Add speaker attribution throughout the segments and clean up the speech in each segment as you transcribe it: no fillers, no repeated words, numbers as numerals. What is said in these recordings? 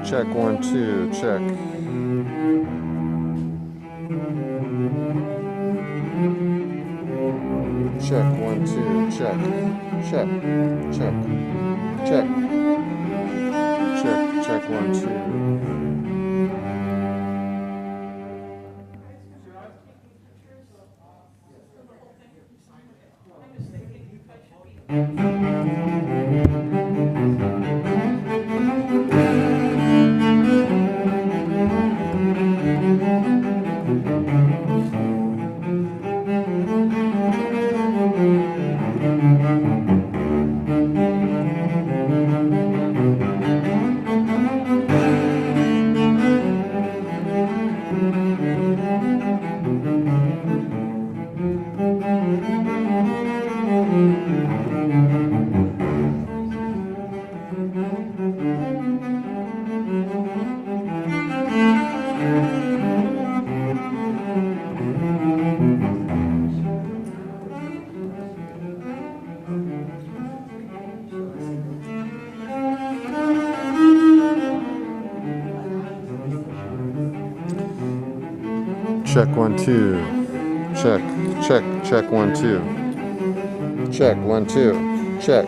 Speaker 1: Check 1 2, check. Check 1 2, check. Check. Check. Check 1 2. Check 1 2. Check 1 2. Check 1 2. Check.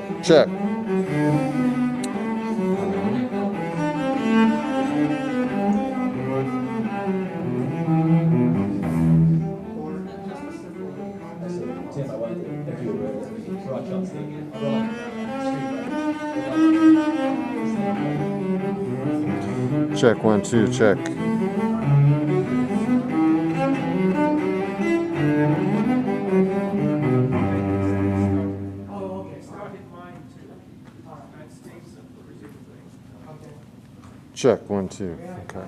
Speaker 1: Check 1 2, check. Check 1 2. Okay.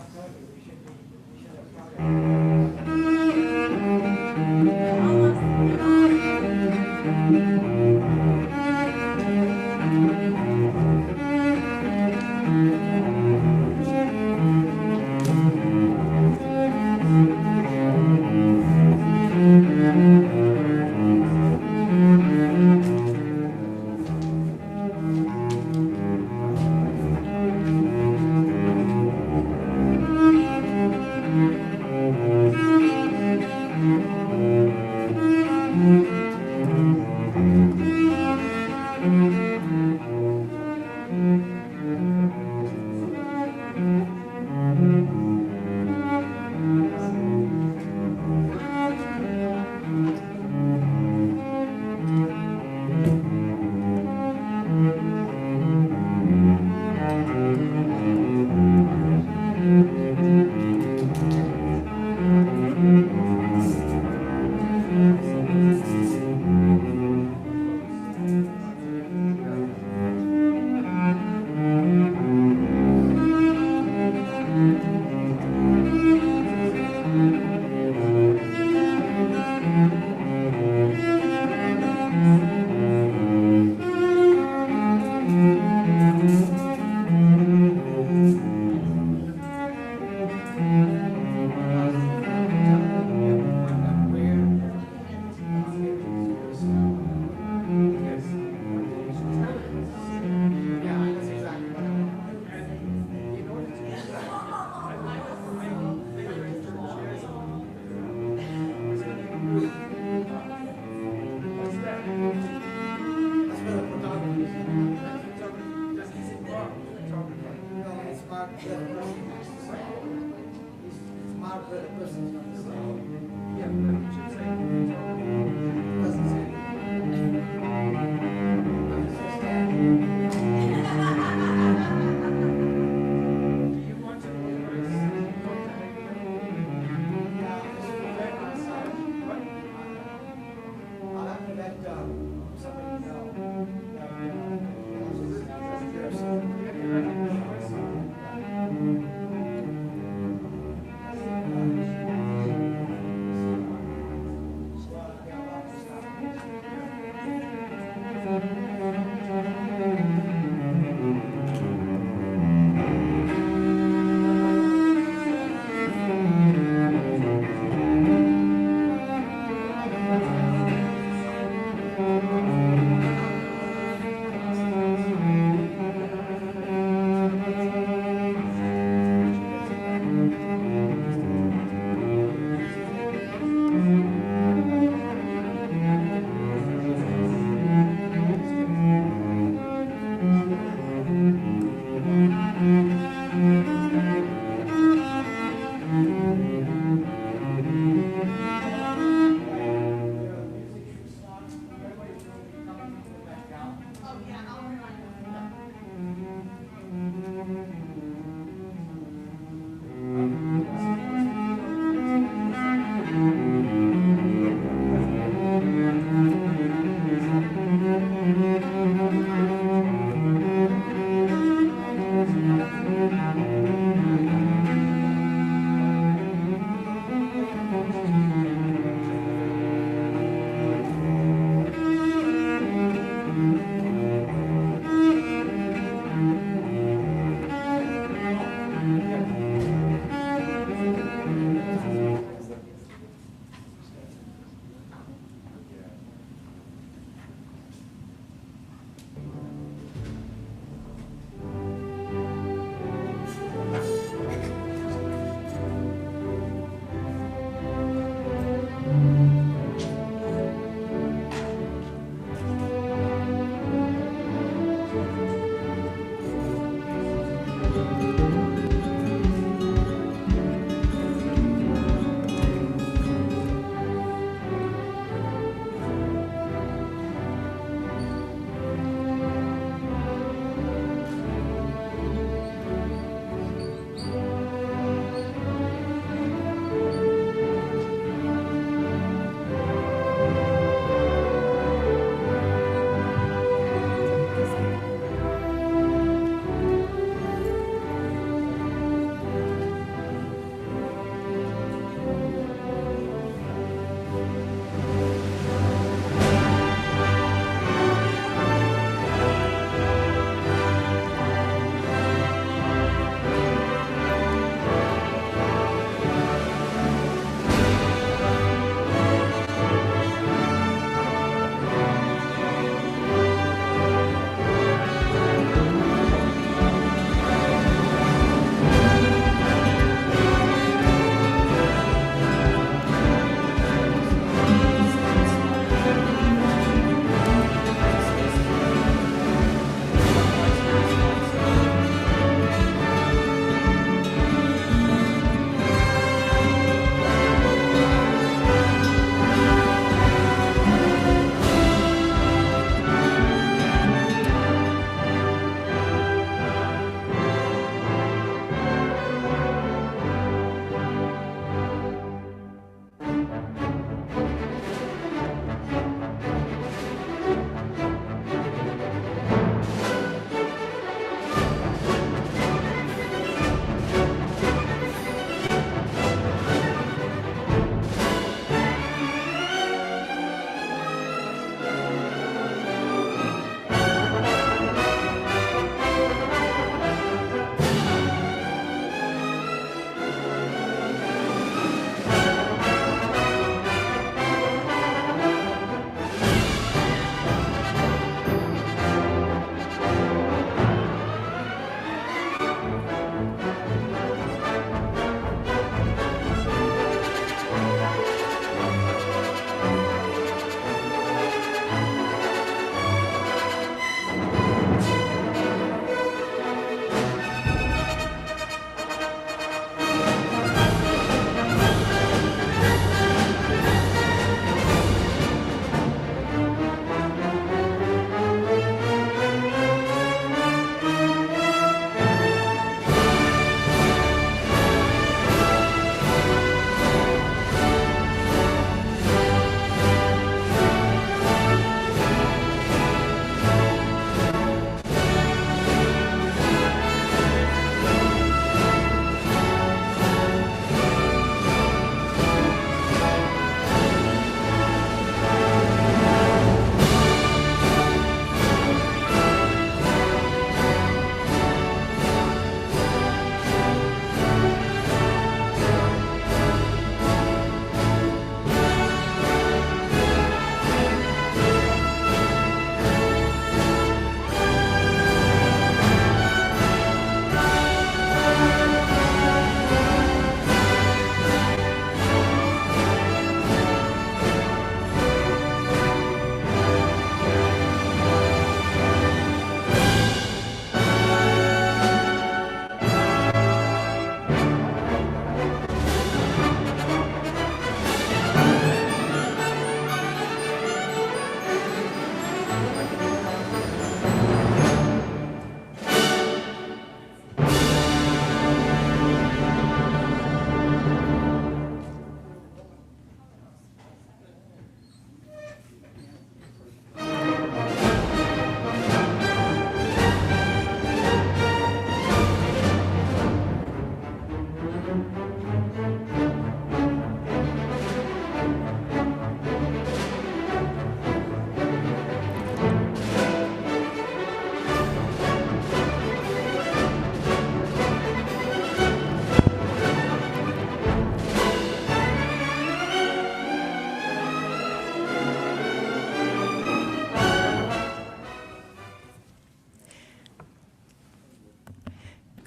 Speaker 2: Yeah.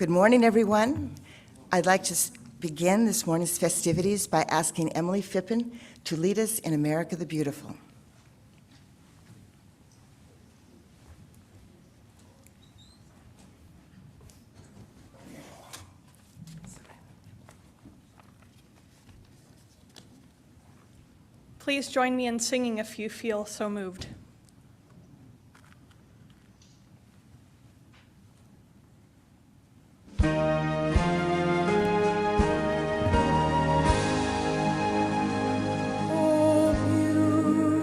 Speaker 2: Good morning, everyone. I'd like to begin this morning's festivities by asking Emily Phippen to lead us in America the Beautiful.
Speaker 3: Please join me in singing if you feel so moved.
Speaker 4: Oh,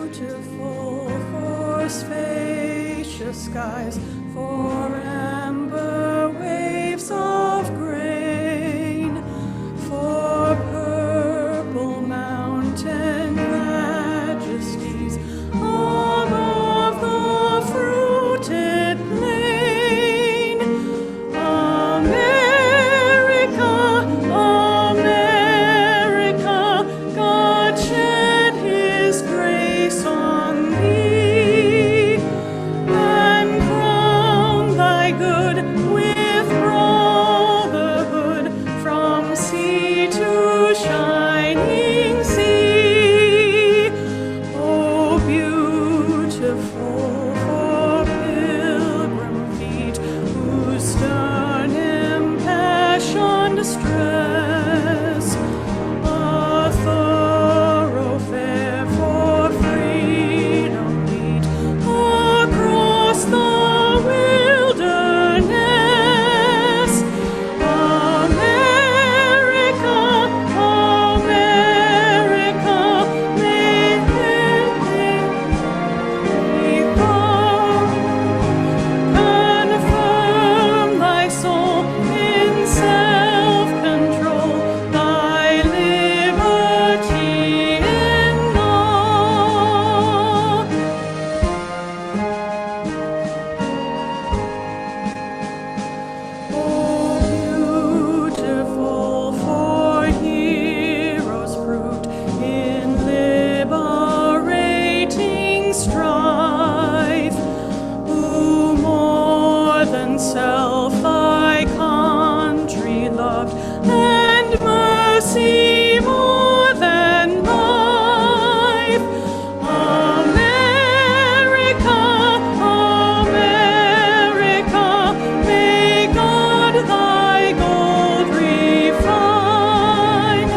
Speaker 4: beautiful for spacious skies, for amber waves of grain, for purple mountain majesties above the fruited plain. America, America, God shed his grace on thee, and crown thy good with brotherhood from sea to shining sea. Oh, beautiful for pilgrim feet whose stern impassioned stress, a thoroughfare for freedom lead across the wilderness. America, America, may confirm thy soul in self-control, thy liberty in law. Oh, beautiful for heroes proved in liberating strife, who more than self thy country loved, and mercy more than life. America, America, may God thy gold refine,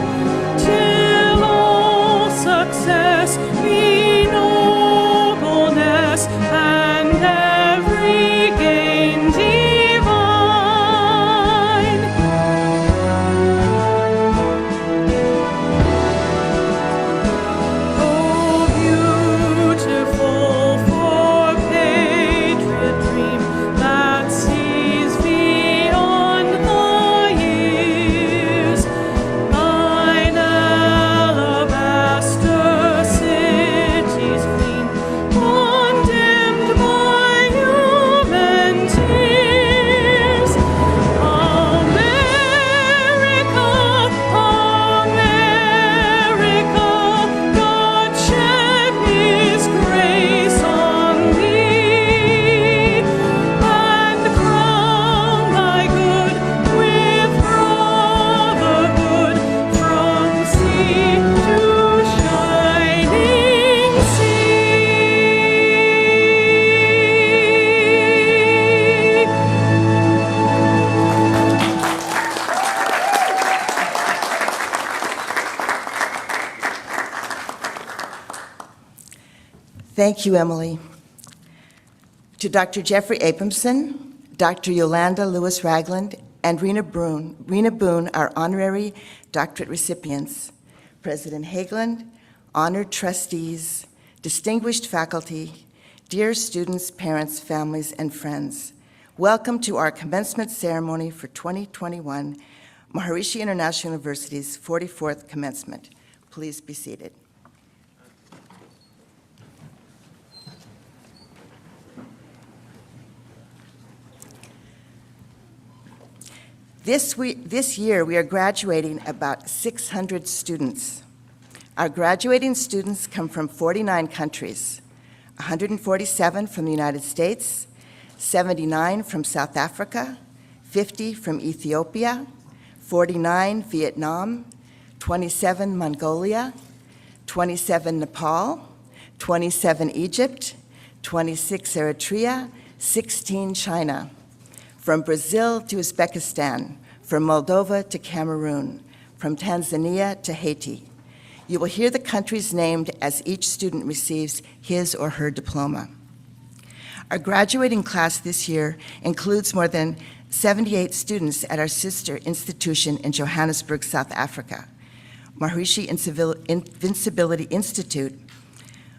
Speaker 4: till all success be nobleness, and every gain divine. Oh, beautiful for patriot dream that sees beyond the years, thine alabaster cities clean, condemned by human tears. America, America, God shed his grace on thee, and crown thy good with brotherhood from sea to shining sea.
Speaker 2: Thank you, Emily. To Dr. Jeffrey Abramson, Dr. Yolanda Lewis-Ragland, and Rena Boone, our honorary doctorate recipients, President Hageland, honored trustees, distinguished faculty, dear students, parents, families, and friends, welcome to our commencement ceremony for 2021 Maharishi International University's 44th commencement. Please be seated. This year, we are graduating about 600 students. Our graduating students come from 49 countries, 147 from the United States, 79 from South Africa, 50 from Ethiopia, 49 Vietnam, 27 Mongolia, 27 Nepal, 27 Egypt, 26 Eritrea, 16 China, from Brazil to Uzbekistan, from Moldova to Cameroon, from Tanzania to Haiti. You will hear the countries named as each student receives his or her diploma. Our graduating class this year includes more than 78 students at our sister institution in Johannesburg, South Africa, Maharishi Invincibility Institute,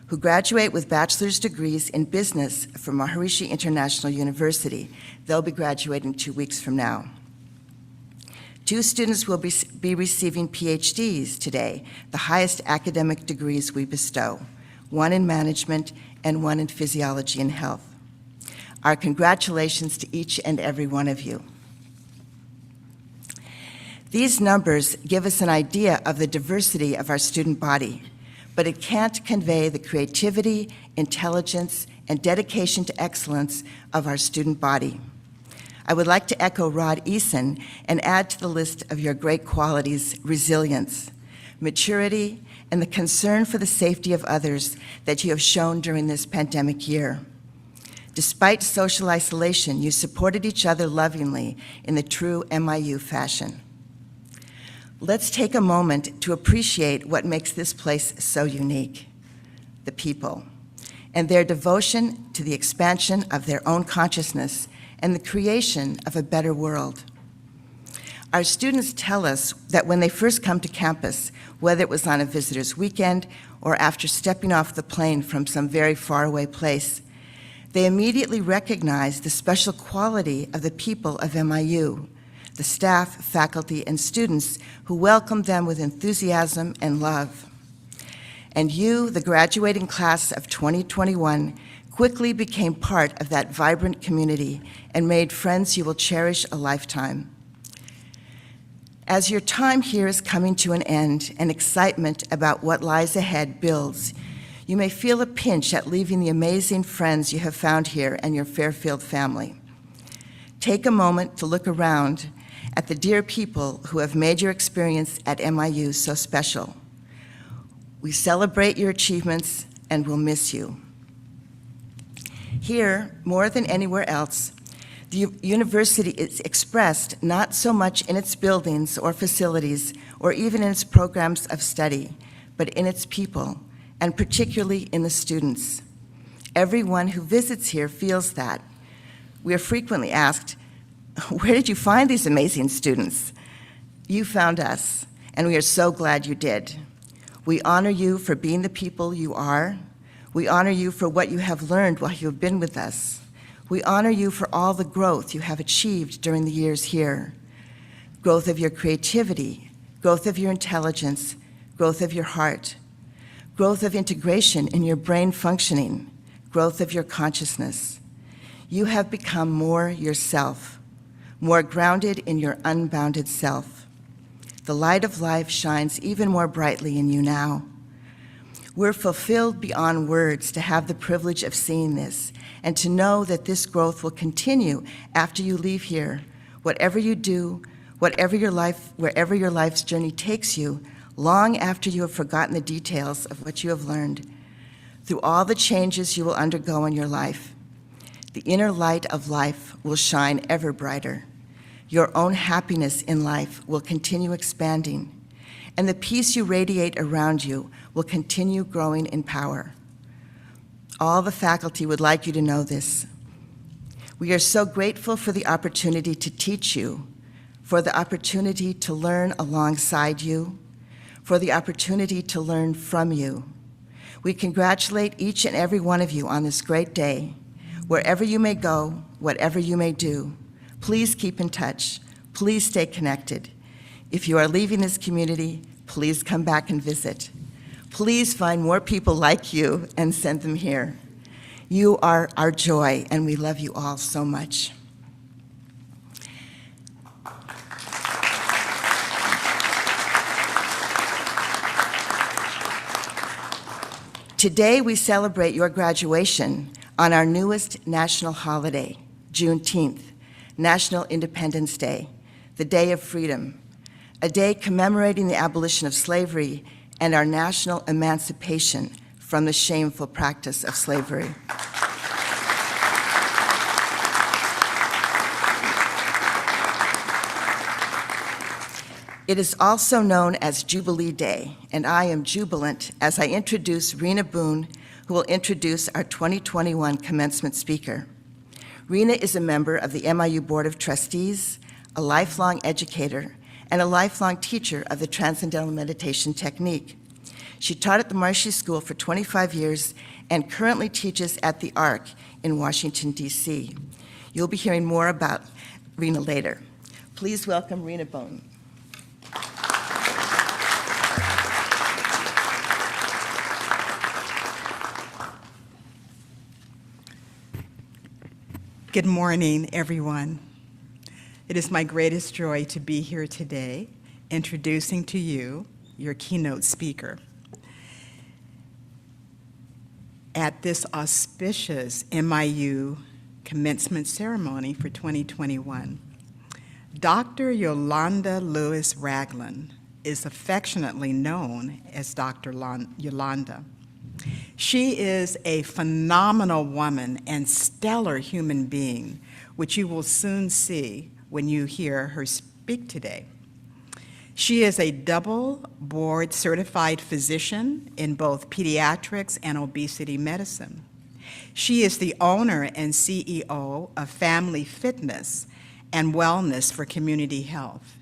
Speaker 2: who graduate with bachelor's degrees in business from Maharishi International University. They'll be graduating 2 weeks from now. 2 students will be receiving PhDs today, the highest academic degrees we bestow, one in management and one in physiology and health. Our congratulations to each and every one of you. These numbers give us an idea of the diversity of our student body, but it can't convey the creativity, intelligence, and dedication to excellence of our student body. I would like to echo Rod Eason and add to the list of your great qualities resilience, maturity, and the concern for the safety of others that you have shown during this pandemic year. Despite social isolation, you supported each other lovingly in the true MIU fashion. Let's take a moment to appreciate what makes this place so unique, the people, and their devotion to the expansion of their own consciousness and the creation of a better world. Our students tell us that when they first come to campus, whether it was on a visitor's weekend or after stepping off the plane from some very faraway place, they immediately recognize the special quality of the people of MIU, the staff, faculty, and students who welcome them with enthusiasm and love. And you, the graduating class of 2021, quickly became part of that vibrant community and made friends you will cherish a lifetime. As your time here is coming to an end and excitement about what lies ahead builds, you may feel a pinch at leaving the amazing friends you have found here and your Fairfield family. Take a moment to look around at the dear people who have made your experience at MIU so special. We celebrate your achievements and will miss you. Here, more than anywhere else, the university is expressed not so much in its buildings or facilities or even in its programs of study, but in its people, and particularly in the students. Everyone who visits here feels that. We are frequently asked, where did you find these amazing students? You found us, and we are so glad you did. We honor you for being the people you are. We honor you for what you have learned while you have been with us. We honor you for all the growth you have achieved during the years here. Growth of your creativity, growth of your intelligence, growth of your heart, growth of integration in your brain functioning, growth of your consciousness. You have become more yourself, more grounded in your unbounded self. The light of life shines even more brightly in you now. We're fulfilled beyond words to have the privilege of seeing this and to know that this growth will continue after you leave here. Whatever you do, wherever your life's journey takes you, long after you have forgotten the details of what you have learned, through all the changes you will undergo in your life, the inner light of life will shine ever brighter. Your own happiness in life will continue expanding, and the peace you radiate around you will continue growing in power. All the faculty would like you to know this. We are so grateful for the opportunity to teach you, for the opportunity to learn alongside you, for the opportunity to learn from you. We congratulate each and every one of you on this great day. Wherever you may go, whatever you may do, please keep in touch. Please stay connected. If you are leaving this community, please come back and visit. Please find more people like you and send them here. You are our joy, and we love you all so much. Today, we celebrate your graduation on our newest national holiday, Juneteenth, National Independence Day, the Day of Freedom, a day commemorating the abolition of slavery and our national emancipation from the shameful practice of slavery. It is also known as Jubilee Day, and I am jubilant as I introduce Rena Boone, who will introduce our 2021 commencement speaker. Rena is a member of the MIU Board of Trustees, a lifelong educator, and a lifelong teacher of the Transcendental Meditation technique. She taught at the Maharishi School for 25 years and currently teaches at the ARC in Washington, D.C. You'll be hearing more about Rena later. Please welcome Rena Boone.
Speaker 5: Good morning, everyone. It is my greatest joy to be here today, introducing to you your keynote speaker. At this auspicious MIU commencement ceremony for 2021, Dr. Yolanda Lewis Ragland is affectionately known as Dr. Yolanda. She is a phenomenal woman and stellar human being, which you will soon see when you hear her speak today. She is a double board certified physician in both pediatrics and obesity medicine. She is the owner and CEO of Family Fitness and Wellness for Community Health.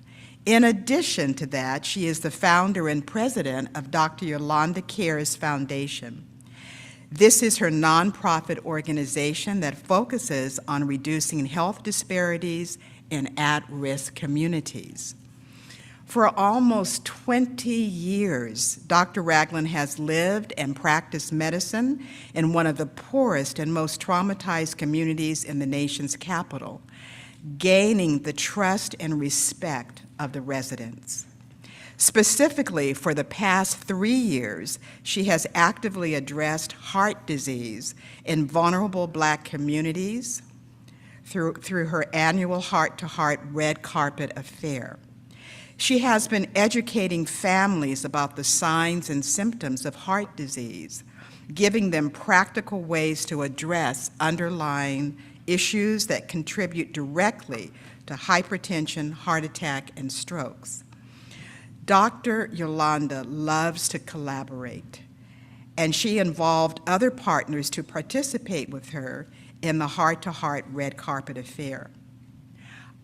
Speaker 5: In addition to that, she is the founder and president of Dr. Yolanda Cares Foundation. This is her nonprofit organization that focuses on reducing health disparities in at-risk communities. For almost 20 years, Dr. Ragland has lived and practiced medicine in one of the poorest and most traumatized communities in the nation's capital, gaining the trust and respect of the residents. Specifically, for the past 3 years, she has actively addressed heart disease in vulnerable Black communities through her annual Heart-to-Heart Red Carpet Affair. She has been educating families about the signs and symptoms of heart disease, giving them practical ways to address underlying issues that contribute directly to hypertension, heart attack, and strokes. Dr. Yolanda loves to collaborate, and she involved other partners to participate with her in the Heart-to-Heart Red Carpet Affair.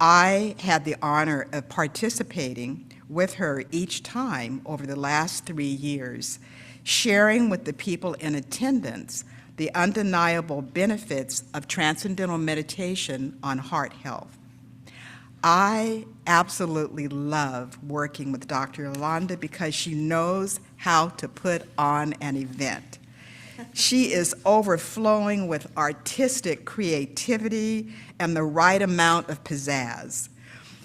Speaker 5: I had the honor of participating with her each time over the last 3 years, sharing with the people in attendance the undeniable benefits of transcendental meditation on heart health. I absolutely love working with Dr. Yolanda because she knows how to put on an event. She is overflowing with artistic creativity and the right amount of pizzazz.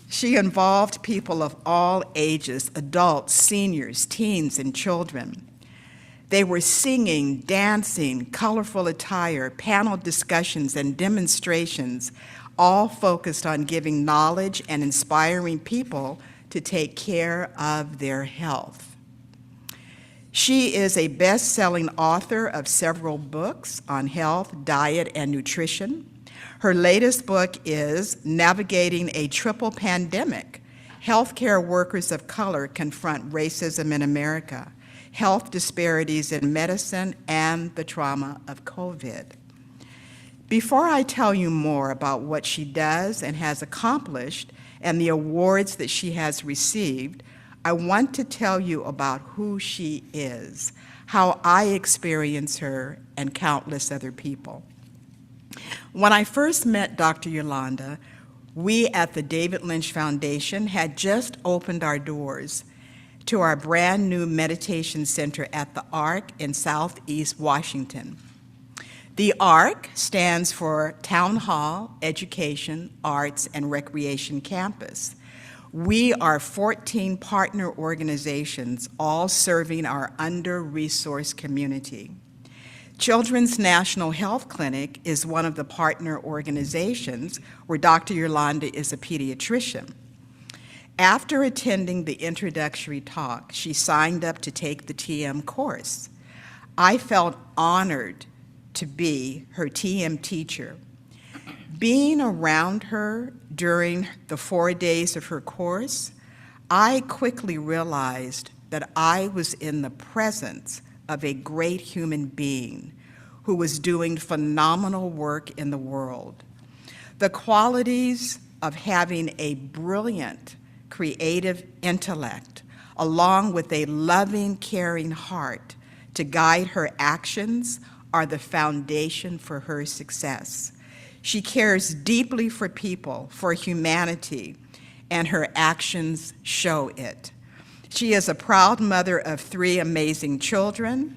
Speaker 5: She involved people of all ages, adults, seniors, teens, and children. They were singing, dancing, colorful attire, panel discussions, and demonstrations, all focused on giving knowledge and inspiring people to take care of their health. She is a best-selling author of several books on health, diet, and nutrition. Her latest book is Navigating a Triple Pandemic: Healthcare Workers of Color Confront Racism in America, Health Disparities in Medicine, and the Trauma of COVID. Before I tell you more about what she does and has accomplished and the awards that she has received, I want to tell you about who she is, how I experience her, and countless other people. When I first met Dr. Yolanda, we at the David Lynch Foundation had just opened our doors to our brand new meditation center at the ARC in Southeast Washington. The ARC stands for Town Hall, Education, Arts, and Recreation Campus. We are 14 partner organizations, all serving our under-resourced community. Children's National Health Clinic is one of the partner organizations where Dr. Yolanda is a pediatrician. After attending the introductory talk, she signed up to take the TM course. I felt honored to be her TM teacher. Being around her during the 4 days of her course, I quickly realized that I was in the presence of a great human being who was doing phenomenal work in the world. The qualities of having a brilliant, creative intellect, along with a loving, caring heart to guide her actions are the foundation for her success. She cares deeply for people, for humanity, and her actions show it. She is a proud mother of 3 amazing children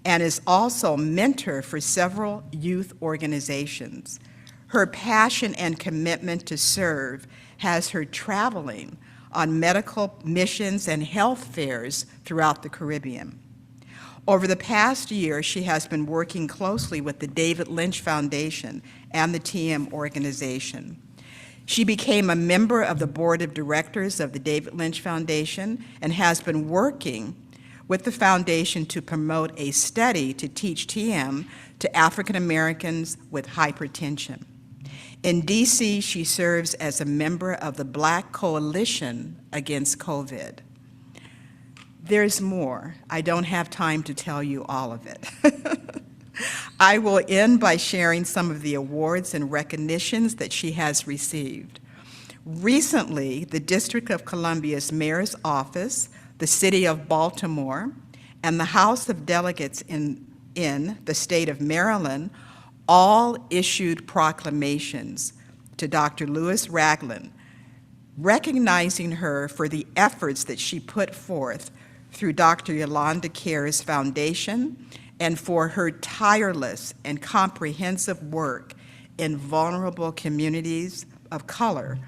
Speaker 5: and is also mentor for several youth organizations. Her passion and commitment to serve has her traveling on medical missions and health fairs throughout the Caribbean. Over the past year, she has been working closely with the David Lynch Foundation and the TM organization. She became a member of the board of directors of the David Lynch Foundation and has been working with the foundation to promote a study to teach TM to African Americans with hypertension. In DC, she serves as a member of the Black Coalition Against COVID. There's more. I don't have time to tell you all of it. I will end by sharing some of the awards and recognitions that she has received. Recently, the District of Columbia's Mayor's Office, the City of Baltimore, and the House of Delegates in the state of Maryland all issued proclamations to Dr. Lewis Ragland, recognizing her for the efforts that she put forth through Dr. Yolanda Cares Foundation and for her tireless and comprehensive work in vulnerable communities of color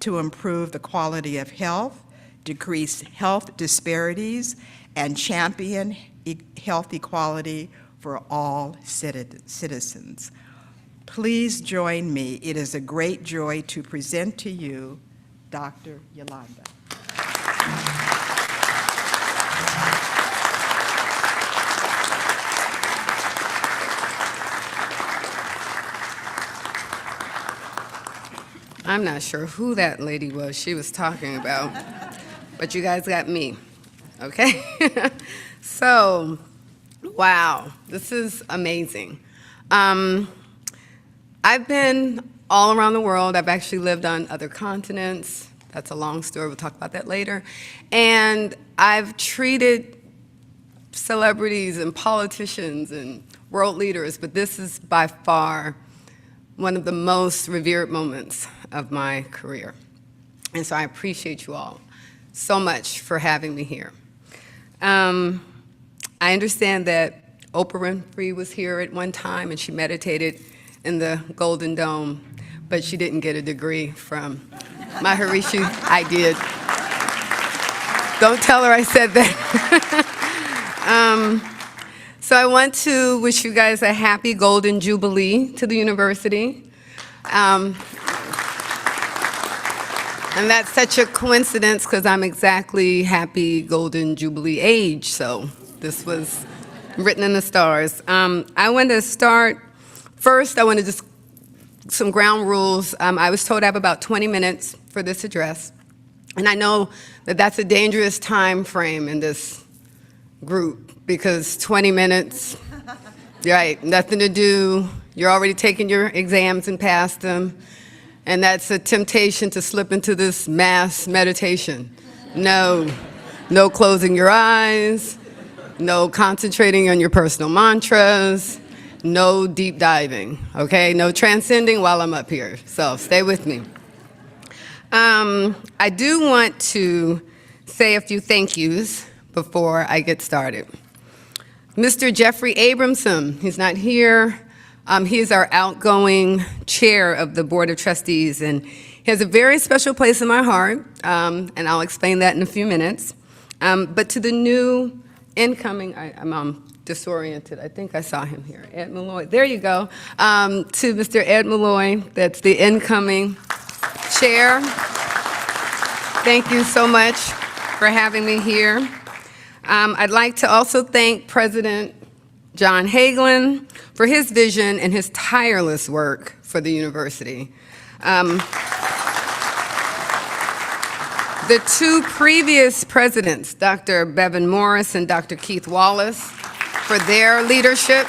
Speaker 5: to improve the quality of health, decrease health disparities, and champion health equality for all citizens. Please join me. It is a great joy to present to you Dr. Yolanda.
Speaker 6: I'm not sure who that lady was she was talking about, but you guys got me, okay? So, wow, this is amazing. I've been all around the world. I've actually lived on other continents. That's a long story. We'll talk about that later. And I've treated celebrities and politicians and world leaders, but this is by far one of the most revered moments of my career. And so I appreciate you all so much for having me here. I understand that Oprah Winfrey was here at one time and she meditated in the Golden Dome, but she didn't get a degree from Maharishi. I did. Don't tell her I said that. So I want to wish you guys a happy Golden Jubilee to the university. And that's such a coincidence because I'm exactly happy Golden Jubilee age, so this was written in the stars. I want to start, first I want to just, some ground rules. I was told I have about 20 minutes for this address, and I know that that's a dangerous time frame in this group because 20 minutes, right, nothing to do, you're already taking your exams and passed them. And that's a temptation to slip into this mass meditation. No closing your eyes, no concentrating on your personal mantras, no deep diving, okay? No transcending while I'm up here, so stay with me. I do want to say a few thank yous before I get started. Mr. Jeffrey Abramson, he's not here. He is our outgoing chair of the Board of Trustees, and he has a very special place in my heart, and I'll explain that in a few minutes. But to the new incoming, I'm on disoriented. I think I saw him here. Ed Malloy. There you go. To Mr. Ed Malloy, that's the incoming chair. Thank you so much for having me here. I'd like to also thank President John Hagelin for his vision and his tireless work for the university. The two previous presidents, Dr. Bevan Morris and Dr. Keith Wallace, for their leadership,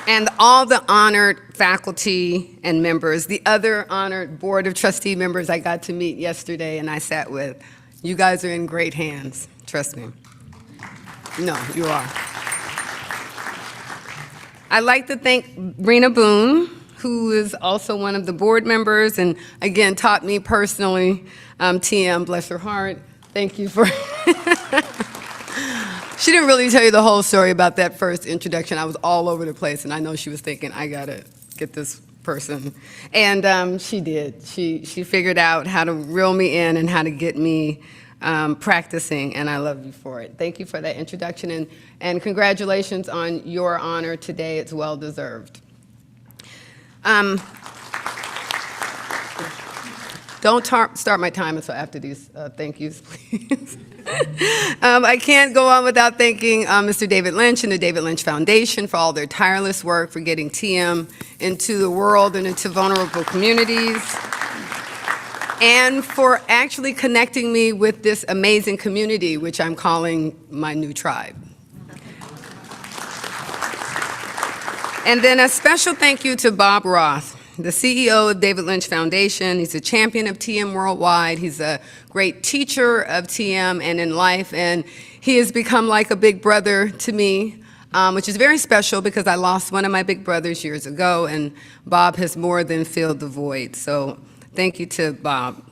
Speaker 6: and all the honored faculty and members, the other honored Board of Trustee members I got to meet yesterday and I sat with. You guys are in great hands, trust me. No, you are. I'd like to thank Rena Boone, who is also one of the board members and again taught me personally. TM, bless her heart, thank you for. She didn't really tell you the whole story about that first introduction. I was all over the place and I know she was thinking, I gotta get this person. And she did. She figured out how to reel me in and how to get me practicing, and I love you for it. Thank you for that introduction, and congratulations on your honor today. It's well deserved. Don't start my time until after these thank yous, please. I can't go on without thanking Mr. David Lynch and the David Lynch Foundation for all their tireless work for getting TM into the world and into vulnerable communities, and for actually connecting me with this amazing community, which I'm calling my new tribe. And then a special thank you to Bob Roth, the CEO of David Lynch Foundation. He's a champion of TM worldwide. He's a great teacher of TM and in life, and he has become like a big brother to me, which is very special because I lost one of my big brothers years ago, and Bob has more than filled the void. So thank you to Bob.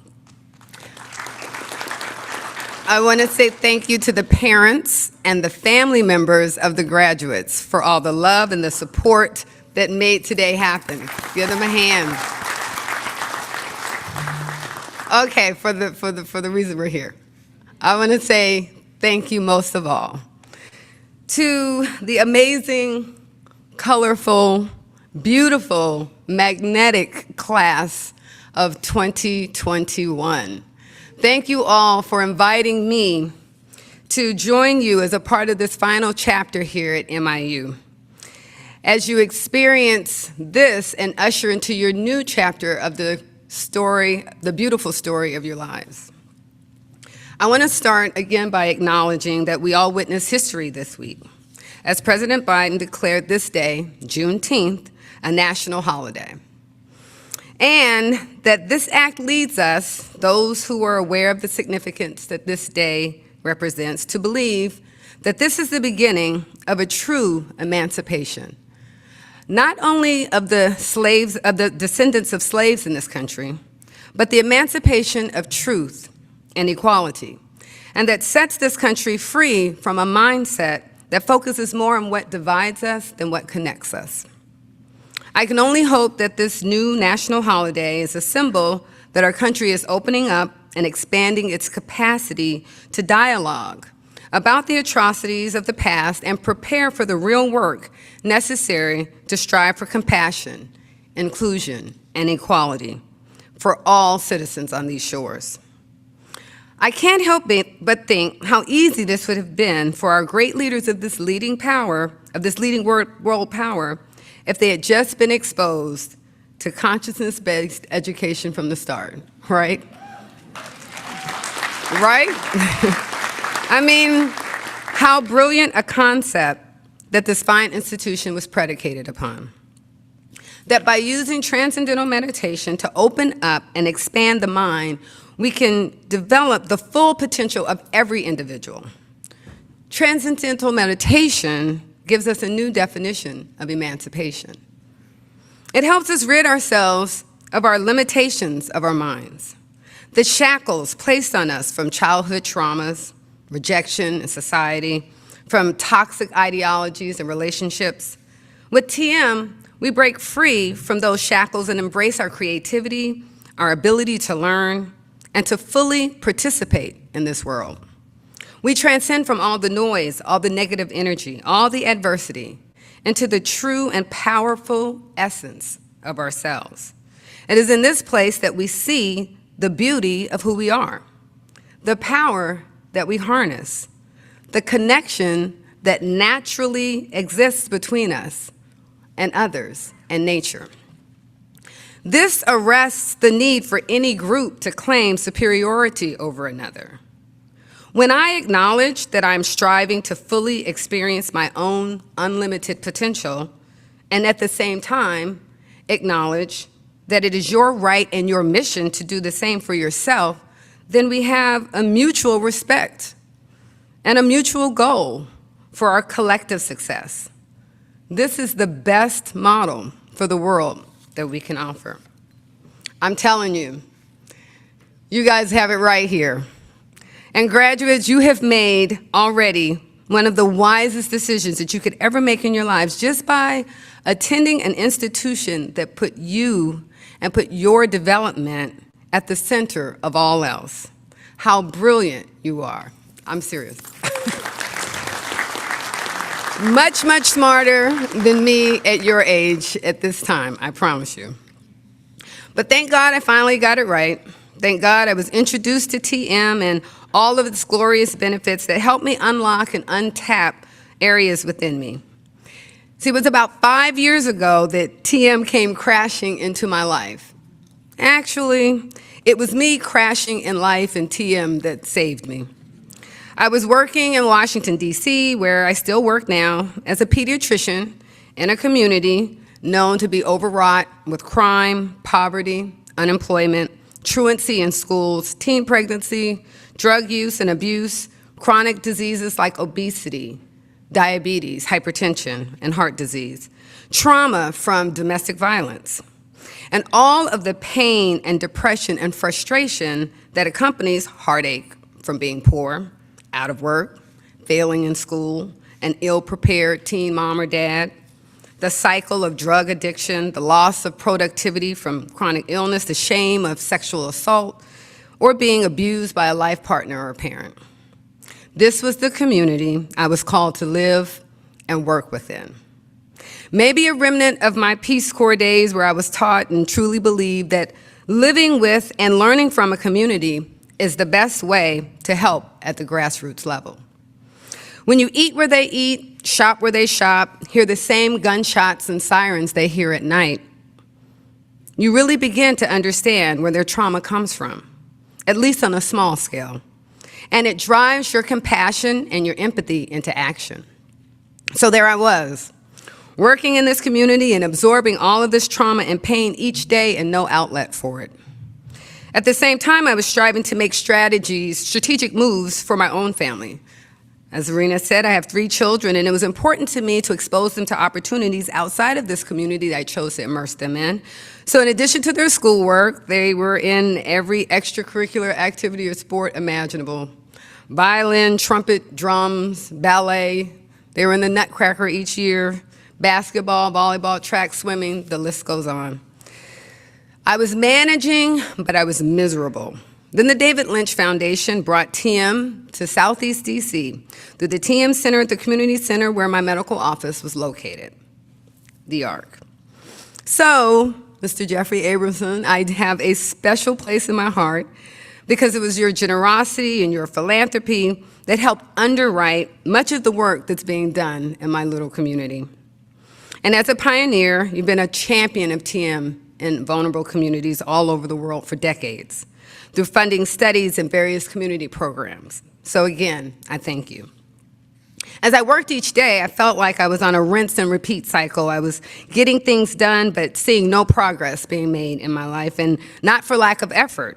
Speaker 6: I want to say thank you to the parents and the family members of the graduates for all the love and the support that made today happen. Give them a hand. Okay, for the reason we're here, I want to say thank you most of all to the amazing, colorful, beautiful, magnetic class of 2021. Thank you all for inviting me to join you as a part of this final chapter here at MIU. As you experience this and usher into your new chapter of the story, the beautiful story of your lives. I want to start again by acknowledging that we all witnessed history this week, as President Biden declared this day, Juneteenth, a national holiday. And that this act leads us, those who are aware of the significance that this day represents, to believe that this is the beginning of a true emancipation, not only of the slaves, of the descendants of slaves in this country, but the emancipation of truth and equality, and that sets this country free from a mindset that focuses more on what divides us than what connects us. I can only hope that this new national holiday is a symbol that our country is opening up and expanding its capacity to dialogue about the atrocities of the past and prepare for the real work necessary to strive for compassion, inclusion, and equality for all citizens on these shores. I can't help but think how easy this would have been for our great leaders of this leading power, of this leading world power, if they had just been exposed to consciousness-based education from the start, right? Right? I mean, how brilliant a concept that this fine institution was predicated upon. That by using transcendental meditation to open up and expand the mind, we can develop the full potential of every individual. Transcendental meditation gives us a new definition of emancipation. It helps us rid ourselves of our limitations of our minds, the shackles placed on us from childhood traumas, rejection in society, from toxic ideologies and relationships. With TM, we break free from those shackles and embrace our creativity, our ability to learn, and to fully participate in this world. We transcend from all the noise, all the negative energy, all the adversity, into the true and powerful essence of ourselves. It is in this place that we see the beauty of who we are, the power that we harness, the connection that naturally exists between us and others and nature. This arrests the need for any group to claim superiority over another. When I acknowledge that I'm striving to fully experience my own unlimited potential, and at the same time acknowledge that it is your right and your mission to do the same for yourself, then we have a mutual respect and a mutual goal for our collective success. This is the best model for the world that we can offer. I'm telling you, you guys have it right here. And graduates, you have made already one of the wisest decisions that you could ever make in your lives just by attending an institution that put you and put your development at the center of all else. How brilliant you are. I'm serious. Much, much smarter than me at your age at this time, I promise you. But thank God I finally got it right. Thank God I was introduced to TM and all of its glorious benefits that helped me unlock and untap areas within me. See, it was about 5 years ago that TM came crashing into my life. Actually, it was me crashing in life and TM that saved me. I was working in Washington, D.C., where I still work now, as a pediatrician in a community known to be overwrought with crime, poverty, unemployment, truancy in schools, teen pregnancy, drug use and abuse, chronic diseases like obesity, diabetes, hypertension, and heart disease, trauma from domestic violence, and all of the pain and depression and frustration that accompanies heartache from being poor, out of work, failing in school, an ill-prepared teen mom or dad, the cycle of drug addiction, the loss of productivity from chronic illness, the shame of sexual assault, or being abused by a life partner or parent. This was the community I was called to live and work within. Maybe a remnant of my Peace Corps days where I was taught and truly believed that living with and learning from a community is the best way to help at the grassroots level. When you eat where they eat, shop where they shop, hear the same gunshots and sirens they hear at night, you really begin to understand where their trauma comes from, at least on a small scale. And it drives your compassion and your empathy into action. So there I was, working in this community and absorbing all of this trauma and pain each day and no outlet for it. At the same time, I was striving to make strategic moves for my own family. As Arena said, I have 3 children, and it was important to me to expose them to opportunities outside of this community that I chose to immerse them in. So in addition to their schoolwork, they were in every extracurricular activity or sport imaginable. Violin, trumpet, drums, ballet. They were in the Nutcracker each year, basketball, volleyball, track, swimming, the list goes on. I was managing, but I was miserable. Then the David Lynch Foundation brought TM to Southeast DC through the TM Center at the community center where my medical office was located, the ARC. So, Mr. Jeffrey Abramson, I have a special place in my heart because it was your generosity and your philanthropy that helped underwrite much of the work that's being done in my little community. And as a pioneer, you've been a champion of TM in vulnerable communities all over the world for decades, through funding studies and various community programs. So again, I thank you. As I worked each day, I felt like I was on a rinse and repeat cycle. I was getting things done, but seeing no progress being made in my life, and not for lack of effort.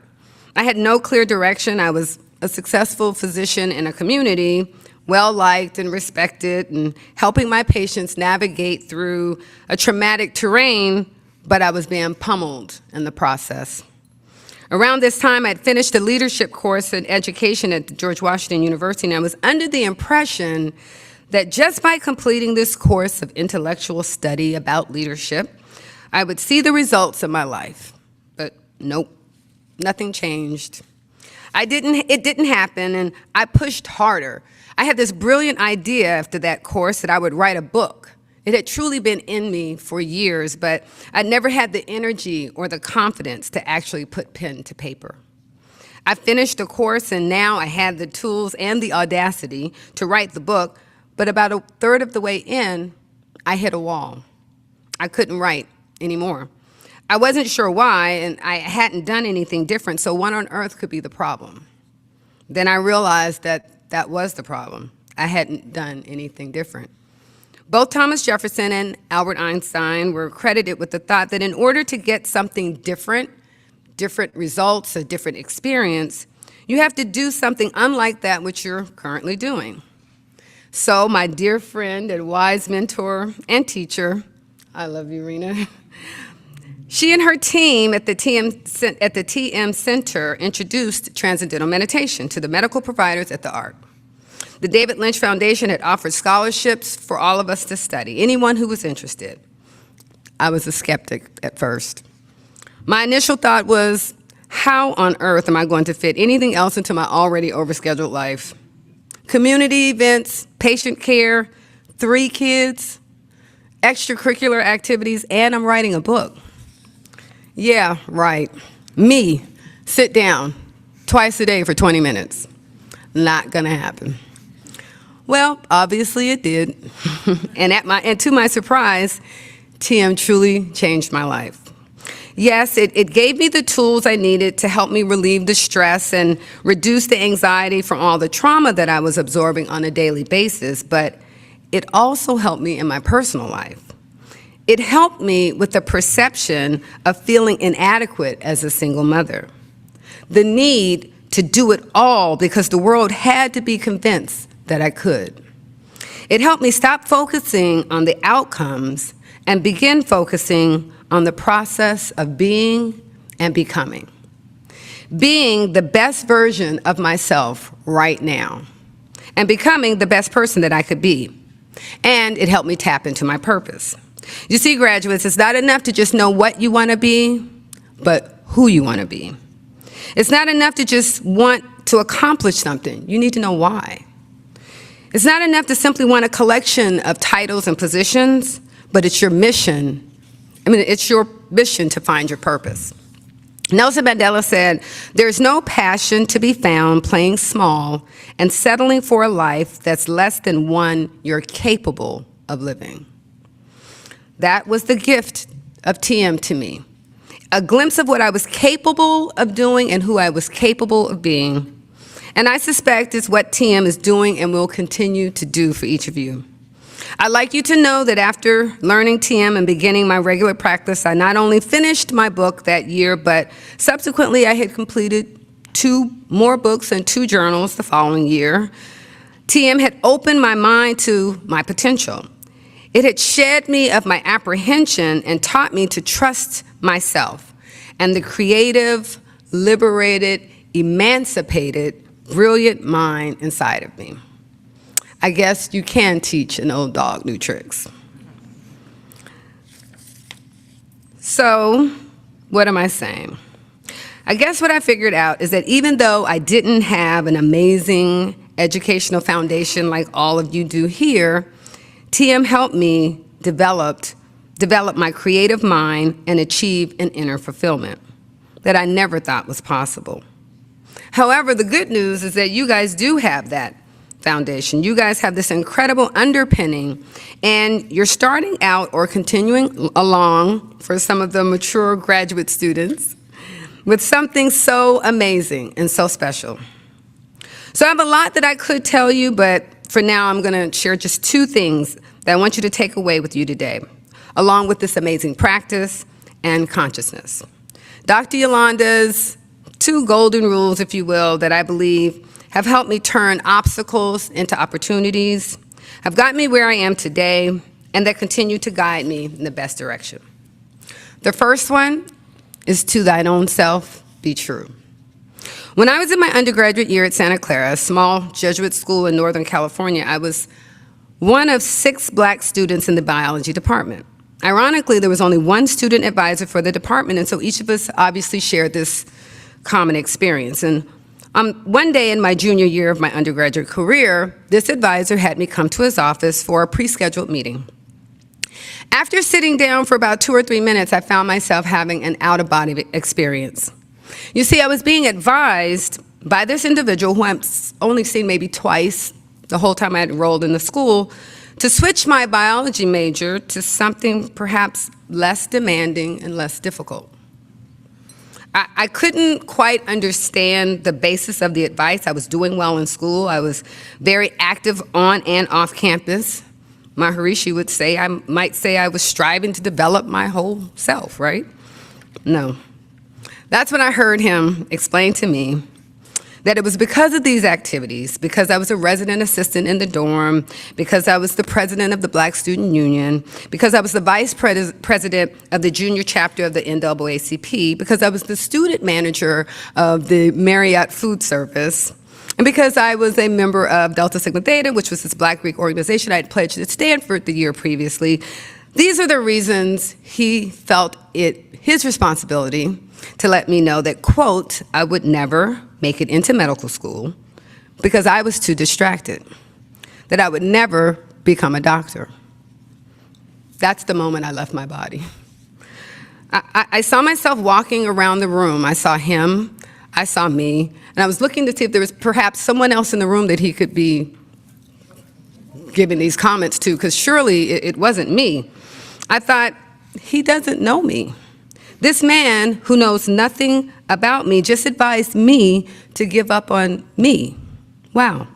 Speaker 6: I had no clear direction. I was a successful physician in a community, well-liked and respected, and helping my patients navigate through a traumatic terrain, but I was being pummeled in the process. Around this time, I'd finished a leadership course in education at George Washington University, and I was under the impression that just by completing this course of intellectual study about leadership, I would see the results of my life. But nope, nothing changed. It didn't happen, and I pushed harder. I had this brilliant idea after that course that I would write a book. It had truly been in me for years, but I never had the energy or the confidence to actually put pen to paper. I finished the course, and now I had the tools and the audacity to write the book, but about a third of the way in, I hit a wall. I couldn't write anymore. I wasn't sure why, and I hadn't done anything different, so what on earth could be the problem? Then I realized that that was the problem. I hadn't done anything different. Both Thomas Jefferson and Albert Einstein were credited with the thought that in order to get something different results, a different experience, you have to do something unlike that which you're currently doing. So my dear friend and wise mentor and teacher, I love you, Rena, she and her team at the TM Center introduced transcendental meditation to the medical providers at the ARC. The David Lynch Foundation had offered scholarships for all of us to study, anyone who was interested. I was a skeptic at first. My initial thought was, how on earth am I going to fit anything else into my already overscheduled life? Community events, patient care, 3 kids, extracurricular activities, and I'm writing a book. Yeah, right. Me, sit down twice a day for 20 minutes. Not gonna happen. Well, obviously it did. and to my surprise, TM truly changed my life. Yes, it gave me the tools I needed to help me relieve the stress and reduce the anxiety from all the trauma that I was absorbing on a daily basis, but it also helped me in my personal life. It helped me with the perception of feeling inadequate as a single mother. The need to do it all because the world had to be convinced that I could. It helped me stop focusing on the outcomes and begin focusing on the process of being and becoming. Being the best version of myself right now and becoming the best person that I could be. And it helped me tap into my purpose. You see, graduates, it's not enough to just know what you want to be, but who you want to be. It's not enough to just want to accomplish something. You need to know why. It's not enough to simply want a collection of titles and positions, but it's your mission. It's your mission to find your purpose. Nelson Mandela said, "There's no passion to be found playing small and settling for a life that's less than one you're capable of living." That was the gift of TM to me. A glimpse of what I was capable of doing and who I was capable of being. And I suspect it's what TM is doing and will continue to do for each of you. I'd like you to know that after learning TM and beginning my regular practice, I not only finished my book that year, but subsequently I had completed 2 more books and 2 journals the following year. TM had opened my mind to my potential. It had shed me of my apprehension and taught me to trust myself and the creative, liberated, emancipated, brilliant mind inside of me. I guess you can teach an old dog new tricks. So, what am I saying? I guess what I figured out is that even though I didn't have an amazing educational foundation like all of you do here, TM helped me develop my creative mind and achieve an inner fulfillment that I never thought was possible. However, the good news is that you guys do have that foundation. You guys have this incredible underpinning, and you're starting out or continuing along, for some of the mature graduate students, with something so amazing and so special. So I have a lot that I could tell you, but for now I'm going to share just 2 things that I want you to take away with you today, along with this amazing practice and consciousness. Dr. Yolanda's 2 golden rules, if you will, that I believe have helped me turn obstacles into opportunities, have gotten me where I am today, and that continue to guide me in the best direction. The first one is, to thine own self be true. When I was in my undergraduate year at Santa Clara, a small Jesuit school in Northern California, I was one of 6 black students in the biology department. Ironically, there was only 1 student advisor for the department, and so each of us obviously shared this common experience. And One day in my junior year of my undergraduate career, this advisor had me come to his office for a pre-scheduled meeting. After sitting down for about 2 or 3 minutes, I found myself having an out-of-body experience. You see, I was being advised by this individual, who I've only seen maybe twice the whole time I had enrolled in the school, to switch my biology major to something perhaps less demanding and less difficult. I couldn't quite understand the basis of the advice. I was doing well in school. I was very active on and off campus. Maharishi would say, I might say I was striving to develop my whole self, right? No. That's when I heard him explain to me that it was because of these activities, because I was a resident assistant in the dorm, because I was the president of the Black Student Union, because I was the vice president of the junior chapter of the NAACP, because I was the student manager of the Marriott Food Service, and because I was a member of Delta Sigma Theta, which was this Black Greek organization I had pledged at Stanford the year previously. These are the reasons he felt it his responsibility to let me know that, quote, I would never make it into medical school because I was too distracted, that I would never become a doctor. That's the moment I left my body. I saw myself walking around the room. I saw him, I saw me, and I was looking to see if there was perhaps someone else in the room that he could be giving these comments to, because surely it wasn't me. I thought, he doesn't know me. This man who knows nothing about me just advised me to give up on me. Wow.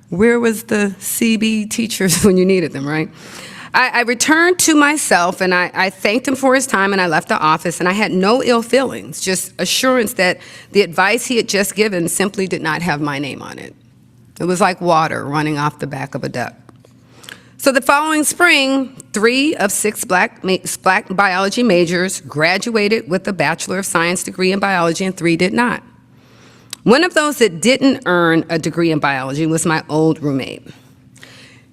Speaker 6: Where was the CB teachers when you needed them, right? I returned to myself, and I thanked him for his time, and I left the office, and I had no ill feelings, just assurance that the advice he had just given simply did not have my name on it. It was like water running off the back of a duck. So the following spring, 3 of 6 black biology majors graduated with a Bachelor of Science degree in biology, and 3 did not. One of those that didn't earn a degree in biology was my old roommate.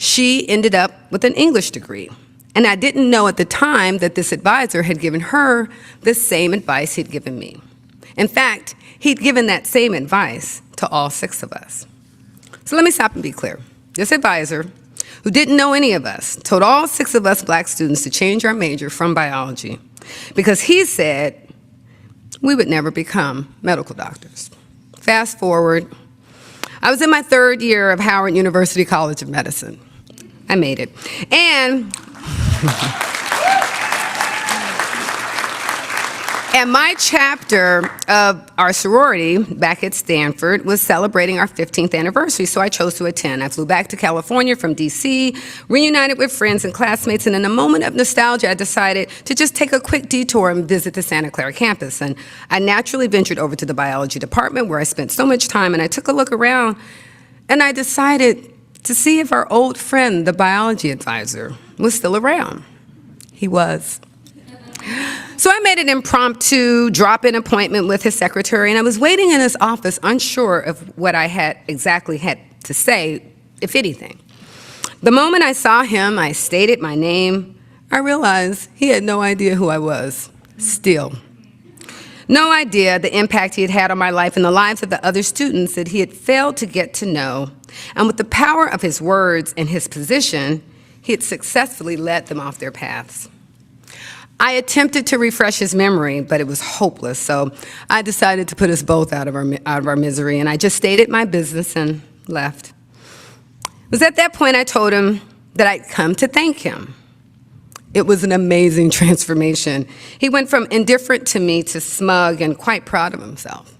Speaker 6: She ended up with an English degree, and I didn't know at the time that this advisor had given her the same advice he'd given me. In fact, he'd given that same advice to all 6 of us. So let me stop and be clear. This advisor, who didn't know any of us, told all 6 of us Black students to change our major from biology because he said we would never become medical doctors. Fast forward, I was in my 3rd year of Howard University College of Medicine. I made it. And my chapter of our sorority back at Stanford was celebrating our 15th anniversary, so I chose to attend. I flew back to California from DC, reunited with friends and classmates, and in a moment of nostalgia, I decided to just take a quick detour and visit the Santa Clara campus. And I naturally ventured over to the biology department where I spent so much time, and I took a look around, and I decided to see if our old friend, the biology advisor, was still around. He was. So I made an impromptu drop-in appointment with his secretary, and I was waiting in his office, unsure of what I had exactly had to say, if anything. The moment I saw him, I stated my name. I realized he had no idea who I was, still. No idea the impact he had had on my life and the lives of the other students that he had failed to get to know. And with the power of his words and his position, he had successfully led them off their paths. I attempted to refresh his memory, but it was hopeless, so I decided to put us both out of our misery, and I just stated my business and left. It was at that point I told him that I'd come to thank him. It was an amazing transformation. He went from indifferent to me to smug and quite proud of himself.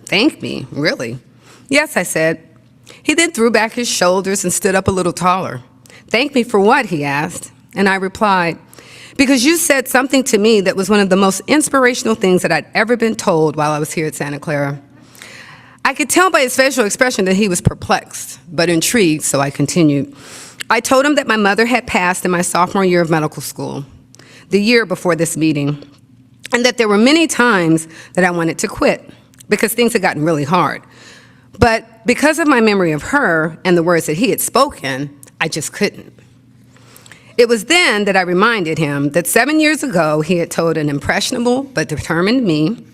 Speaker 6: Thank me, really? Yes, I said. He then threw back his shoulders and stood up a little taller. Thank me for what, he asked, and I replied, because you said something to me that was one of the most inspirational things that I'd ever been told while I was here at Santa Clara. I could tell by his facial expression that he was perplexed, but intrigued, so I continued. I told him that my mother had passed in my sophomore year of medical school, the year before this meeting, and that there were many times that I wanted to quit because things had gotten really hard. But because of my memory of her and the words that he had spoken, I just couldn't. It was then that I reminded him that 7 years ago, he had told an impressionable but determined me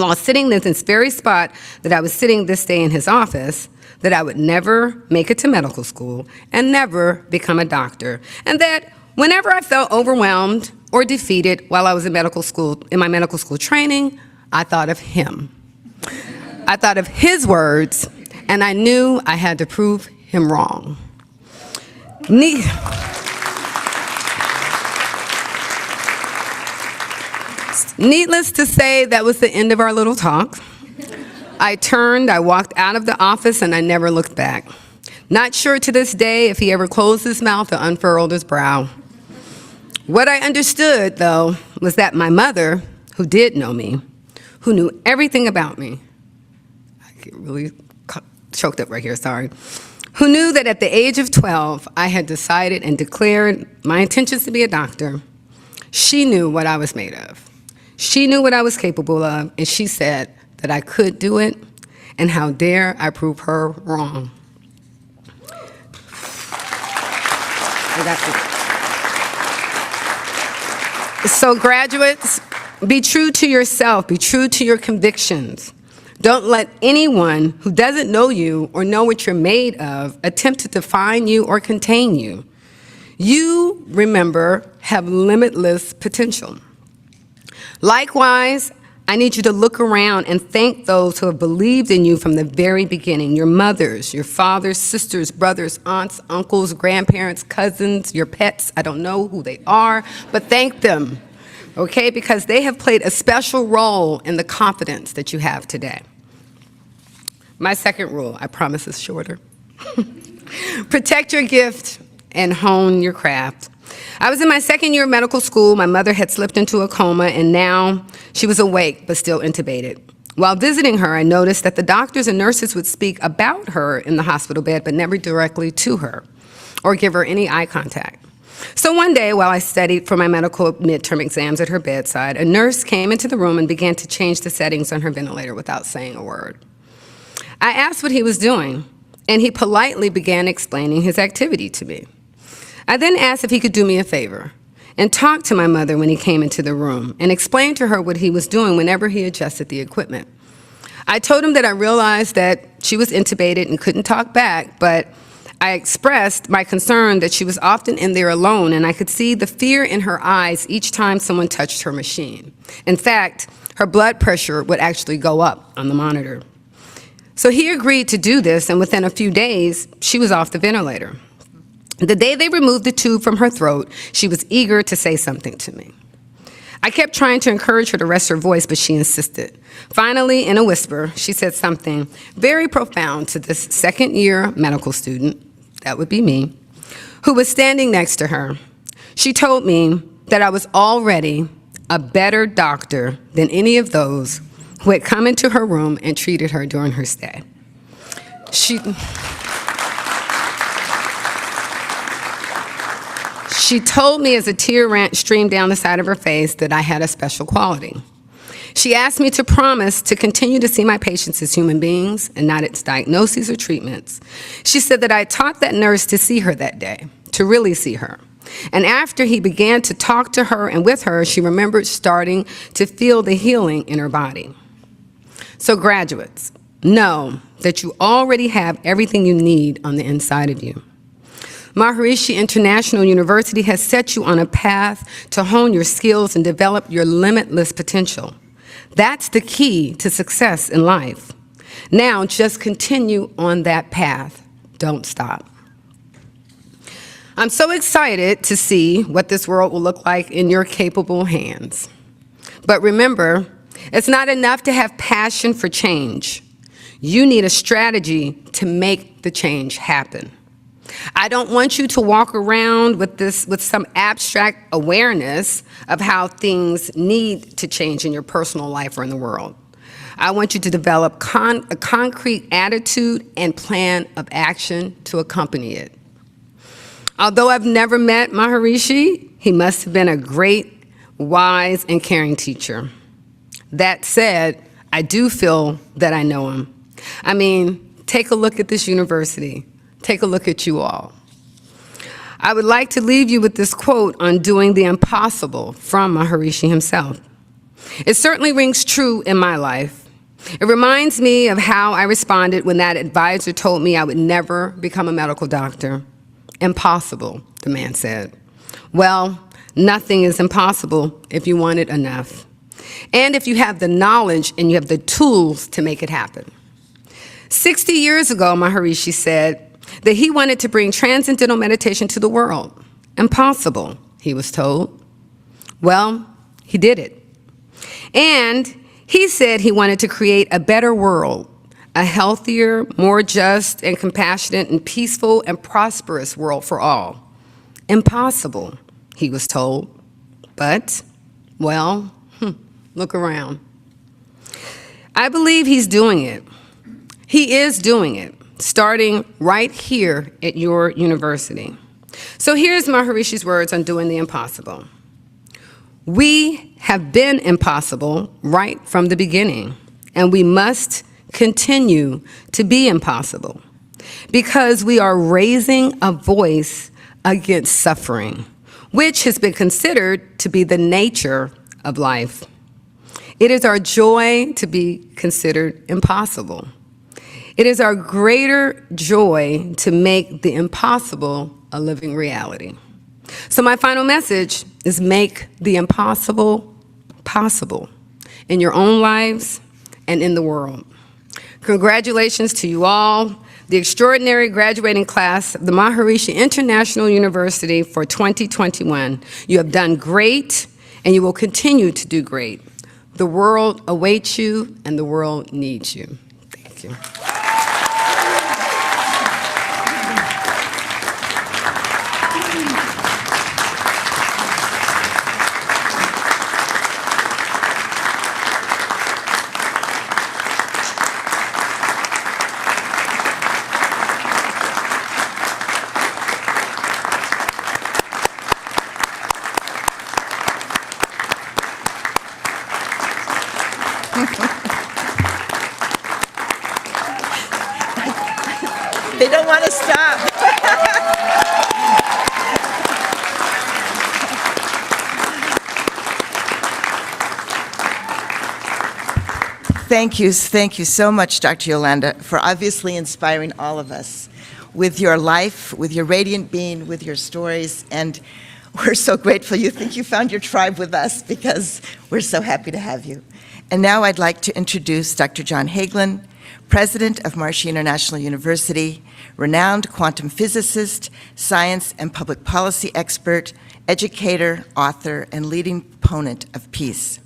Speaker 6: while sitting in this very spot that I was sitting this day in his office, that I would never make it to medical school and never become a doctor, and that whenever I felt overwhelmed or defeated while I was in medical school, in my medical school training, I thought of him. I thought of his words, and I knew I had to prove him wrong. Needless to say, that was the end of our little talk. I turned, I walked out of the office, and I never looked back. Not sure to this day if he ever closed his mouth or unfurled his brow. What I understood, though, was that my mother, who did know me, who knew everything about me, I get really choked up right here, sorry, who knew that at the age of 12, I had decided and declared my intentions to be a doctor. She knew what I was made of. She knew what I was capable of, and she said that I could do it, and how dare I prove her wrong. So graduates, be true to yourself, be true to your convictions. Don't let anyone who doesn't know you or know what you're made of attempt to define you or contain you. You, remember, have limitless potential. Likewise, I need you to look around and thank those who have believed in you from the very beginning, your mothers, your fathers, sisters, brothers, aunts, uncles, grandparents, cousins, your pets. I don't know who they are, but thank them, okay? Because they have played a special role in the confidence that you have today. My second rule, I promise is shorter. Protect your gift and hone your craft. I was in my second year of medical school. My mother had slipped into a coma, and now she was awake but still intubated. While visiting her, I noticed that the doctors and nurses would speak about her in the hospital bed, but never directly to her or give her any eye contact. So one day, while I studied for my medical midterm exams at her bedside, a nurse came into the room and began to change the settings on her ventilator without saying a word. I asked what he was doing, and he politely began explaining his activity to me. I then asked if he could do me a favor and talk to my mother when he came into the room and explain to her what he was doing whenever he adjusted the equipment. I told him that I realized that she was intubated and couldn't talk back, but I expressed my concern that she was often in there alone, and I could see the fear in her eyes each time someone touched her machine. In fact, her blood pressure would actually go up on the monitor. So he agreed to do this, and within a few days, she was off the ventilator. The day they removed the tube from her throat, she was eager to say something to me. I kept trying to encourage her to rest her voice, but she insisted. Finally, in a whisper, she said something very profound to this second-year medical student, that would be me, who was standing next to her. She told me that I was already a better doctor than any of those who had come into her room and treated her during her stay. She told me as a tear streamed down the side of her face that I had a special quality. She asked me to promise to continue to see my patients as human beings and not as diagnoses or treatments. She said that I taught that nurse to see her that day, to really see her. And after he began to talk to her and with her, she remembered starting to feel the healing in her body. So graduates, know that you already have everything you need on the inside of you. Maharishi International University has set you on a path to hone your skills and develop your limitless potential. That's the key to success in life. Now, just continue on that path. Don't stop. I'm so excited to see what this world will look like in your capable hands. But remember, it's not enough to have passion for change. You need a strategy to make the change happen. I don't want you to walk around with some abstract awareness of how things need to change in your personal life or in the world. I want you to develop a concrete attitude and plan of action to accompany it. Although I've never met Maharishi, he must have been a great, wise, and caring teacher. That said, I do feel that I know him. I mean, take a look at this university. Take a look at you all. I would like to leave you with this quote on doing the impossible from Maharishi himself. It certainly rings true in my life. It reminds me of how I responded when that advisor told me I would never become a medical doctor. Impossible, the man said. Well, nothing is impossible if you want it enough. And if you have the knowledge and you have the tools to make it happen. 60 years ago, Maharishi said that he wanted to bring transcendental meditation to the world. Impossible, he was told. Well, he did it. And he said he wanted to create a better world, a healthier, more just and compassionate and peaceful and prosperous world for all. Impossible, he was told. But, well, look around. I believe he's doing it. He is doing it, starting right here at your university. So here's Maharishi's words on doing the impossible. We have been impossible right from the beginning, and we must continue to be impossible because we are raising a voice against suffering, which has been considered to be the nature of life. It is our joy to be considered impossible. It is our greater joy to make the impossible a living reality. So my final message is make the impossible possible in your own lives and in the world. Congratulations to you all, the extraordinary graduating class of the Maharishi International University for 2021. You have done great, and you will continue to do great. The world awaits you, and the world needs you. Thank you.
Speaker 2: They don't want to stop. Thank you so much, Dr. Yolanda, for obviously inspiring all of us with your life, with your radiant being, with your stories, and we're so grateful you think you found your tribe with us because we're so happy to have you. And now I'd like to introduce Dr. John Hagelin, President of Maharishi International University, renowned quantum physicist, science and public policy expert, educator, author, and leading proponent of peace.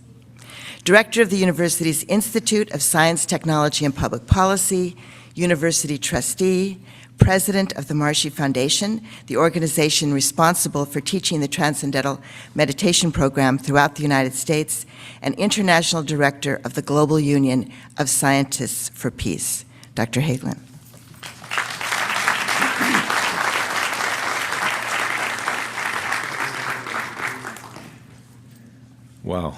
Speaker 2: Director of the university's Institute of Science, Technology, and Public Policy, university trustee, president of the Maharishi Foundation, the organization responsible for teaching the Transcendental Meditation Program throughout the United States, and international director of the Global Union of Scientists for Peace. Dr. Hagelin.
Speaker 7: Wow.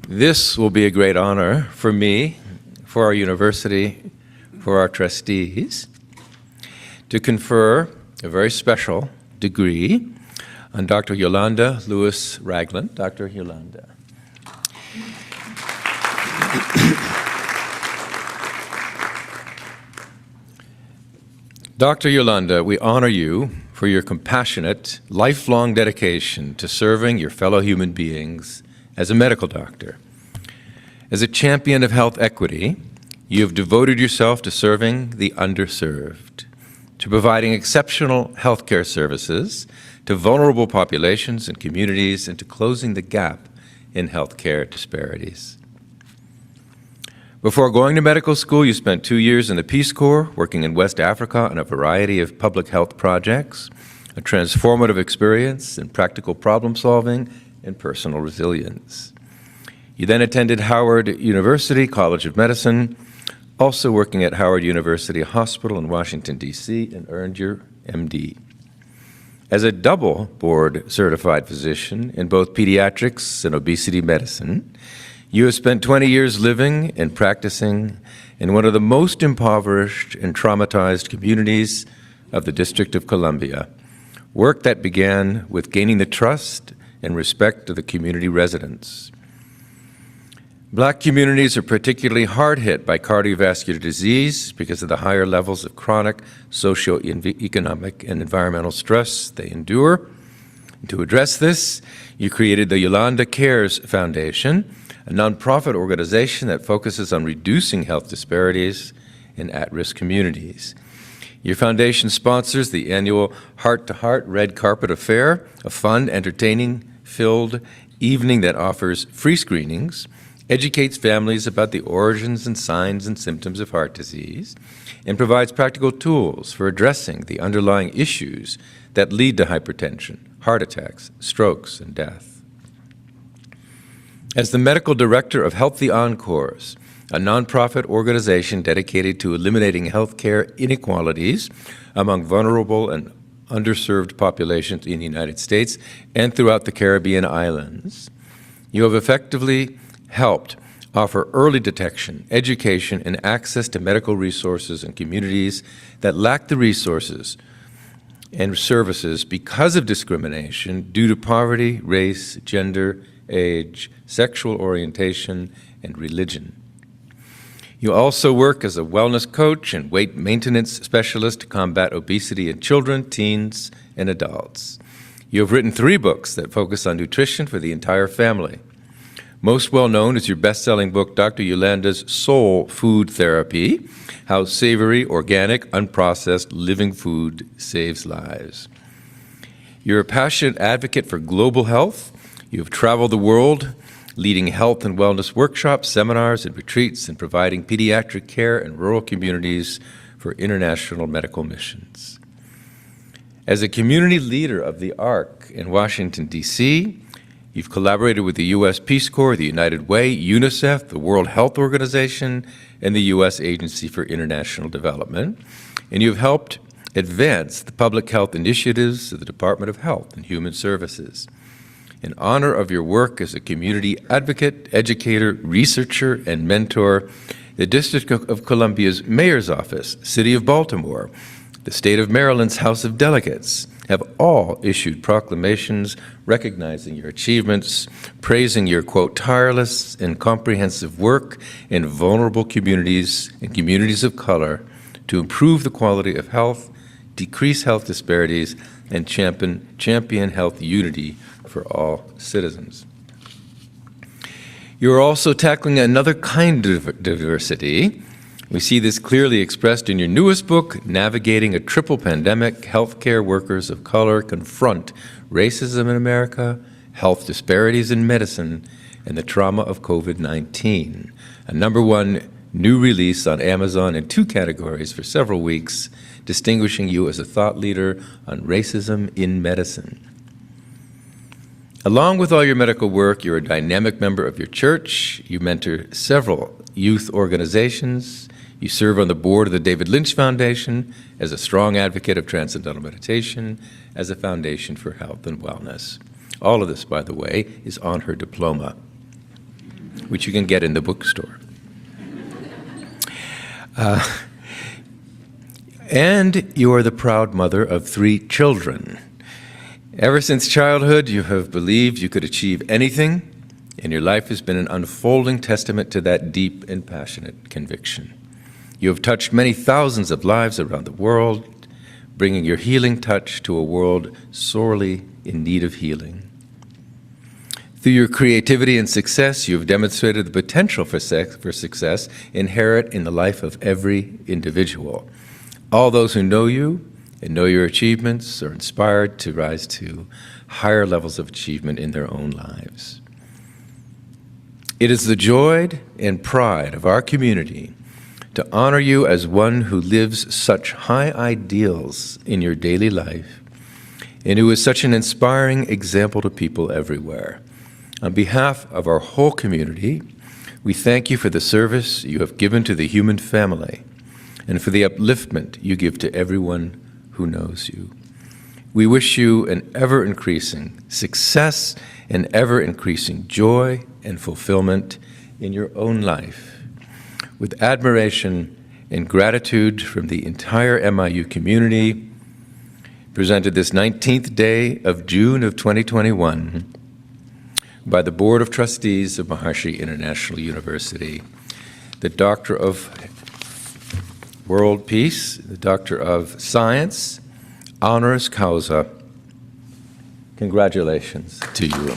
Speaker 7: This will be a great honor for me, for our university, for our trustees, to confer a very special degree on Dr. Yolanda Lewis Ragland. Dr. Yolanda. Dr. Yolanda, we honor you for your compassionate, lifelong dedication to serving your fellow human beings as a medical doctor. As a champion of health equity, you have devoted yourself to serving the underserved, to providing exceptional healthcare services to vulnerable populations and communities, and to closing the gap in healthcare disparities. Before going to medical school, you spent 2 years in the Peace Corps, working in West Africa on a variety of public health projects, a transformative experience in practical problem solving and personal resilience. You then attended Howard University College of Medicine, also working at Howard University Hospital in Washington, D.C., and earned your MD. As a double board certified physician in both pediatrics and obesity medicine, you have spent 20 years living and practicing in one of the most impoverished and traumatized communities of the District of Columbia, work that began with gaining the trust and respect of the community residents. Black communities are particularly hard hit by cardiovascular disease because of the higher levels of chronic socio-economic and environmental stress they endure. And to address this, you created the Yolanda Cares Foundation, a nonprofit organization that focuses on reducing health disparities in at-risk communities. Your foundation sponsors the annual Heart to Heart Red Carpet Affair, a fun, entertaining-filled evening that offers free screenings, educates families about the origins and signs and symptoms of heart disease, and provides practical tools for addressing the underlying issues that lead to hypertension, heart attacks, strokes, and death. As the medical director of Healthy Encores, a nonprofit organization dedicated to eliminating healthcare inequalities among vulnerable and underserved populations in the United States and throughout the Caribbean islands, you have effectively helped offer early detection, education, and access to medical resources in communities that lack the resources and services because of discrimination due to poverty, race, gender, age, sexual orientation, and religion. You also work as a wellness coach and weight maintenance specialist to combat obesity in children, teens, and adults. You have written 3 books that focus on nutrition for the entire family. Most well known is your best-selling book, Dr. Yolanda's Soul Food Therapy, How Savory, Organic, Unprocessed Living Food Saves Lives. You're a passionate advocate for global health. You have traveled the world leading health and wellness workshops, seminars, and retreats, and providing pediatric care in rural communities for international medical missions. As a community leader of the ARC in Washington, D.C., you've collaborated with the U.S. Peace Corps, the United Way, UNICEF, the World Health Organization, and the U.S. Agency for International Development, and you've helped advance the public health initiatives of the Department of Health and Human Services. In honor of your work as a community advocate, educator, researcher, and mentor, the District of Columbia's Mayor's Office, City of Baltimore, the State of Maryland's House of Delegates have all issued proclamations recognizing your achievements, praising your, quote, tireless and comprehensive work in vulnerable communities and communities of color to improve the quality of health, decrease health disparities, and champion health unity for all citizens. You are also tackling another kind of diversity. We see this clearly expressed in your newest book, Navigating a Triple Pandemic, Healthcare Workers of Color Confront Racism in America, Health Disparities in Medicine, and the Trauma of COVID-19, a #1 new release on Amazon in 2 categories for several weeks, distinguishing you as a thought leader on racism in medicine. Along with all your medical work, you're a dynamic member of your church. You mentor several youth organizations. You serve on the board of the David Lynch Foundation as a strong advocate of transcendental meditation, as a foundation for health and wellness. All of this, by the way, is on her diploma, which you can get in the bookstore. And you are the proud mother of 3 children. Ever since childhood, you have believed you could achieve anything, and your life has been an unfolding testament to that deep and passionate conviction. You have touched many thousands of lives around the world, bringing your healing touch to a world sorely in need of healing. Through your creativity and success, you have demonstrated the potential for success inherent in the life of every individual. All those who know you and know your achievements are inspired to rise to higher levels of achievement in their own lives. It is the joy and pride of our community to honor you as one who lives such high ideals in your daily life and who is such an inspiring example to people everywhere. On behalf of our whole community, we thank you for the service you have given to the human family and for the upliftment you give to everyone who knows you. We wish you an ever-increasing success and ever-increasing joy and fulfillment in your own life. With admiration and gratitude from the entire MIU community, presented this 19th day of June of 2021, by the Board of Trustees of Maharishi International University. The Doctor of World Peace, the Doctor of Science, honoris causa. Congratulations to you.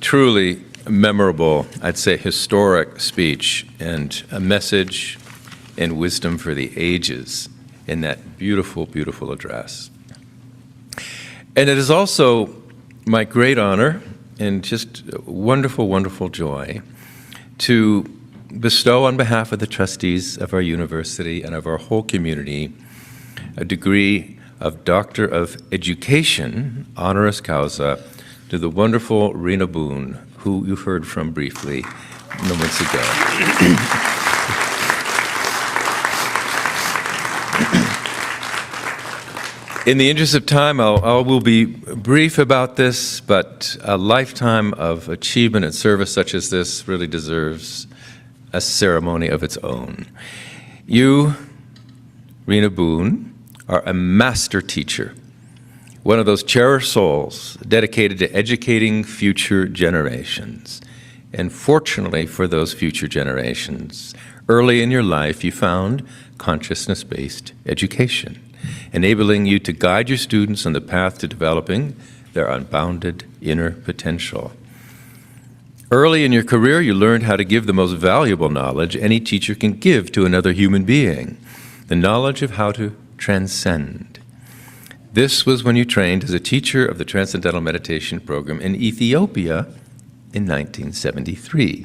Speaker 7: Truly memorable, I'd say historic speech, and a message and wisdom for the ages in that beautiful, beautiful address. And it is also my great honor and just wonderful, wonderful joy to bestow on behalf of the trustees of our university and of our whole community a degree of Doctor of Education, honoris causa, to the wonderful Rena Boone, who you've heard from briefly moments ago. In the interest of time, I will be brief about this, but a lifetime of achievement and service such as this really deserves a ceremony of its own. You, Rena Boone, are a master teacher, one of those cherished souls dedicated to educating future generations. And fortunately for those future generations, early in your life you found consciousness-based education, enabling you to guide your students on the path to developing their unbounded inner potential. Early in your career, you learned how to give the most valuable knowledge any teacher can give to another human being, the knowledge of how to transcend. This was when you trained as a teacher of the Transcendental Meditation program in Ethiopia in 1973.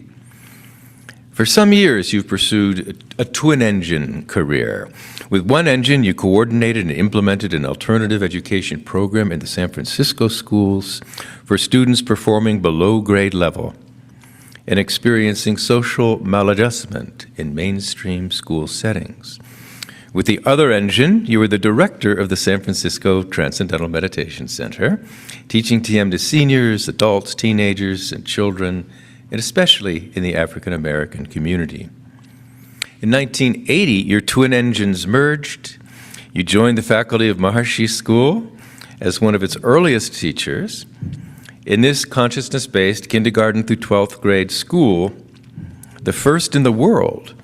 Speaker 7: For some years, you've pursued a twin-engine career. With one engine, you coordinated and implemented an alternative education program in the San Francisco schools for students performing below grade level and experiencing social maladjustment in mainstream school settings. With the other engine, you were the director of the San Francisco Transcendental Meditation Center, teaching TM to seniors, adults, teenagers, and children, and especially in the African American community. In 1980, your twin engines merged. You joined the faculty of Maharishi School as one of its earliest teachers. In this consciousness-based kindergarten through 12th grade school, the first in the world,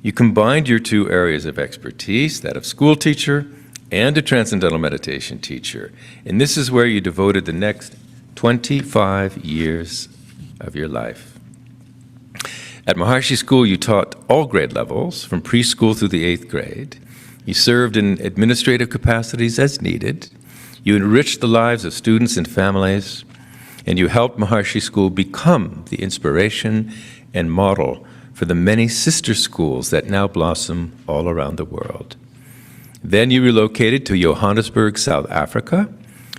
Speaker 7: you combined your two areas of expertise, that of school teacher and a transcendental meditation teacher. And this is where you devoted the next 25 years of your life. At Maharishi School, you taught all grade levels, from preschool through the 8th grade. You served in administrative capacities as needed. You enriched the lives of students and families, and you helped Maharishi School become the inspiration and model for the many sister schools that now blossom all around the world. Then you relocated to Johannesburg, South Africa,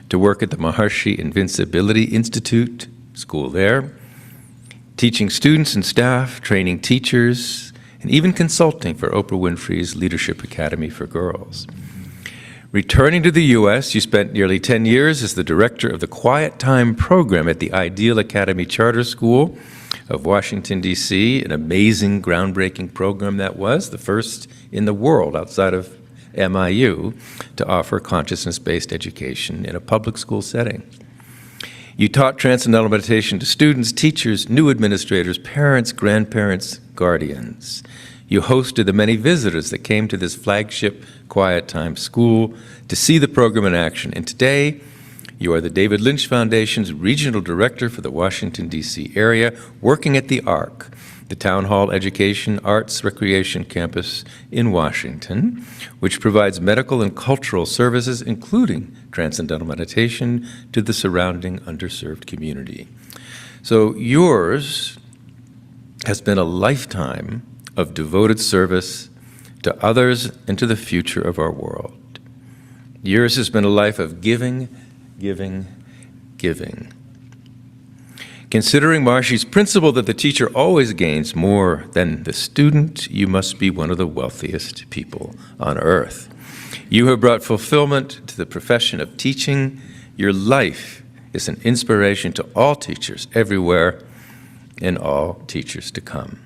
Speaker 7: to work at the Maharishi Invincibility Institute, school there, teaching students and staff, training teachers, and even consulting for Oprah Winfrey's Leadership Academy for Girls. Returning to the U.S., you spent nearly 10 years as the director of the Quiet Time program at the Ideal Academy Charter School of Washington, D.C., an amazing, groundbreaking program that was the first in the world outside of MIU to offer consciousness-based education in a public school setting. You taught Transcendental Meditation to students, teachers, new administrators, parents, grandparents, guardians. You hosted the many visitors that came to this flagship Quiet Time school to see the program in action. And today, you are the David Lynch Foundation's Regional Director for the Washington, D.C. area, working at the ARC, the Town Hall Education, Arts, Recreation Campus in Washington, which provides medical and cultural services, including transcendental meditation, to the surrounding underserved community. So yours has been a lifetime of devoted service to others and to the future of our world. Yours has been a life of giving, giving, giving. Considering Maharishi's principle that the teacher always gains more than the student, you must be one of the wealthiest people on earth. You have brought fulfillment to the profession of teaching. Your life is an inspiration to all teachers everywhere and all teachers to come.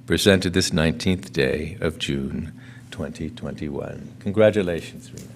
Speaker 7: Presented this 19th day of June 2021. Congratulations, Rena.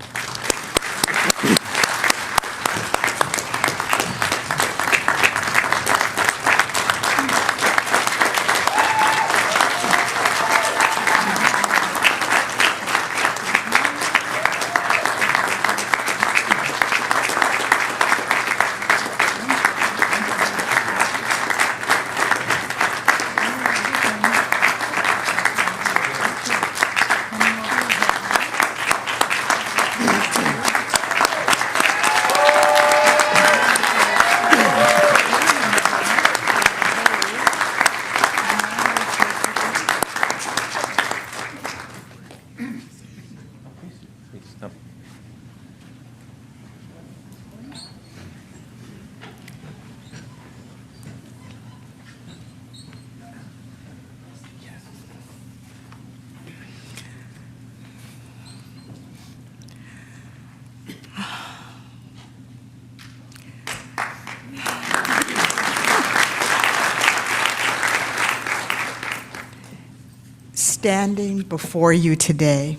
Speaker 5: Standing before you today,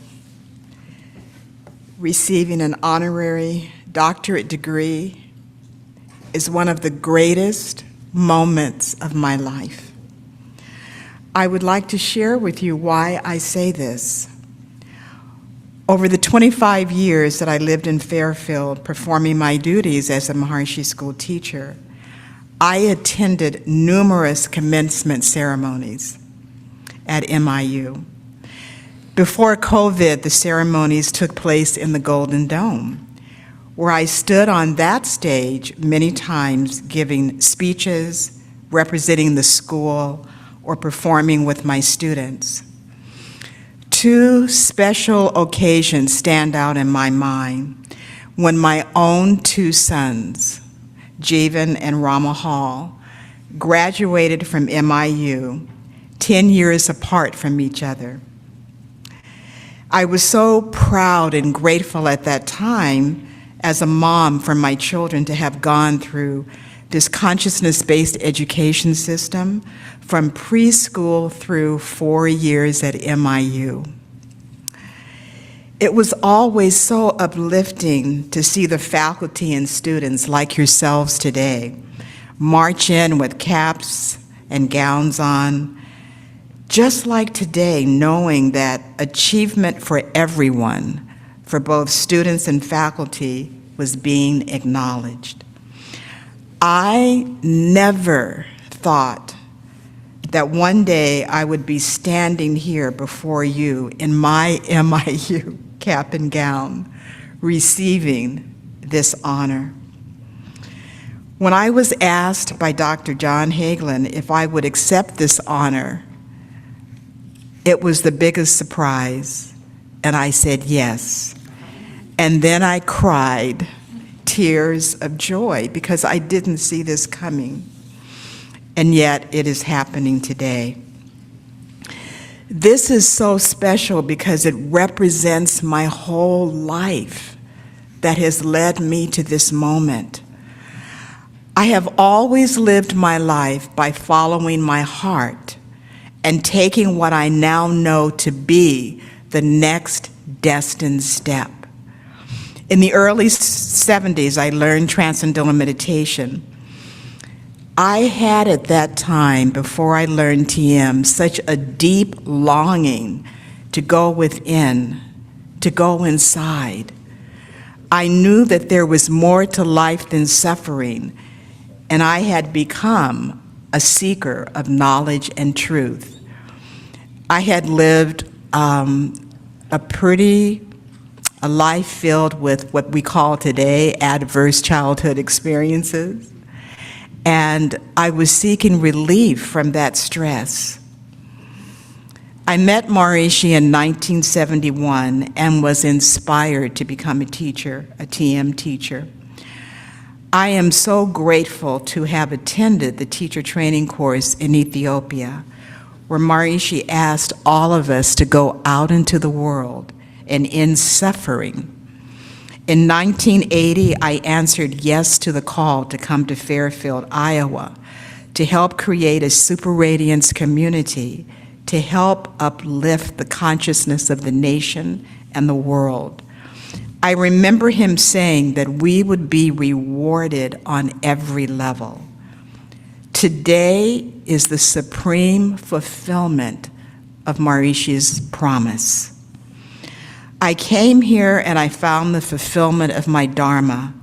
Speaker 5: receiving an honorary doctorate degree is one of the greatest moments of my life. I would like to share with you why I say this. Over the 25 years that I lived in Fairfield performing my duties as a Maharishi school teacher, I attended numerous commencement ceremonies at MIU. Before COVID, the ceremonies took place in the Golden Dome, where I stood on that stage many times giving speeches, representing the school, or performing with my students. Two special occasions stand out in my mind when my own two sons, Jeevan and Rama Hall, graduated from MIU 10 years apart from each other. I was so proud and grateful at that time as a mom for my children to have gone through this consciousness-based education system from preschool through 4 years at MIU. It was always so uplifting to see the faculty and students like yourselves today march in with caps and gowns on, just like today, knowing that achievement for everyone, for both students and faculty, was being acknowledged. I never thought that one day I would be standing here before you in my MIU cap and gown, receiving this honor. When I was asked by Dr. John Hagelin if I would accept this honor, it was the biggest surprise, and I said yes. And then I cried tears of joy because I didn't see this coming. And yet it is happening today. This is so special because it represents my whole life that has led me to this moment. I have always lived my life by following my heart and taking what I now know to be the next destined step. In the early 70s, I learned transcendental meditation. I had at that time, before I learned TM, such a deep longing to go within, to go inside. I knew that there was more to life than suffering, and I had become a seeker of knowledge and truth. I had lived a life filled with what we call today adverse childhood experiences, and I was seeking relief from that stress. I met Maharishi in 1971 and was inspired to become a teacher, a TM teacher. I am so grateful to have attended the teacher training course in Ethiopia, where Maharishi asked all of us to go out into the world and end suffering. In 1980, I answered yes to the call to come to Fairfield, Iowa, to help create a super radiance community to help uplift the consciousness of the nation and the world. I remember him saying that we would be rewarded on every level. Today is the supreme fulfillment of Maharishi's promise. I came here and I found the fulfillment of my Dharma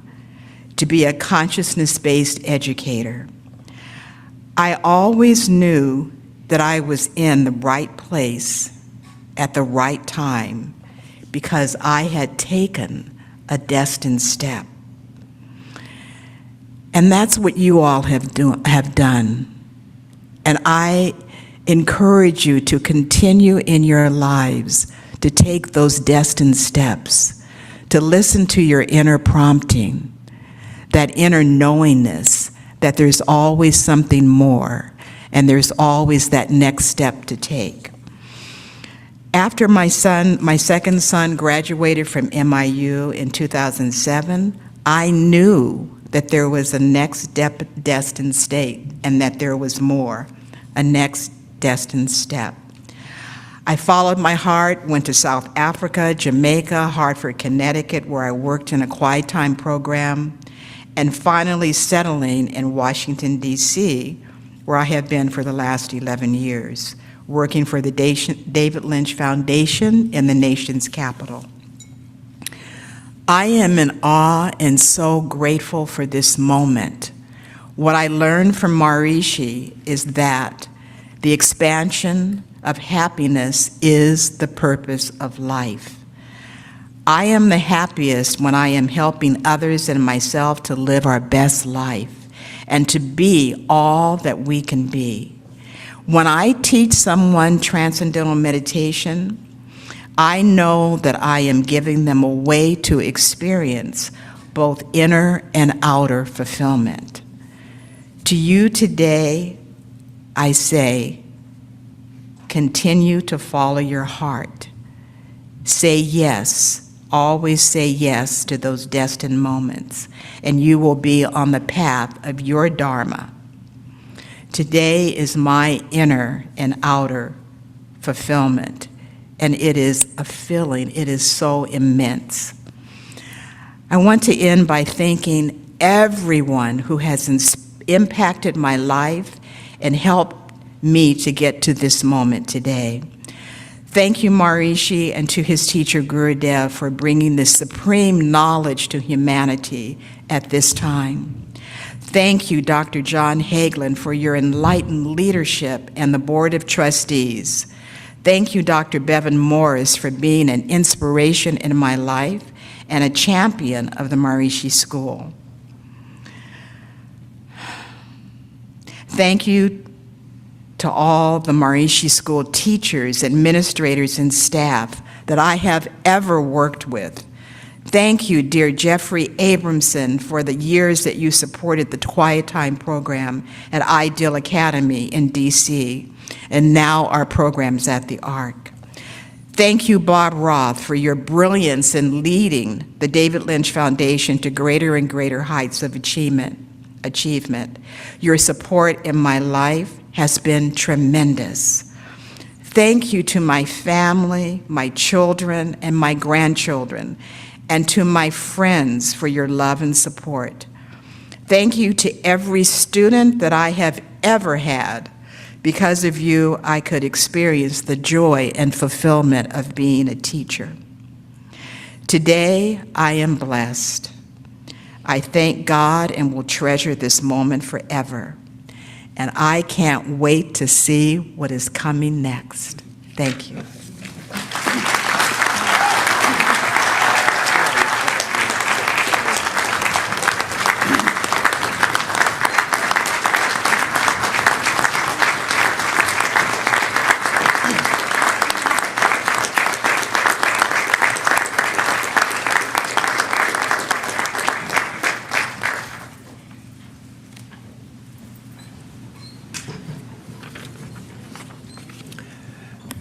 Speaker 5: to be a consciousness-based educator. I always knew that I was in the right place at the right time because I had taken a destined step. And that's what you all have done. And I encourage you to continue in your lives to take those destined steps, to listen to your inner prompting, that inner knowingness that there's always something more, and there's always that next step to take. After my second son graduated from MIU in 2007, I knew that there was a next destined state and that there was more, a next destined step. I followed my heart, went to South Africa, Jamaica, Hartford, Connecticut, where I worked in a quiet time program, and finally settling in Washington, D.C., where I have been for the last 11 years, working for the David Lynch Foundation in the nation's capital. I am in awe and so grateful for this moment. What I learned from Maharishi is that the expansion of happiness is the purpose of life. I am the happiest when I am helping others and myself to live our best life and to be all that we can be. When I teach someone transcendental meditation, I know that I am giving them a way to experience both inner and outer fulfillment. To you today, I say, continue to follow your heart. Say yes, always say yes to those destined moments, and you will be on the path of your Dharma. Today is my inner and outer fulfillment, and it is a feeling, it is so immense. I want to end by thanking everyone who has impacted my life and helped me to get to this moment today. Thank you, Maharishi, and to his teacher, Gurudev, for bringing this supreme knowledge to humanity at this time. Thank you, Dr. John Hagelin, for your enlightened leadership and the Board of Trustees. Thank you, Dr. Bevan Morris, for being an inspiration in my life and a champion of the Maharishi School. Thank you to all the Maharishi School teachers, administrators, and staff that I have ever worked with. Thank you, dear Jeffrey Abramson, for the years that you supported the Quiet Time program at Ideal Academy in DC, and now our programs at the ARC. Thank you, Bob Roth, for your brilliance in leading the David Lynch Foundation to greater and greater heights of achievement. Your support in my life has been tremendous. Thank you to my family, my children, and my grandchildren, and to my friends for your love and support. Thank you to every student that I have ever had. Because of you, I could experience the joy and fulfillment of being a teacher. Today, I am blessed. I thank God and will treasure this moment forever. and I can't wait to see what is coming next. Thank you.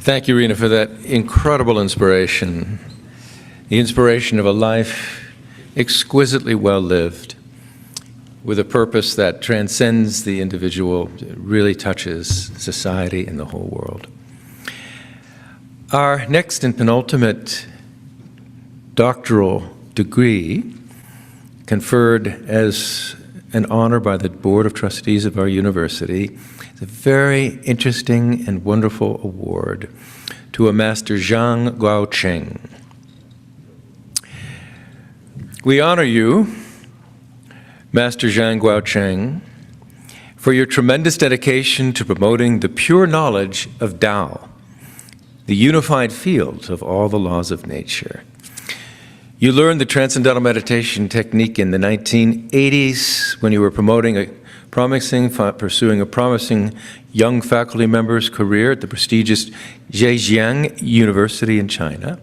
Speaker 7: Thank you, Rena, for that incredible inspiration. The inspiration of a life exquisitely well lived, with a purpose that transcends the individual, really touches society and the whole world. Our next and penultimate doctoral degree, conferred as an honor by the Board of Trustees of our university, is a very interesting and wonderful award to a Master Zhang Guocheng. We honor you, Master Zhang Guocheng, for your tremendous dedication to promoting the pure knowledge of Tao, the unified field of all the laws of nature. You learned the Transcendental Meditation technique in the 1980s when you were pursuing a promising young faculty member's career at the prestigious Zhejiang University in China.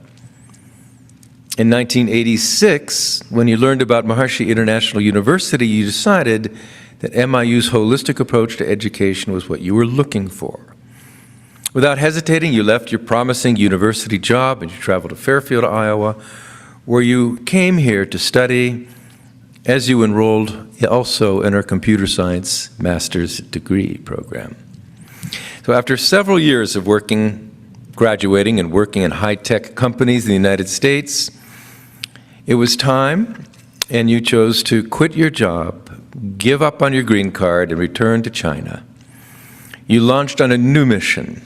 Speaker 7: In 1986, when you learned about Maharishi International University, you decided that MIU's holistic approach to education was what you were looking for. Without hesitating, you left your promising university job and you traveled to Fairfield, Iowa, where you came here to study as you enrolled also in our computer science master's degree program. So after several years of graduating and working in high-tech companies in the United States, it was time, and you chose to quit your job, give up on your green card, and return to China. You launched on a new mission,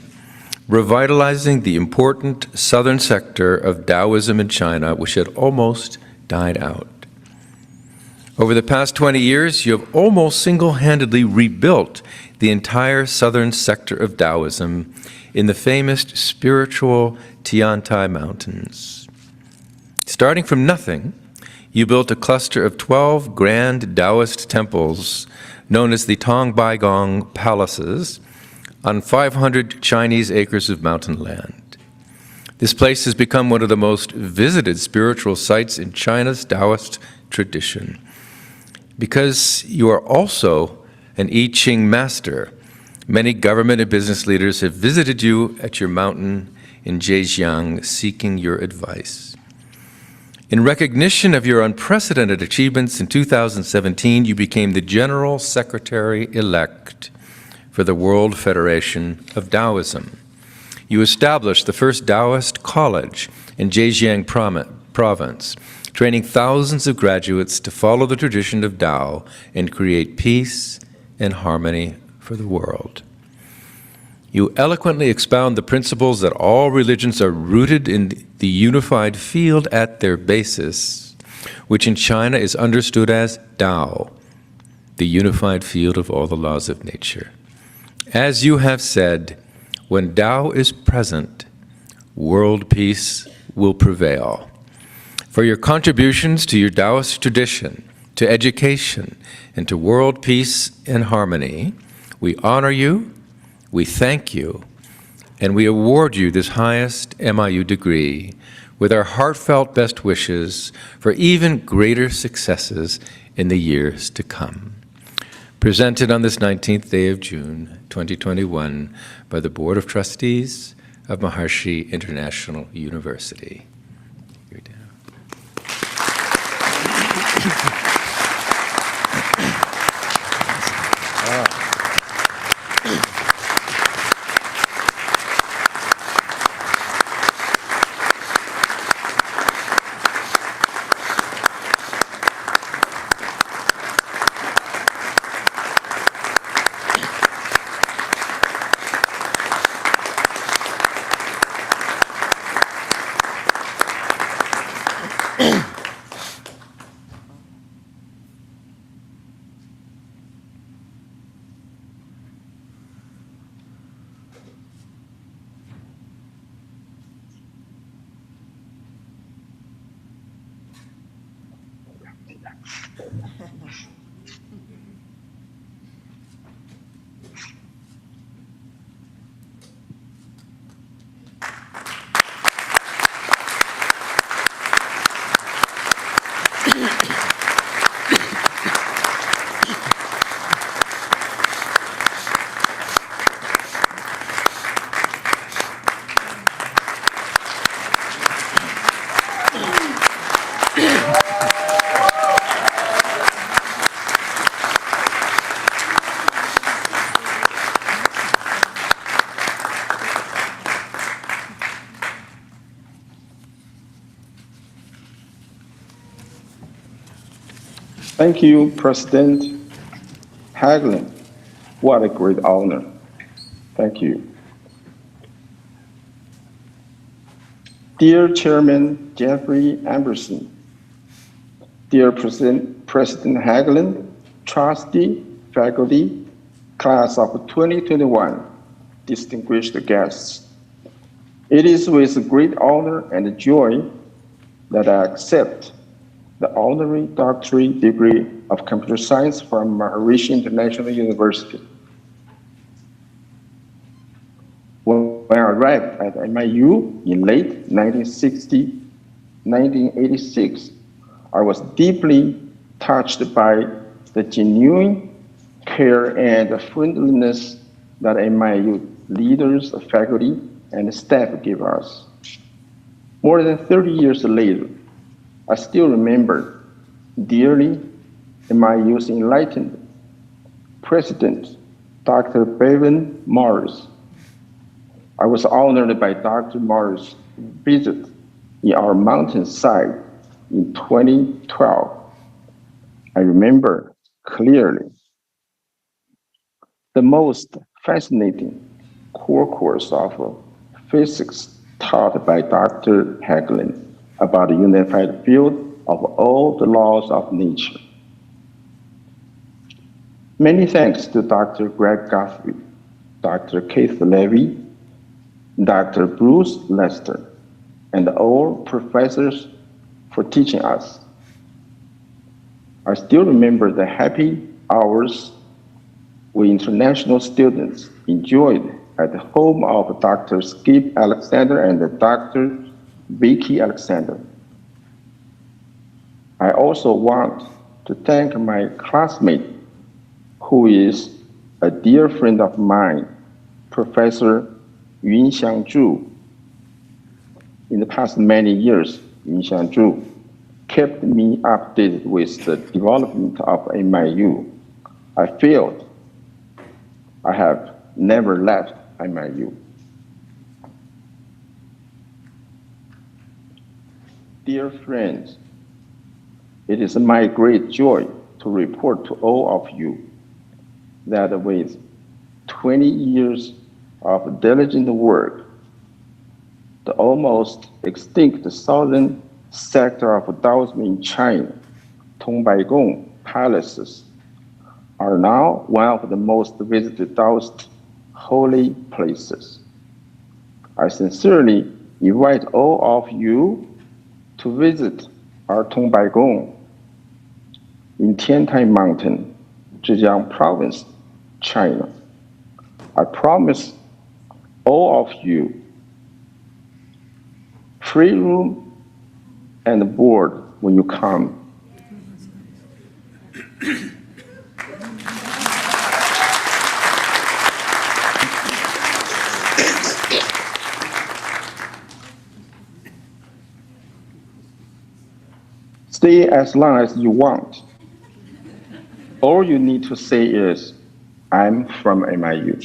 Speaker 7: revitalizing the important southern sector of Taoism in China, which had almost died out. Over the past 20 years, you have almost single-handedly rebuilt the entire southern sector of Taoism in the famous spiritual Tiantai Mountains. Starting from nothing, you built a cluster of 12 grand Taoist temples known as the Tongbaigong Palaces on 500 Chinese acres of mountain land. This place has become one of the most visited spiritual sites in China's Taoist tradition. Because you are also an I Ching master, many government and business leaders have visited you at your mountain in Zhejiang seeking your advice. In recognition of your unprecedented achievements in 2017, you became the General Secretary-elect for the World Federation of Taoism. You established the first Taoist college in Zhejiang province, training thousands of graduates to follow the tradition of Tao and create peace and harmony for the world. You eloquently expound the principles that all religions are rooted in the unified field at their basis, which in China is understood as Tao, the unified field of all the laws of nature. As you have said, when Tao is present, world peace will prevail. For your contributions to your Taoist tradition, to education, and to world peace and harmony, we honor you, we thank you, and we award you this highest MIU degree with our heartfelt best wishes for even greater successes in the years to come. Presented on this 19th day of June, 2021, by the Board of Trustees of Maharishi International University. You're down.
Speaker 8: Thank you, President Hagelin. What a great honor. Thank you. Dear Chairman Jeffrey Abramson, dear President Hagelin, trustee, faculty, class of 2021, distinguished guests. It is with great honor and joy that I accept the honorary doctorate degree of computer science from Maharishi International University. When I arrived at MIU in late 1986, I was deeply touched by the genuine care and friendliness that MIU leaders, faculty, and staff gave us. More than 30 years later, I still remember dearly MIU's enlightened President, Dr. Bevan Morris. I was honored by Dr. Morris' visit in our mountainside in 2012. I remember clearly. The most fascinating core course of physics taught by Dr. Hagelin about the unified field of all the laws of nature. Many thanks to Dr. Greg Guthrie, Dr. Keith Levy, Dr. Bruce Lester, and all professors for teaching us. I still remember the happy hours we international students enjoyed at the home of Dr. Skip Alexander and Dr. Vicky Alexander. I also want to thank my classmate, who is a dear friend of mine, Professor Yunxiang Zhu. In the past many years, Yunxiang Zhu kept me updated with the development of MIU. I feel I have never left MIU. Dear friends, it is my great joy to report to all of you that with 20 years of diligent work, the almost extinct southern sector of Taoism in China, Tongbaigung palaces, are now one of the most visited Taoist holy places. I sincerely invite all of you to visit our Tongbaigung in Tiantai Mountain, Zhejiang Province, China. I promise all of you free room and board when you come. Stay as long as you want. All you need to say is, I'm from MIU.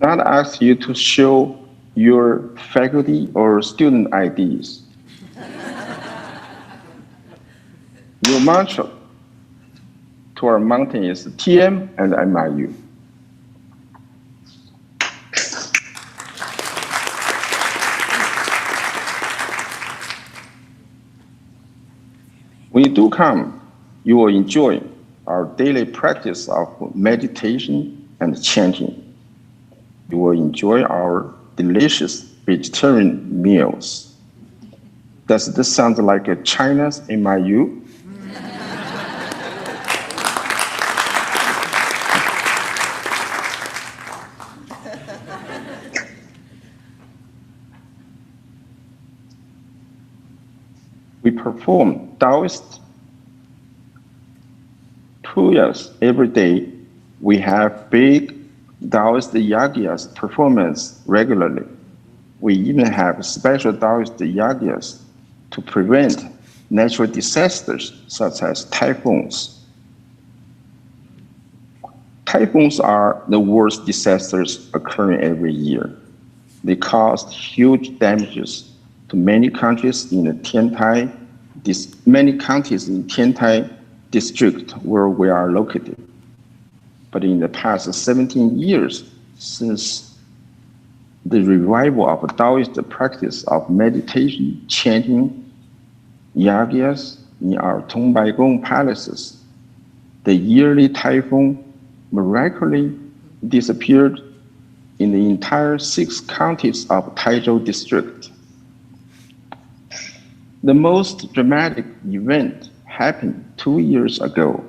Speaker 8: Not ask you to show your faculty or student IDs. Your mantra to our mountain is TM and MIU. When you do come, you will enjoy our daily practice of meditation and chanting. you will enjoy our delicious vegetarian meals. Does this sound like a China's MIU? We perform Taoist tuyas every day. We have big Taoist yagyas performance regularly. We even have special Taoist yagyas to prevent natural disasters such as typhoons. Typhoons are the worst disasters occurring every year. They caused huge damages to many countries in the Tiantai district where we are located. But in the past 17 years, since the revival of Taoist practice of meditation, chanting, yagyas in our Tongbaigung palaces, the yearly typhoon miraculously disappeared in the entire 6 counties of Taizhou district. The most dramatic event happened 2 years ago.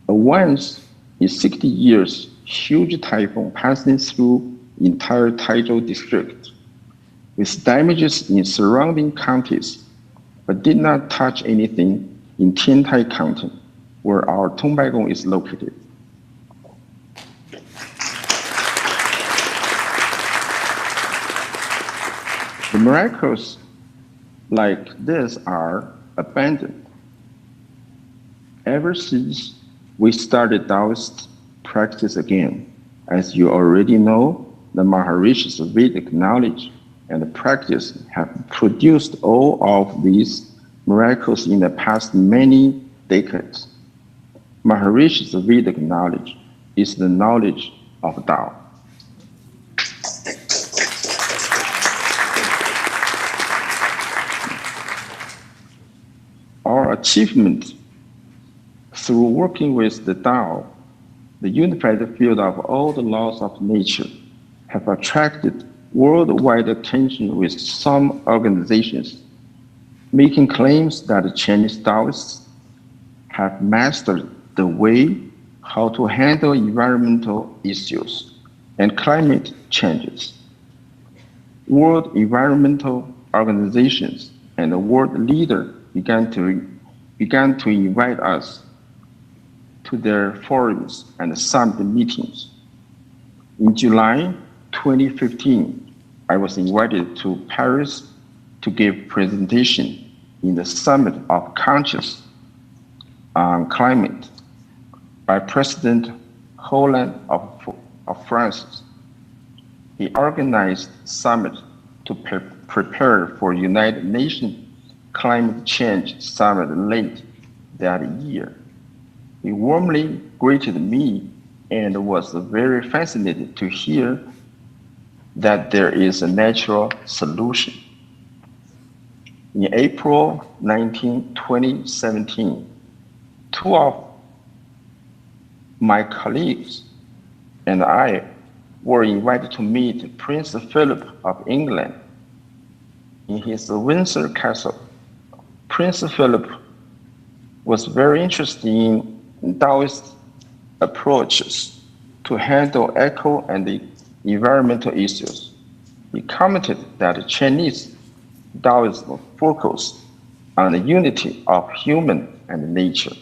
Speaker 8: A once in 60 years huge typhoon passing through entire Taizhou district with damages in surrounding counties, but did not touch anything in Tiantai County, where our Tongbaigung is located. The miracles like this are abundant. Ever since we started Taoist practice again, as you already know, the Maharishi's Vedic knowledge and practice have produced all of these miracles in the past many decades. Maharishi's Vedic knowledge is the knowledge of Tao. Our achievement through working with the Tao, the unified field of all the laws of nature, have attracted worldwide attention with some organizations making claims that the Chinese Taoists have mastered the way how to handle environmental issues and climate changes. World environmental organizations and the world leaders began to invite us to their forums and summit meetings. In July 2015, I was invited to Paris to give presentation in the Summit of Conscience on Climate by President Hollande of France. He organized summit to prepare for United Nations Climate Change Summit late that year. He warmly greeted me and was very fascinated to hear that there is a natural solution. In April 2017, 2 of my colleagues and I were invited to meet Prince Philip of England in his Windsor Castle. Prince Philip was very interested in Taoist approaches to handle eco and environmental issues. He commented that Chinese Taoism focused on the unity of human and nature.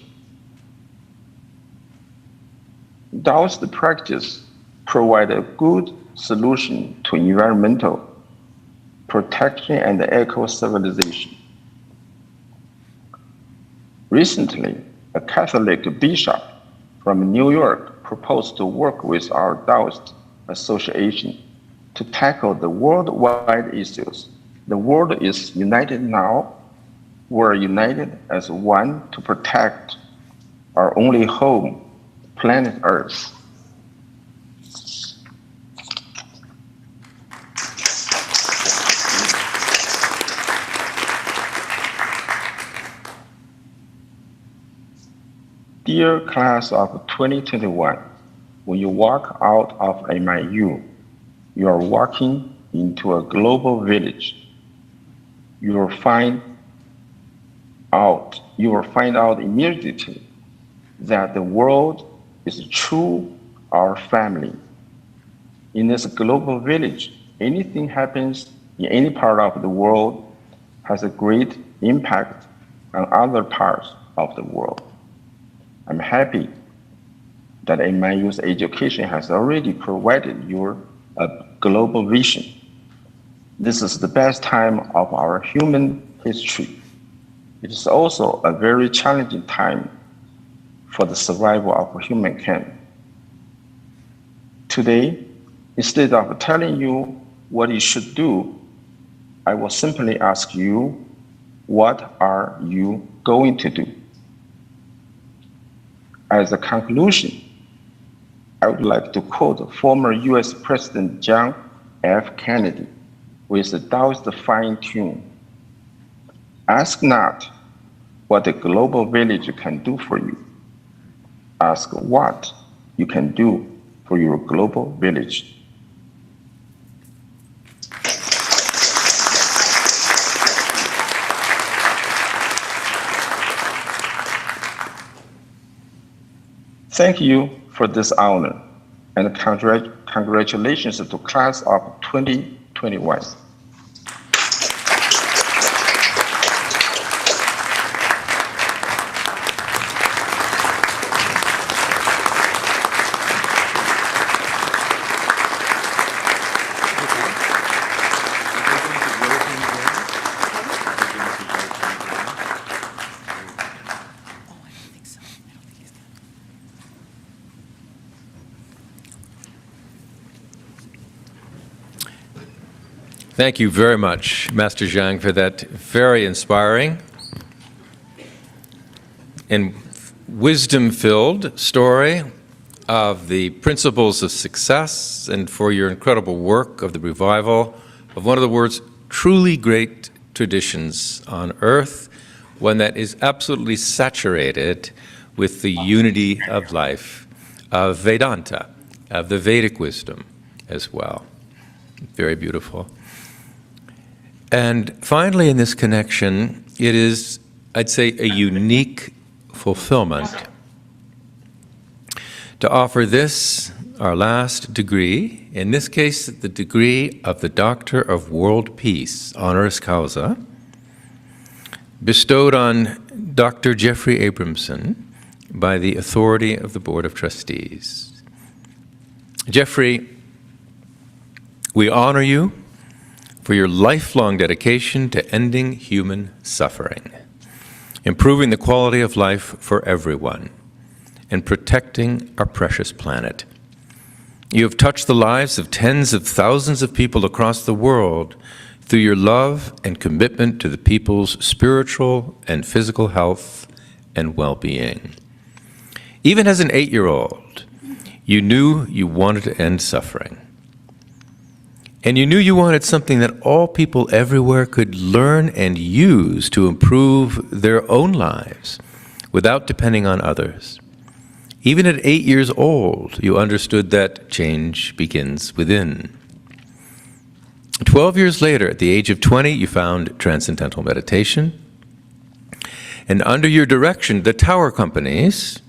Speaker 8: Taoist practice provides a good solution to environmental protection and eco-civilization. Recently, a Catholic bishop from New York proposed to work with our Taoist association to tackle the worldwide issues. The world is united now. We're united as one to protect our only home, planet Earth. Dear class of 2021, when you walk out of MIU, you are walking into a global village. You will find out immediately that the world is true our family. In this global village, anything happens in any part of the world has a great impact on other parts of the world. I'm happy that MIU's education has already provided you a global vision. This is the best time of our human history. It is also a very challenging time for the survival of humankind. Today, instead of telling you what you should do, I will simply ask you, what are you going to do? As a conclusion, I would like to quote former US President John F. Kennedy with the Taoist fine tune. Ask not what the global village can do for you. Ask what you can do for your global village. Thank you for this honor, and congratulations to class of 2021.
Speaker 7: Thank you very much, Master Zhang, for that very inspiring and wisdom-filled story of the principles of success, and for your incredible work of the revival of one of the world's truly great traditions on earth, one that is absolutely saturated with the unity of life, of Vedanta, of the Vedic wisdom as well. Very beautiful. And finally, in this connection, it is, I'd say, a unique fulfillment to offer this, our last degree, in this case, the degree of the Doctor of World Peace, honoris causa, bestowed on Dr. Jeffrey Abramson by the authority of the Board of Trustees. Jeffrey, we honor you for your lifelong dedication to ending human suffering, improving the quality of life for everyone, and protecting our precious planet. You have touched the lives of tens of thousands of people across the world through your love and commitment to the people's spiritual and physical health and well-being. Even as an 8-year-old, you knew you wanted to end suffering. And you knew you wanted something that all people everywhere could learn and use to improve their own lives without depending on others. Even at 8 years old, you understood that change begins within. 12 years later, at the age of 20, you found Transcendental Meditation. And under your direction, the Tower Companies,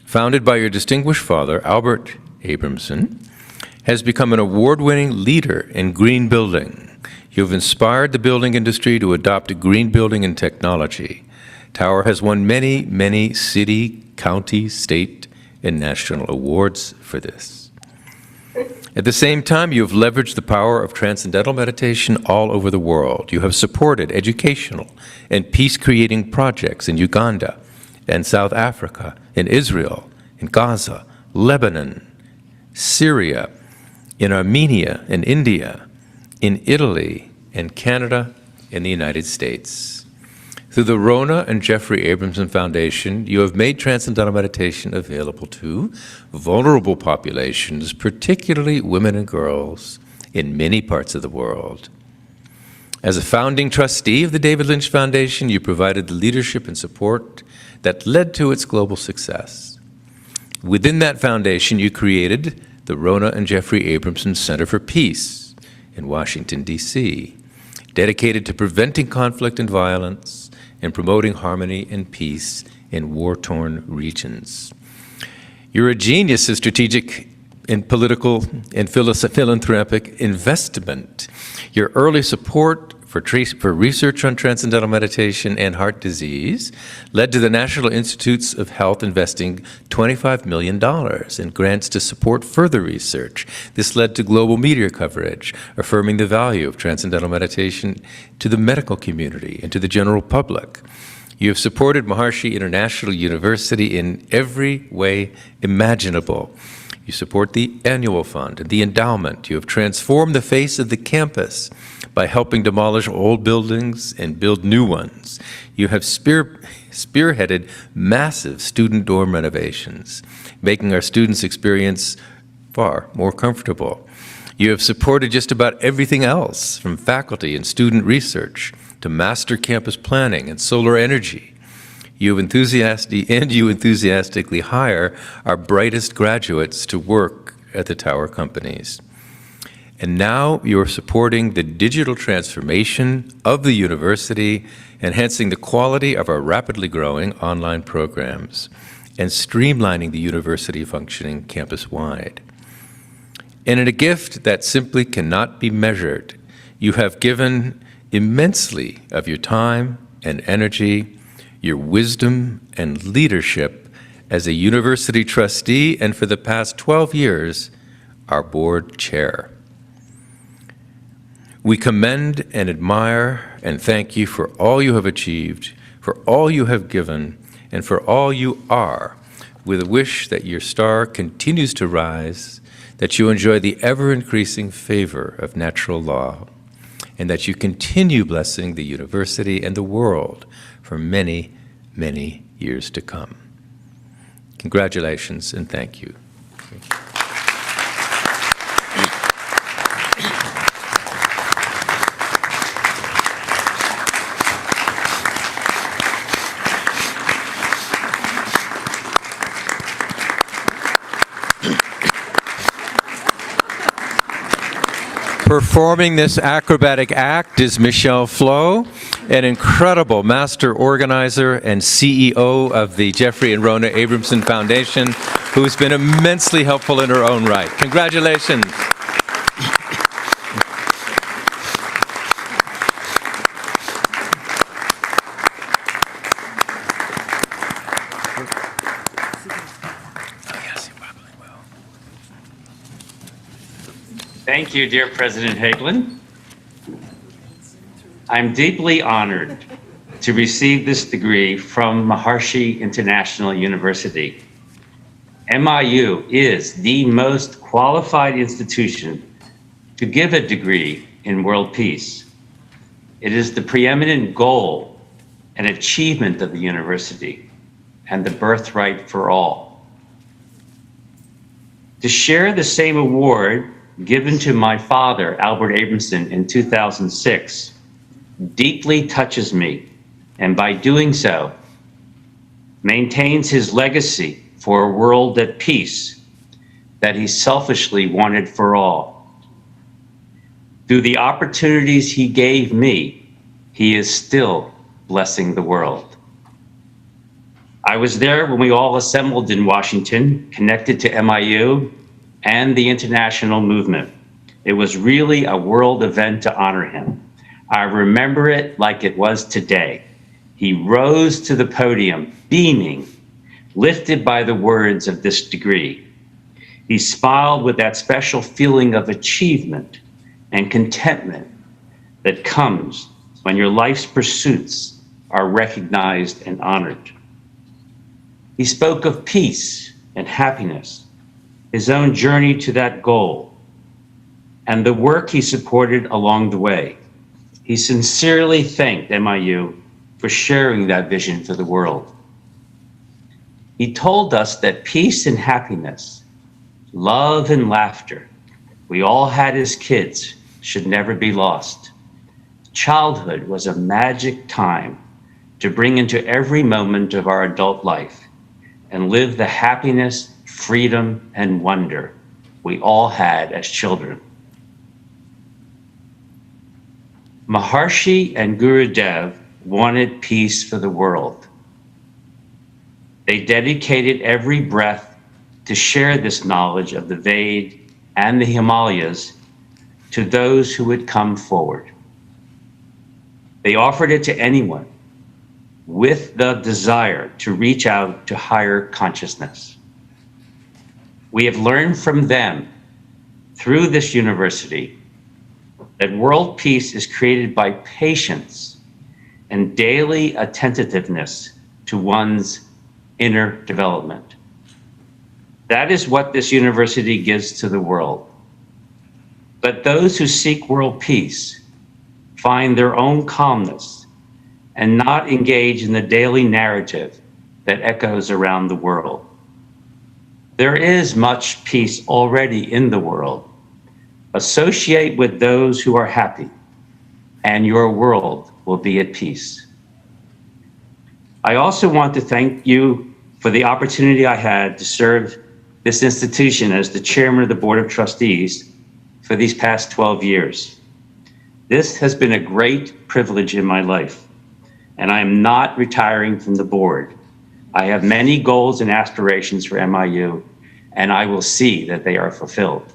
Speaker 7: founded by your distinguished father, Albert Abramson, has become an award-winning leader in green building. You have inspired the building industry to adopt green building and technology. Tower has won many, many city, county, state, and national awards for this. At the same time, you have leveraged the power of transcendental meditation all over the world. You have supported educational and peace-creating projects in Uganda and South Africa, in Israel, in Gaza, Lebanon, Syria, in Armenia and India, in Italy and Canada and the United States. Through the Rona and Jeffrey Abramson Foundation, you have made Transcendental Meditation available to vulnerable populations, particularly women and girls, in many parts of the world. As a founding trustee of the David Lynch Foundation, you provided the leadership and support that led to its global success. Within that foundation, you created the Rona and Jeffrey Abramson Center for Peace in Washington, D.C., dedicated to preventing conflict and violence and promoting harmony and peace in war-torn regions. You're a genius of strategic and political and philanthropic investment. Your early support for research on transcendental meditation and heart disease led to the National Institutes of Health investing $25 million in grants to support further research. This led to global media coverage, affirming the value of transcendental meditation to the medical community and to the general public. You have supported Maharishi International University in every way imaginable. You support the annual fund and the endowment. You have transformed the face of the campus by helping demolish old buildings and build new ones. You have spearheaded massive student dorm renovations, making our students' experience far more comfortable. You have supported just about everything else, from faculty and student research to master campus planning and solar energy. You enthusiastically hire our brightest graduates to work at the tower companies. And now you're supporting the digital transformation of the university, enhancing the quality of our rapidly growing online programs, and streamlining the university functioning campus-wide. And in a gift that simply cannot be measured, you have given immensely of your time and energy, your wisdom and leadership as a university trustee, and for the past 12 years, our board chair. We commend and admire and thank you for all you have achieved, for all you have given, and for all you are, with a wish that your star continues to rise, that you enjoy the ever-increasing favor of natural law, and that you continue blessing the university and the world for many, many years to come. Congratulations and thank you. Performing this acrobatic act is Michelle Flo, an incredible master organizer and CEO of the Jeffrey and Rona Abramson Foundation, who's been immensely helpful in her own right. Congratulations.
Speaker 9: Thank you, dear President Hagelin. I'm deeply honored to receive this degree from Maharishi International University. MIU is the most qualified institution to give a degree in world peace. It is the preeminent goal and achievement of the university and the birthright for all. To share the same award given to my father, Albert Abramson, in 2006, deeply touches me, and by doing so, maintains his legacy for a world at peace that he selfishly wanted for all. Through the opportunities he gave me, he is still blessing the world. I was there when we all assembled in Washington, connected to MIU and the international movement. It was really a world event to honor him. I remember it like it was today. He rose to the podium, beaming, lifted by the words of this degree. He smiled with that special feeling of achievement and contentment that comes when your life's pursuits are recognized and honored. He spoke of peace and happiness, his own journey to that goal, and the work he supported along the way. He sincerely thanked MIU for sharing that vision for the world. He told us that peace and happiness, love and laughter we all had as kids should never be lost. Childhood was a magic time to bring into every moment of our adult life and live the happiness, freedom, and wonder we all had as children. Maharishi and Gurudev wanted peace for the world. They dedicated every breath to share this knowledge of the Veda and the Himalayas to those who would come forward. They offered it to anyone with the desire to reach out to higher consciousness. We have learned from them through this university that world peace is created by patience and daily attentiveness to one's inner development. That is what this university gives to the world. But those who seek world peace find their own calmness and not engage in the daily narrative that echoes around the world. There is much peace already in the world. Associate with those who are happy, and your world will be at peace. I also want to thank you for the opportunity I had to serve this institution as the chairman of the Board of Trustees for these past 12 years. This has been a great privilege in my life, and I am not retiring from the board. I have many goals and aspirations for MIU, and I will see that they are fulfilled.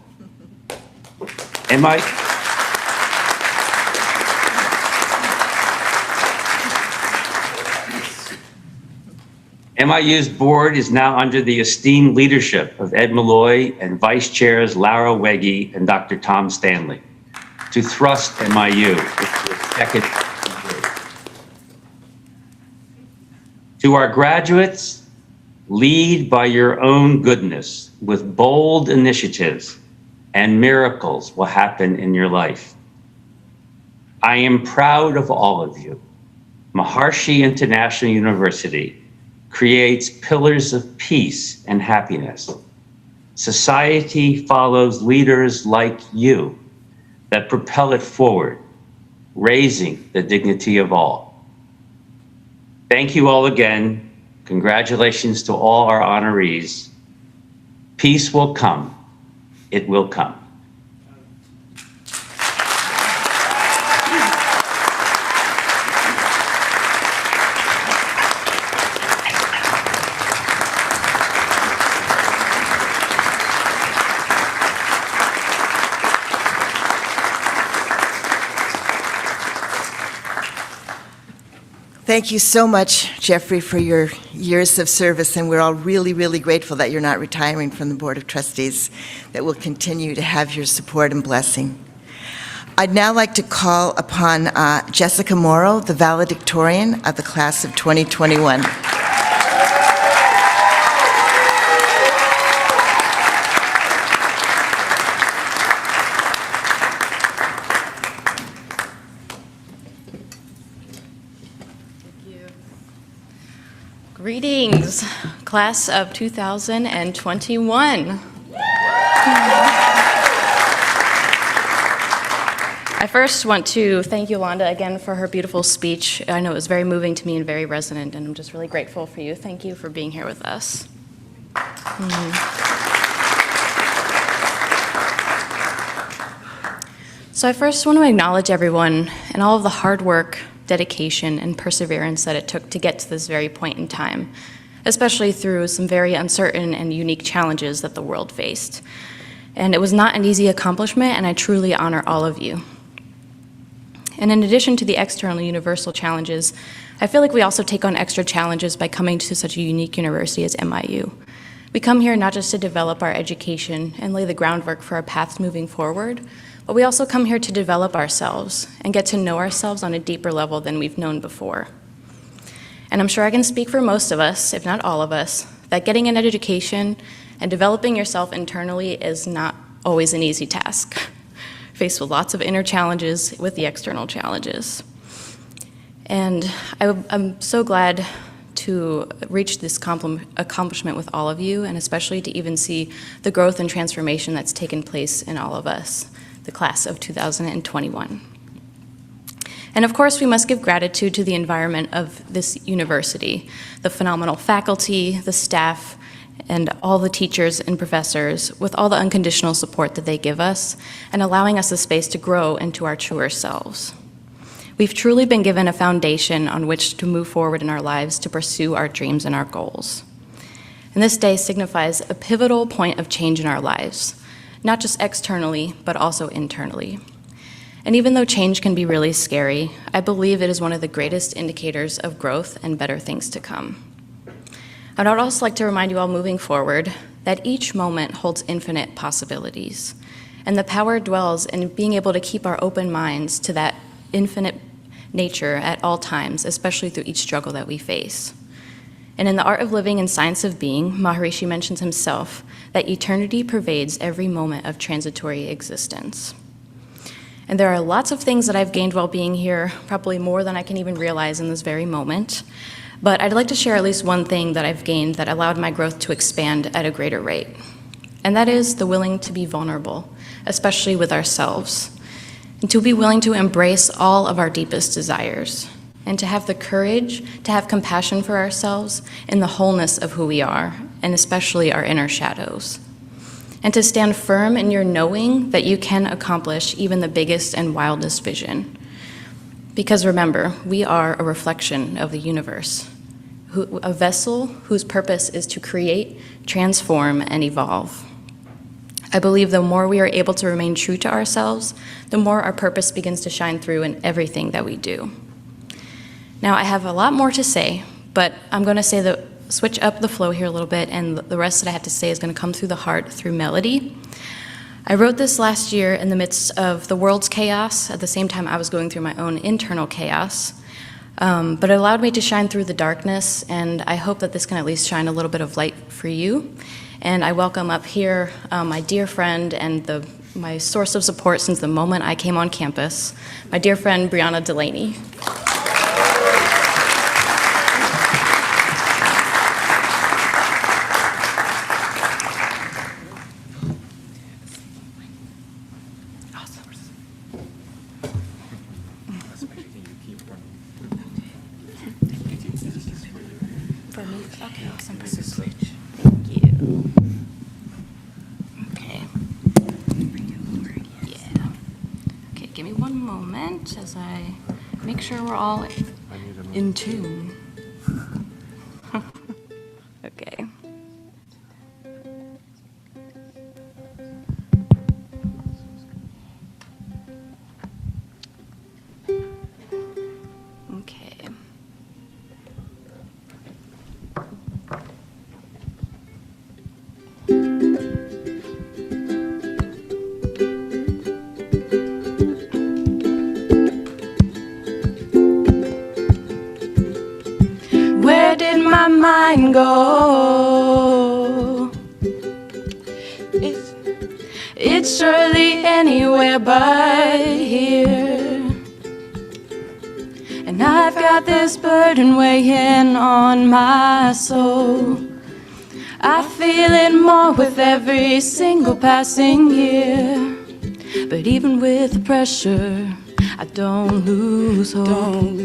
Speaker 9: MIU's board is now under the esteemed leadership of Ed Malloy and Vice Chairs Lara Wegge and Dr. Tom Stanley to thrust MIU into its second year. To our graduates, lead by your own goodness with bold initiatives, and miracles will happen in your life. I am proud of all of you. Maharishi International University creates pillars of peace and happiness. Society follows leaders like you that propel it forward, raising the dignity of all. Thank you all again. Congratulations to all our honorees. Peace will come. It will come.
Speaker 2: Thank you so much, Jeffrey, for your years of service, and we're all really, really grateful that you're not retiring from the Board of Trustees, that we'll continue to have your support and blessing. I'd now like to call upon Jessica Morrow, the valedictorian of the class of 2021.
Speaker 10: Greetings, class of 2021. I first want to thank Yolanda again for her beautiful speech. I know it was very moving to me and very resonant, and I'm just really grateful for you. Thank you for being here with us. So I first want to acknowledge everyone and all of the hard work, dedication, and perseverance that it took to get to this very point in time, especially through some very uncertain and unique challenges that the world faced. And it was not an easy accomplishment, and I truly honor all of you. And in addition to the external universal challenges, I feel like we also take on extra challenges by coming to such a unique university as MIU. We come here not just to develop our education and lay the groundwork for our paths moving forward, but we also come here to develop ourselves and get to know ourselves on a deeper level than we've known before. And I'm sure I can speak for most of us, if not all of us, that getting an education and developing yourself internally is not always an easy task, faced with lots of inner challenges with the external challenges. And I'm so glad to reach this accomplishment with all of you, and especially to even see the growth and transformation that's taken place in all of us, the class of 2021. And of course, we must give gratitude to the environment of this university, the phenomenal faculty, the staff, and all the teachers and professors with all the unconditional support that they give us and allowing us the space to grow into our truer selves. We've truly been given a foundation on which to move forward in our lives to pursue our dreams and our goals. And this day signifies a pivotal point of change in our lives, not just externally, but also internally. And even though change can be really scary, I believe it is one of the greatest indicators of growth and better things to come. I'd also like to remind you all moving forward that each moment holds infinite possibilities, and the power dwells in being able to keep our open minds to that infinite nature at all times, especially through each struggle that we face. And in The Art of Living and Science of Being, Maharishi mentions himself that eternity pervades every moment of transitory existence. And there are lots of things that I've gained while being here, probably more than I can even realize in this very moment. But I'd like to share at least one thing that I've gained that allowed my growth to expand at a greater rate. And that is the willing to be vulnerable, especially with ourselves. And to be willing to embrace all of our deepest desires. And to have the courage to have compassion for ourselves in the wholeness of who we are, and especially our inner shadows. And to stand firm in your knowing that you can accomplish even the biggest and wildest vision. Because remember, we are a reflection of the universe, a vessel whose purpose is to create, transform, and evolve. I believe the more we are able to remain true to ourselves, the more our purpose begins to shine through in everything that we do. Now, I have a lot more to say, but I'm going to switch up the flow here a little bit, and the rest that I have to say is going to come through the heart through melody. I wrote this last year in the midst of the world's chaos. At the same time, I was going through my own internal chaos. But it allowed me to shine through the darkness, and I hope that this can at least shine a little bit of light for you. And I welcome up here my dear friend and my source of support since the moment I came on campus, my dear friend Brianna Delaney. As I make sure we're all in tune. Okay. Okay. Where did my mind go? It's surely anywhere but here. And I've got this burden weighing on my soul. I feel it more with every single passing year. But even with the pressure, I don't lose hope.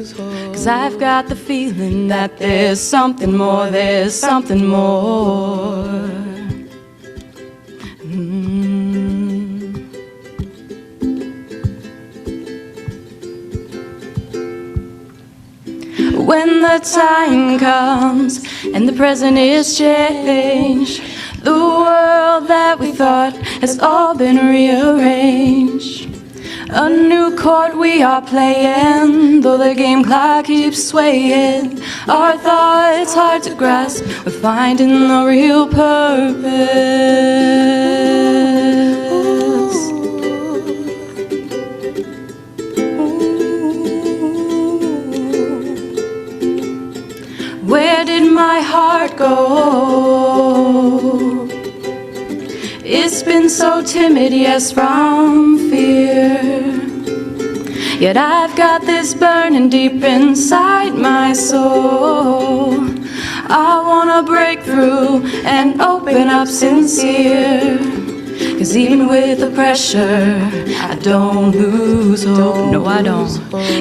Speaker 10: 'Cause I've got the feeling that there's something more, there's something more. When the time comes and the present is changed, the world that we thought has all been rearranged. A new chord we are playing, though the game clock keeps swaying. Our thoughts hard to grasp, we're finding the real purpose. Where did my heart go? It's been so timid, yes, from fear. Yet I've got this burning deep inside my soul. I wanna break through and open up sincere. 'Cause even with the pressure, I don't lose hope, no I don't.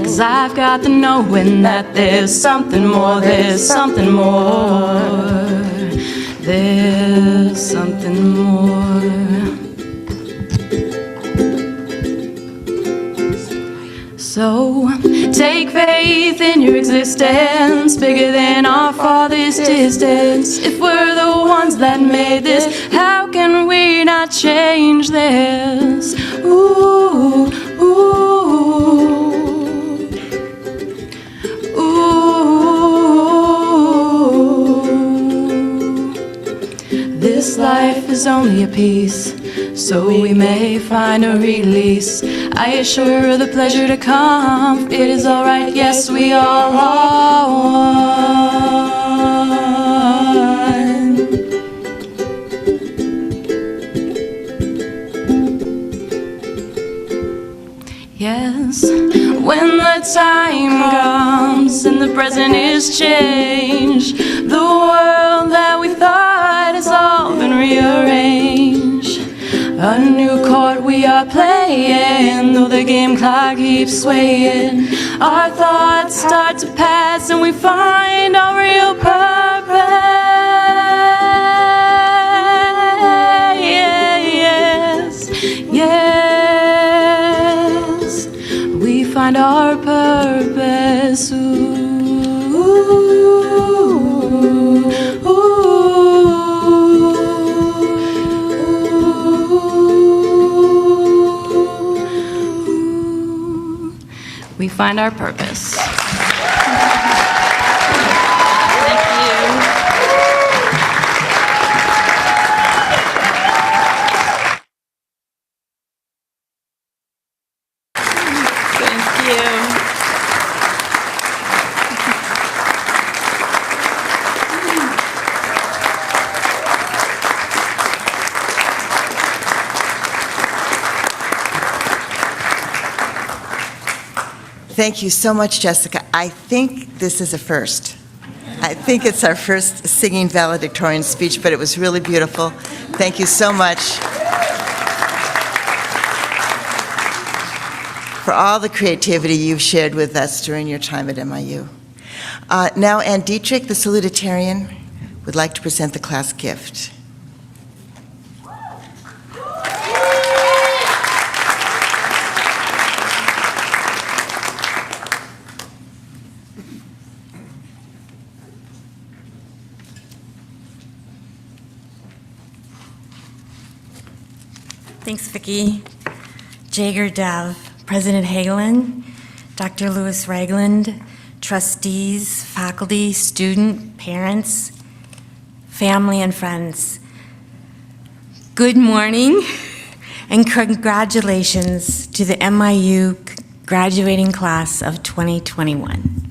Speaker 10: 'Cause I've got the knowing that there's something more, there's something more. There's something more. So take faith in your existence, bigger than our farthest distance. If we're the ones that made this, how can we not change this? Ooh, ooh, ooh. This life is only a piece, so we may find a release. I assure the pleasure to come. It is all right, yes, we all are one. Yes, when the time comes and the present is changed, the world that we thought has all been rearranged. A new chord we are playing, though the game clock keeps swaying. Our thoughts start to pass and we find our real purpose. Yes, yes, we find our purpose. Ooh, ooh, ooh. We find our purpose. Thank you. Thank you.
Speaker 2: Thank you so much, Jessica. I think this is a first. I think it's our first singing valedictorian speech, but it was really beautiful. Thank you so much for all the creativity you've shared with us during your time at MIU. Now, Ann Dietrich, the salutatorian, would like to present the class gift.
Speaker 11: Thanks, Vicki. Jager Dev, President Halen, Dr. Lewis Ragland, trustees, faculty, student, parents, family, and friends. Good morning and congratulations to the MIU graduating class of 2021.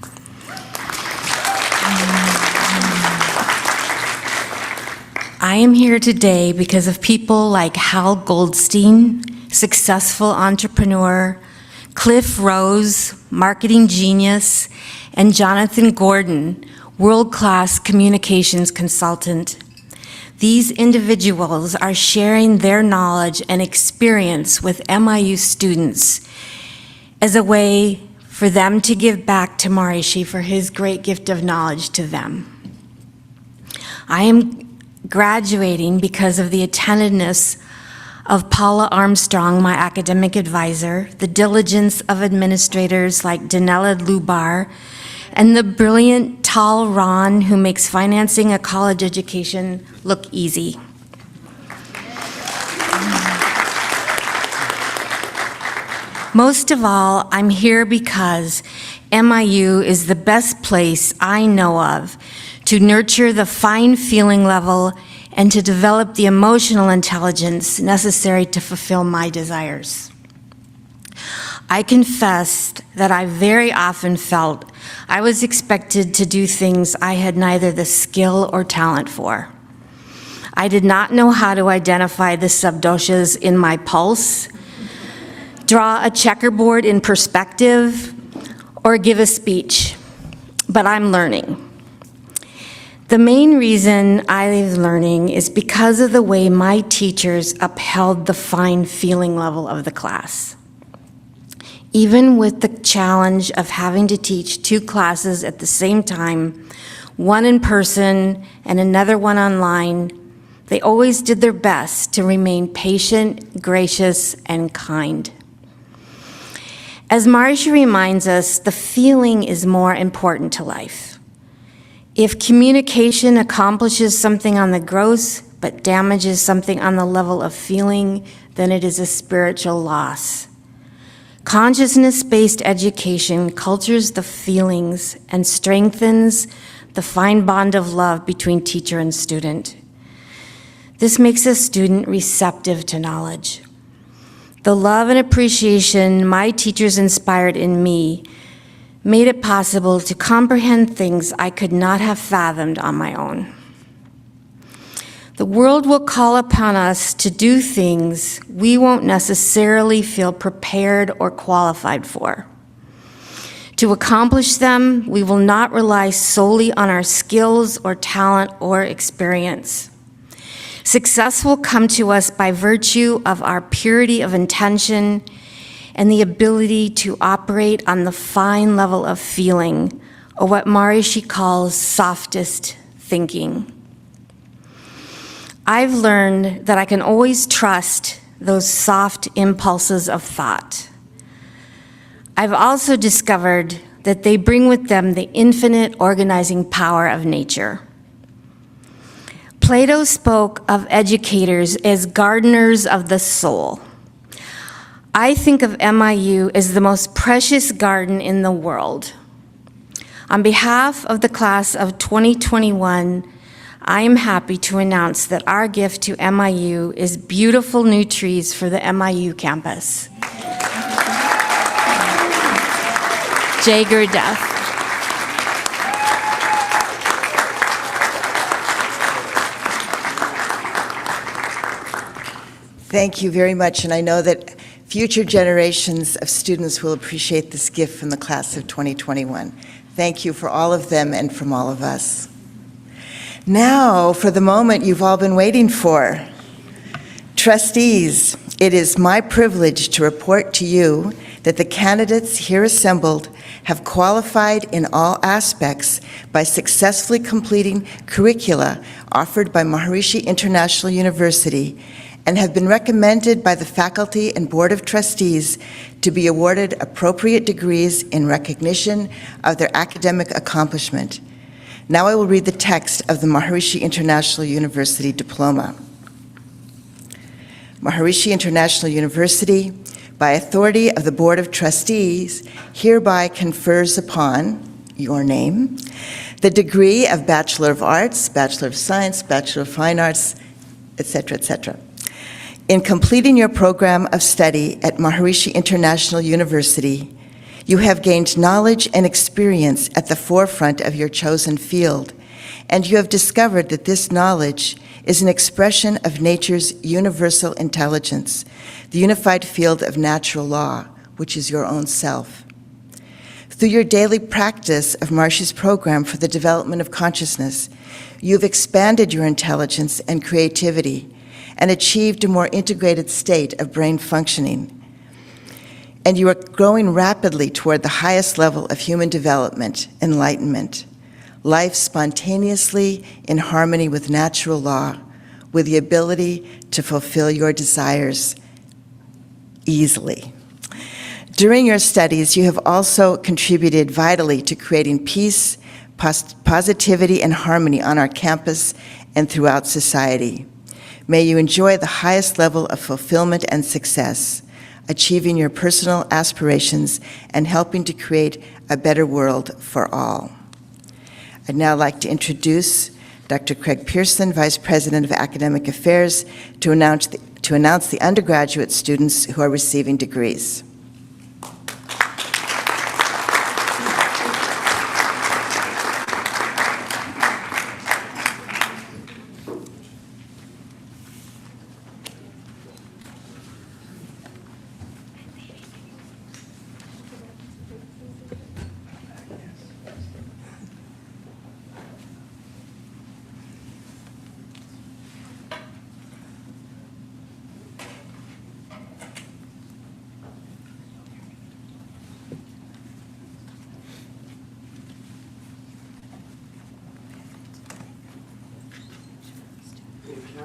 Speaker 11: I am here today because of people like Hal Goldstein, successful entrepreneur, Cliff Rose, marketing genius, and Jonathan Gordon, world-class communications consultant. These individuals are sharing their knowledge and experience with MIU students as a way for them to give back to Maharishi for his great gift of knowledge to them. I am graduating because of the attentiveness of Paula Armstrong, my academic advisor, the diligence of administrators like Danella Lubar, and the brilliant Tal Ron, who makes financing a college education look easy. Most of all, I'm here because MIU is the best place I know of to nurture the fine feeling level and to develop the emotional intelligence necessary to fulfill my desires. I confess that I very often felt I was expected to do things I had neither the skill or talent for. I did not know how to identify the subdoshas in my pulse, draw a checkerboard in perspective, or give a speech, but I'm learning. The main reason I'm learning is because of the way my teachers upheld the fine feeling level of the class. Even with the challenge of having to teach two classes at the same time, one in person and another one online, they always did their best to remain patient, gracious, and kind. As Maharishi reminds us, the feeling is more important to life. If communication accomplishes something on the gross but damages something on the level of feeling, then it is a spiritual loss. Consciousness-based education cultures the feelings and strengthens the fine bond of love between teacher and student. This makes a student receptive to knowledge. The love and appreciation my teachers inspired in me made it possible to comprehend things I could not have fathomed on my own. The world will call upon us to do things we won't necessarily feel prepared or qualified for. To accomplish them, we will not rely solely on our skills or talent or experience. Success will come to us by virtue of our purity of intention and the ability to operate on the fine level of feeling, or what Maharishi calls softest thinking. I've learned that I can always trust those soft impulses of thought. I've also discovered that they bring with them the infinite organizing power of nature. Plato spoke of educators as gardeners of the soul. I think of MIU as the most precious garden in the world. On behalf of the class of 2021, I am happy to announce that our gift to MIU is beautiful new trees for the MIU campus. Jay Gurdeth.
Speaker 2: Thank you very much, and I know that future generations of students will appreciate this gift from the class of 2021. Thank you for all of them and from all of us. Now, for the moment you've all been waiting for. Trustees, it is my privilege to report to you that the candidates here assembled have qualified in all aspects by successfully completing curricula offered by Maharishi International University and have been recommended by the faculty and board of trustees to be awarded appropriate degrees in recognition of their academic accomplishment. Now I will read the text of the Maharishi International University diploma. Maharishi International University, by authority of the Board of Trustees, hereby confers upon your name the degree of Bachelor of Arts, Bachelor of Science, Bachelor of Fine Arts, etc., etc. In completing your program of study at Maharishi International University, you have gained knowledge and experience at the forefront of your chosen field, and you have discovered that this knowledge is an expression of nature's universal intelligence, the unified field of natural law, which is your own self. Through your daily practice of Maharishi's program for the development of consciousness, you've expanded your intelligence and creativity and achieved a more integrated state of brain functioning. And you are growing rapidly toward the highest level of human development, enlightenment, life spontaneously in harmony with natural law, with the ability to fulfill your desires easily. During your studies, you have also contributed vitally to creating peace, positivity, and harmony on our campus and throughout society. May you enjoy the highest level of fulfillment and success, achieving your personal aspirations and helping to create a better world for all. I'd now like to introduce Dr. Craig Pearson, Vice President of Academic Affairs, to announce the undergraduate students who are receiving degrees.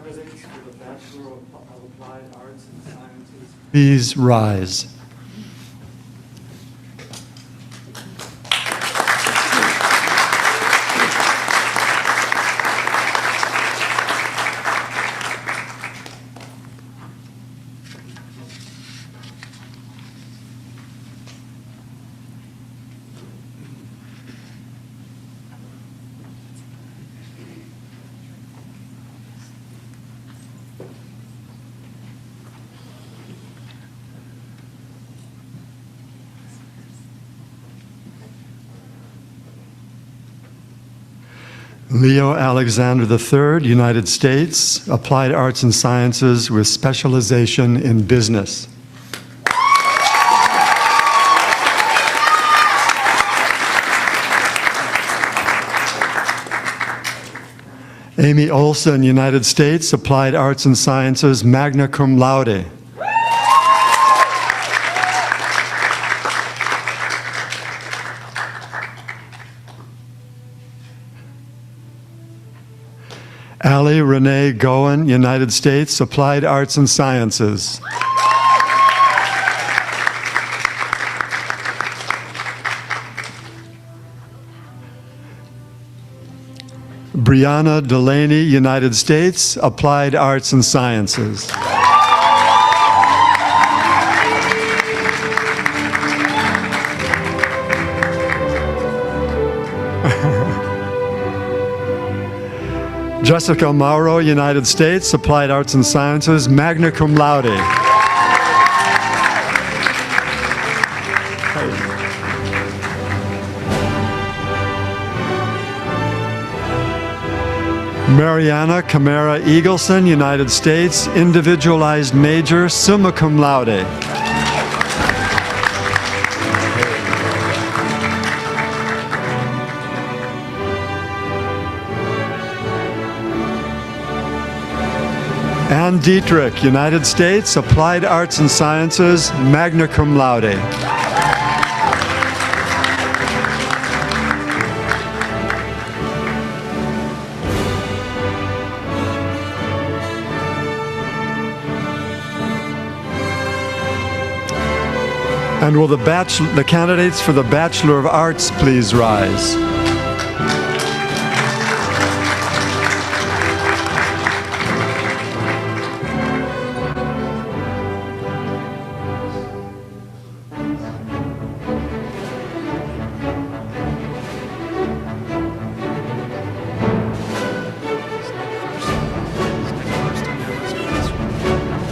Speaker 12: candidates for the Bachelor of Applied Arts and Sciences please rise? Leo Alexander III, United States, Applied Arts and Sciences with specialization in business. Amy Olson, United States, Applied Arts and Sciences, magna cum laude. Allie Renee Goen, United States, Applied Arts and Sciences. Brianna Delaney, United States, Applied Arts and Sciences. Jessica Mauro, United States, Applied Arts and Sciences, magna cum laude. Mariana Camara Eagleson, United States, individualized major, summa cum laude. Ann Dietrich, United States, Applied Arts and Sciences, magna cum laude. And will the candidates for the Bachelor of Arts please rise?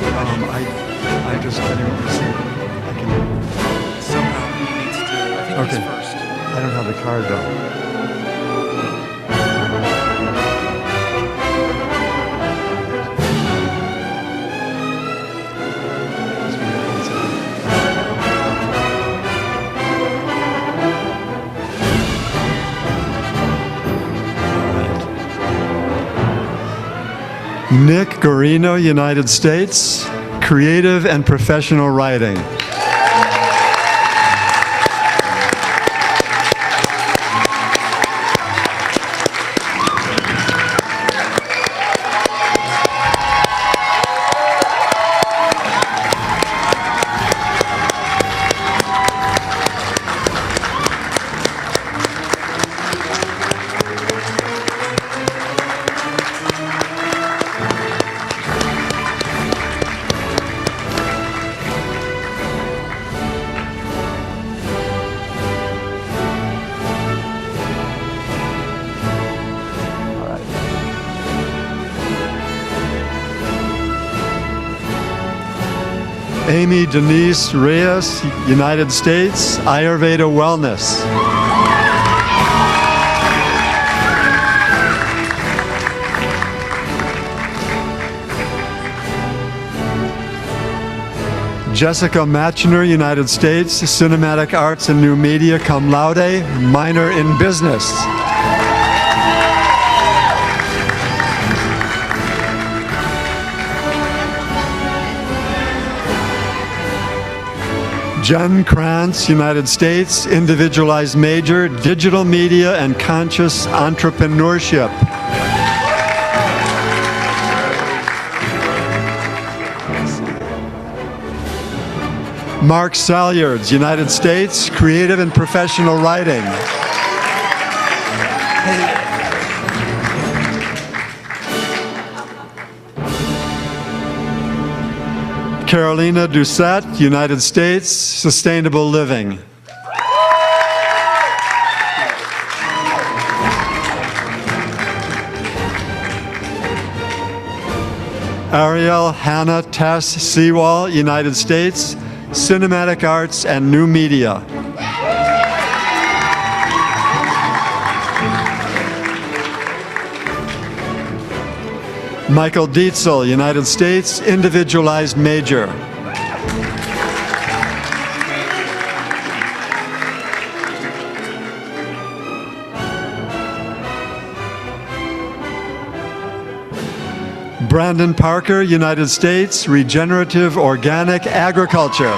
Speaker 12: I just didn't see. I can.
Speaker 13: Somehow he needs to, I think
Speaker 12: Okay.
Speaker 13: he's first.
Speaker 12: I don't have the card though. Nick Garino, United States, creative and professional writing. Amy Denise Reyes, United States, Ayurveda Wellness. Jessica Matchner, United States, Cinematic Arts and New Media, cum laude, minor in business. Jen Krantz, United States, individualized major, digital media and conscious entrepreneurship. Mark Salyards, United States, creative and professional writing. Carolina Doucette, United States, sustainable living. Ariel Hannah Tess Sewall, United States, cinematic arts and new media. Michael Dietzel, United States, individualized major. Brandon Parker, United States, regenerative organic agriculture.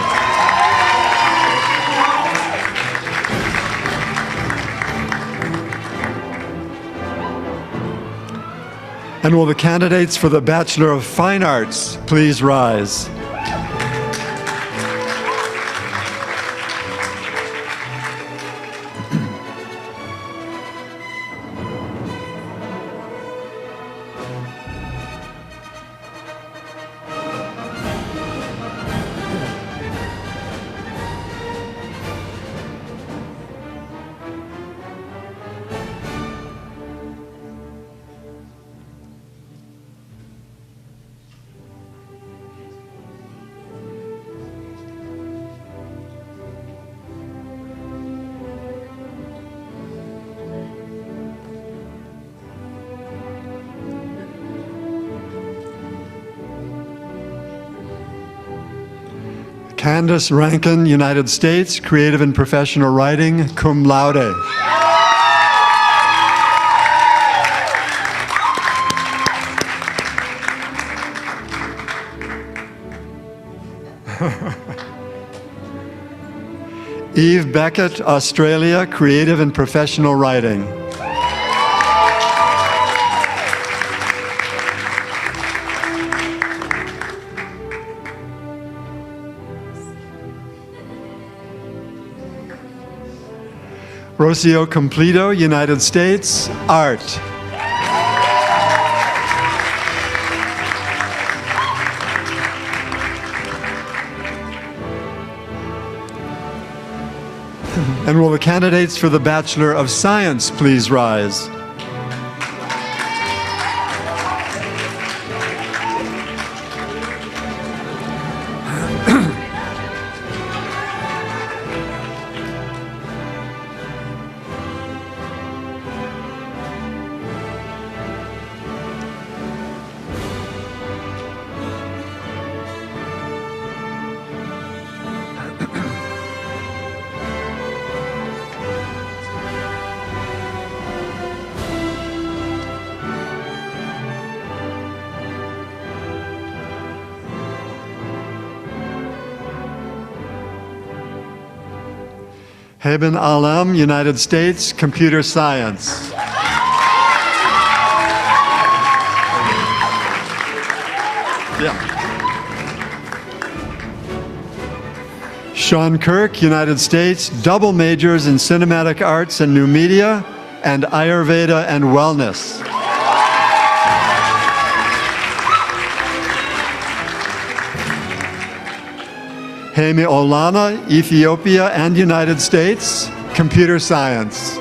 Speaker 12: And will the candidates for the Bachelor of Fine Arts please rise? Candace Rankin, United States, creative and professional writing, cum laude. Eve Beckett, Australia, creative and professional writing. Rocio Completo, United States, art. And will the candidates for the Bachelor of Science please rise? Haben Alam, United States, computer science. Yeah. Sean Kirk, United States, double majors in cinematic arts and new media, and Ayurveda and wellness. Hemi Olana, Ethiopia and United States, computer science.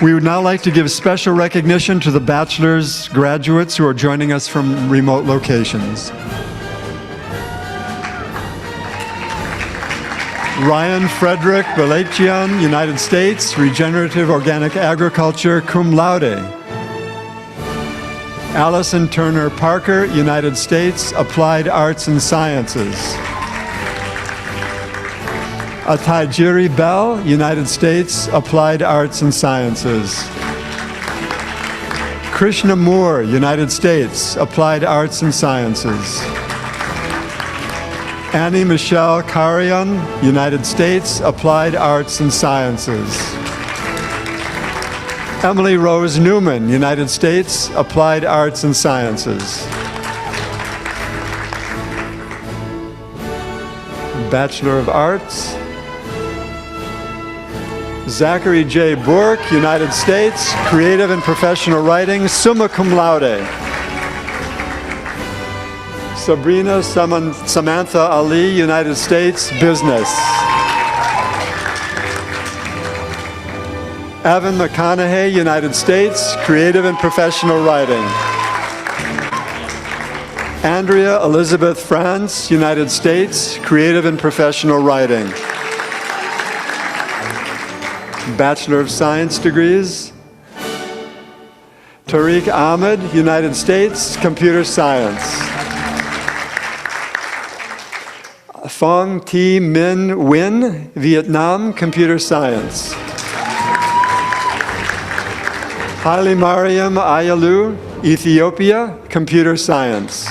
Speaker 12: We would now like to give special recognition to the bachelor's graduates who are joining us from remote locations. Ryan Frederick Balachian, United States, regenerative organic agriculture, cum laude. Allison Turner Parker, United States, applied arts and sciences. Atajiri Bell, United States, Applied Arts and Sciences. Krishna Moore, United States, Applied Arts and Sciences. Annie Michelle Carrion, United States, Applied Arts and Sciences. Emily Rose Newman, United States, Applied Arts and Sciences. Bachelor of Arts. Zachary J. Burke, United States, Creative and Professional Writing, summa cum laude. Sabrina Samantha Ali, United States, Business. Evan McConaughey, United States, Creative and Professional Writing. Andrea Elizabeth France, United States, Creative and Professional Writing. Bachelor of Science degrees. Tariq Ahmed, United States, Computer Science. Phong Thi Minh Nguyen, Vietnam, Computer Science. Haile Mariam Ayalu, Ethiopia, Computer Science.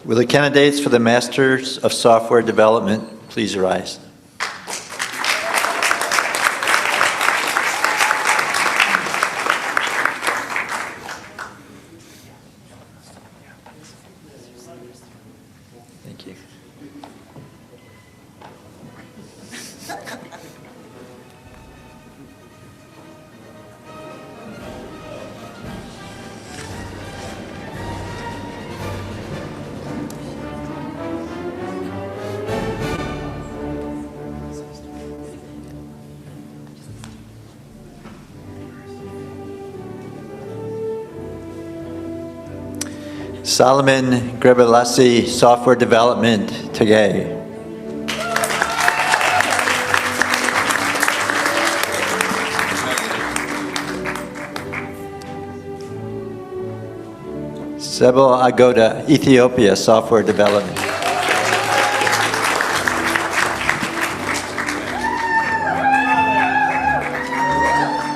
Speaker 14: Will the candidates for the Masters of Software Development please rise? Thank you. Solomon Grebelassi, Software Development, Tagay. Sebo Agoda, Ethiopia, Software Development.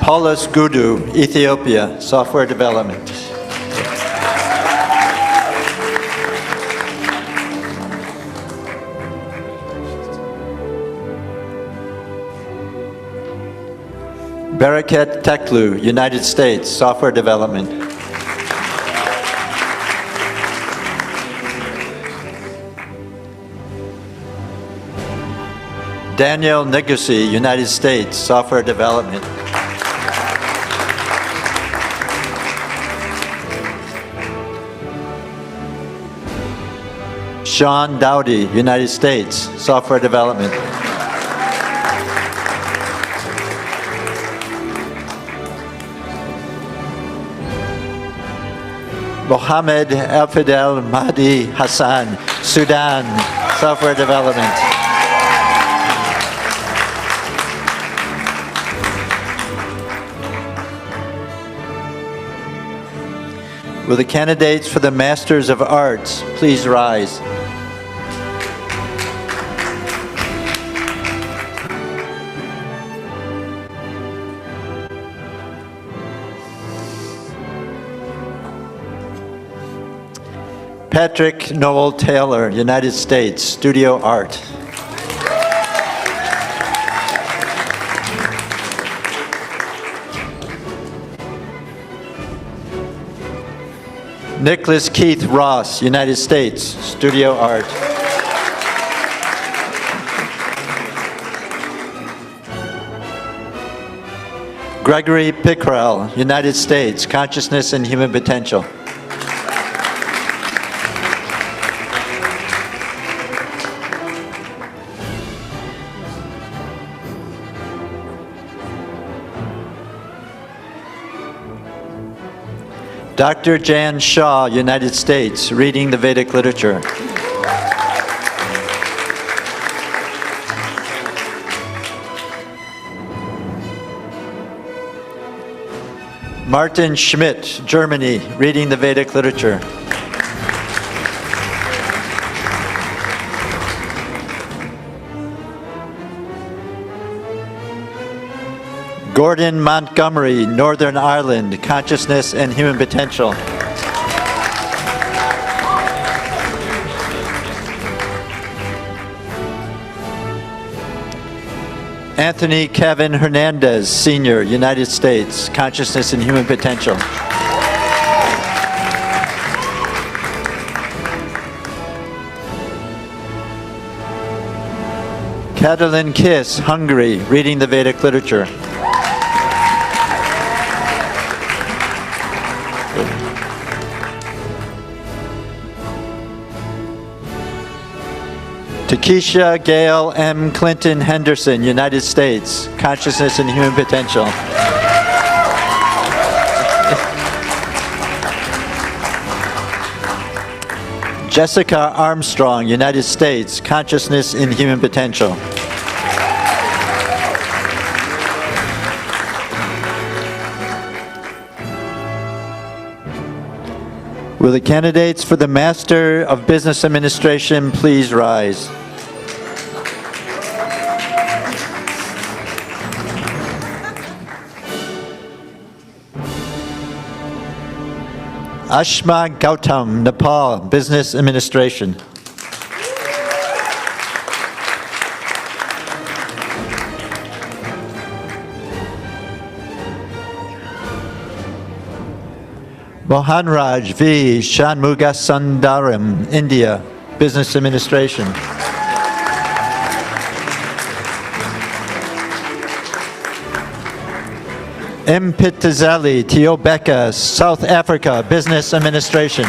Speaker 14: Paulus Gudu, Ethiopia, Software Development. Baraket Teklu, United States, Software Development. Daniel Negusi, United States, Software Development. Sean Dowdy, United States, Software Development. Mohammed Al-Fidel Mahdi Hassan, Sudan, Software Development. Will the candidates for the Masters of Arts please rise? Patrick Noel Taylor, United States, Studio Art. Nicholas Keith Ross, United States, Studio Art. Gregory Pickrell, United States, Consciousness and Human Potential. Dr. Jan Shaw, United States, reading the Vedic literature. Martin Schmidt, Germany, reading the Vedic literature. Gordon Montgomery, Northern Ireland, Consciousness and Human Potential. Anthony Kevin Hernandez, Senior, United States, Consciousness and Human Potential. Catalin Kiss, Hungary, reading the Vedic literature. Takesha Gail M. Clinton Henderson, United States, Consciousness and Human Potential. Jessica Armstrong, United States, Consciousness and Human Potential. Will the candidates for the Master of Business Administration please rise? Ashma Gautam, Nepal, Business Administration. Mohanraj V. Shanmugasundaram, India, Business Administration. Mpitazali Tiobeka, South Africa, Business Administration.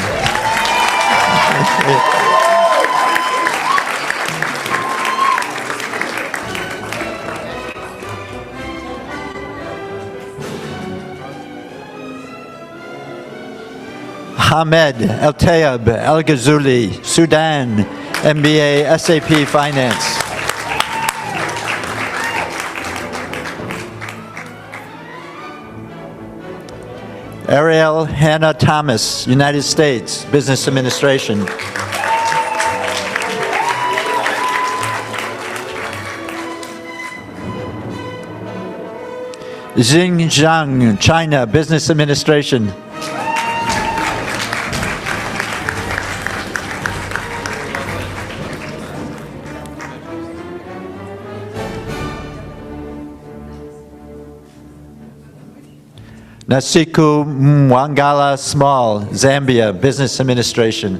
Speaker 14: Hamed El Tayeb El Ghazuli, Sudan, MBA, SAP Finance. Ariel Hannah Thomas, United States, Business Administration. Zhang, China, Business Administration. Nasiku Mwangala Small, Zambia, Business Administration.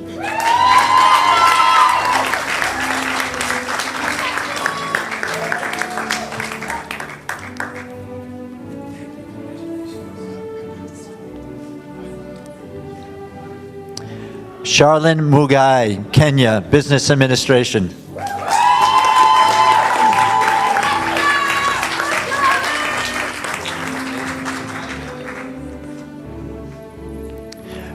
Speaker 14: Charlene Mugai, Kenya, Business Administration.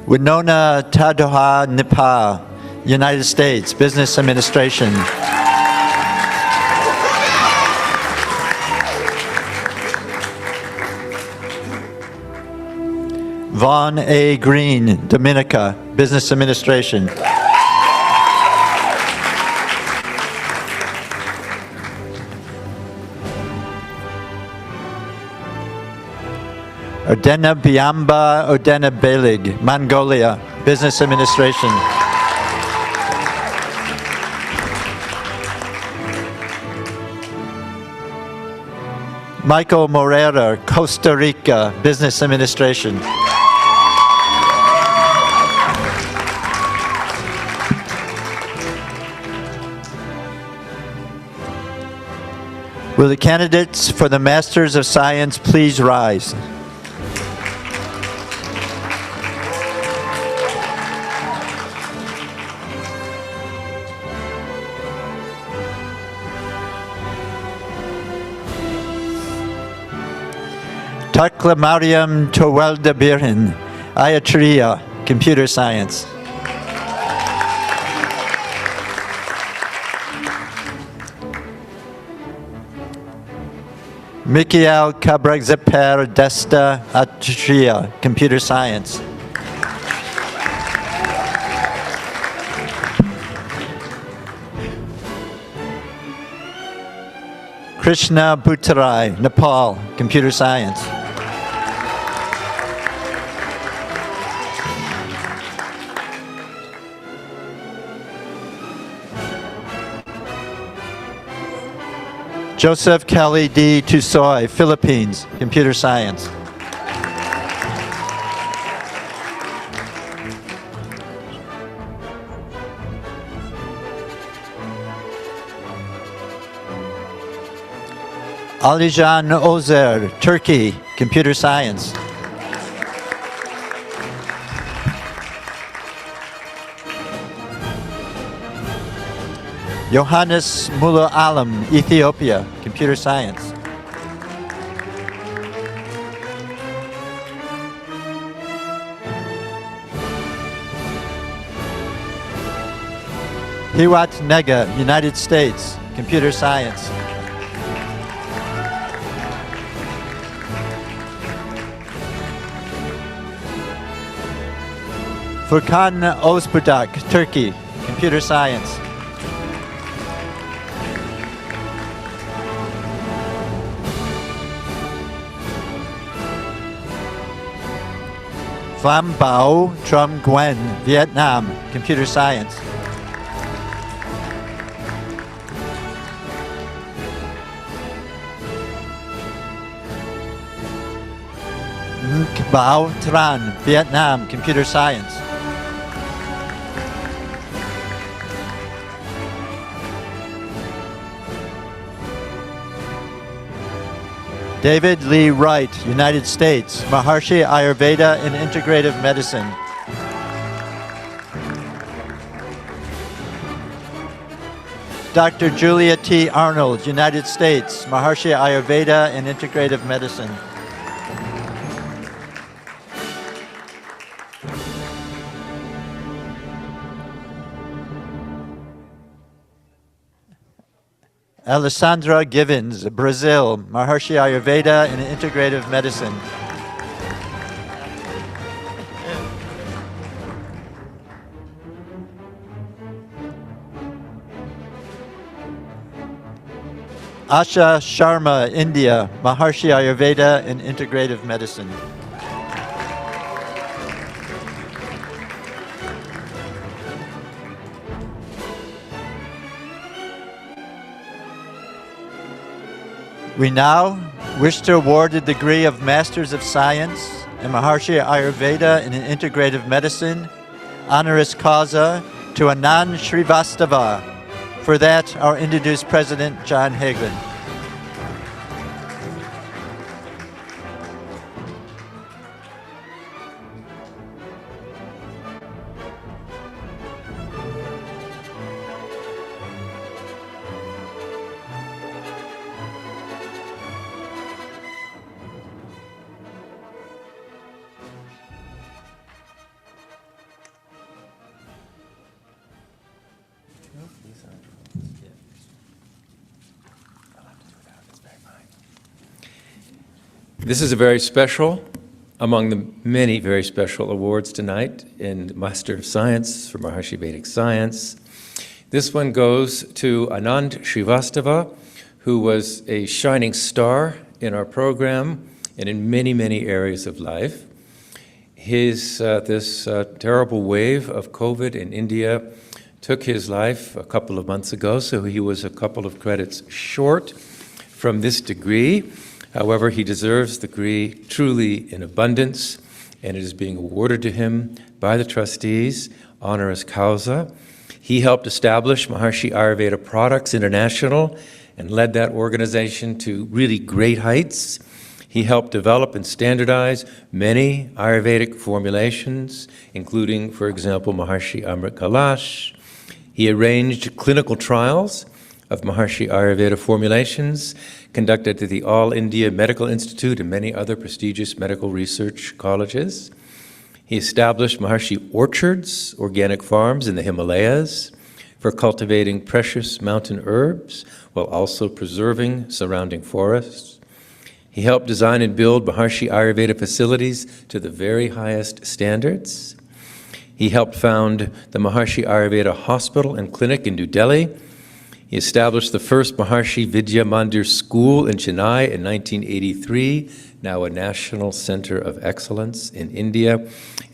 Speaker 14: Winona Tadoha Nipa, United States, Business Administration. Vaughn A. Green, Dominica, Business Administration. Odena Biamba Odena Belig, Mongolia, Business Administration. Michael Morera, Costa Rica, Business Administration. Will the candidates for the Masters of Science please rise? Takla Mariam Towelda Birhin, Ayatriya, Computer Science. Mikhail Kabrakzeper Desta Atria, Computer Science. Krishna Bhuttarai, Nepal, Computer Science. Joseph Kelly D. Tusoy, Philippines, Computer Science. Alijan Ozer, Turkey, Computer Science. Johannes Mulla Alam, Ethiopia, Computer Science. Hiwat Nega, United States, Computer Science. Furkan Ozbudak, Turkey, Computer Science. Pham Bao Trum Nguyen, Vietnam, Computer Science. Nc Bao Tran, Vietnam, Computer Science. David Lee Wright, United States, Maharishi Ayurveda in Integrative Medicine. Dr. Julia T. Arnold, United States, Maharishi Ayurveda in Integrative Medicine. Alessandra Givens, Brazil, Maharishi Ayurveda in Integrative Medicine. Asha Sharma, India, Maharishi Ayurveda in Integrative Medicine. We now wish to award the degree of Masters of Science in Maharishi Ayurveda in Integrative Medicine, honoris causa, to Anand Srivastava. For that, our introduced President, John Hagelin.
Speaker 7: This is a very special, among the many very special awards tonight in Master of Science for Maharishi Vedic Science. This one goes to Anand Srivastava, who was a shining star in our program and in many, many areas of life. This terrible wave of COVID in India took his life a couple of months ago, so he was a couple of credits short from this degree. However, he deserves the degree truly in abundance, and it is being awarded to him by the trustees, honoris causa. He helped establish Maharishi Ayurveda Products International and led that organization to really great heights. He helped develop and standardize many Ayurvedic formulations, including, for example, Maharishi Amrit Kalash. He arranged clinical trials of Maharishi Ayurveda formulations conducted at the All India Medical Institute and many other prestigious medical research colleges. He established Maharishi orchards, organic farms in the Himalayas, for cultivating precious mountain herbs while also preserving surrounding forests. He helped design and build Maharishi Ayurveda facilities to the very highest standards. He helped found the Maharishi Ayurveda Hospital and Clinic in New Delhi. He established the first Maharishi Vidya Mandir School in Chennai in 1983, now a national center of excellence in India.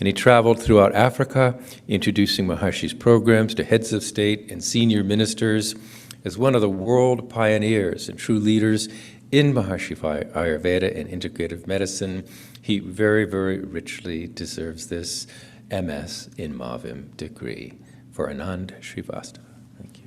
Speaker 7: And he traveled throughout Africa, introducing Maharishi's programs to heads of state and senior ministers as one of the world pioneers and true leaders in Maharishi Ayurveda and integrative medicine. He very, very richly deserves this MS in Mavim degree. For Anand Srivastava. Thank you.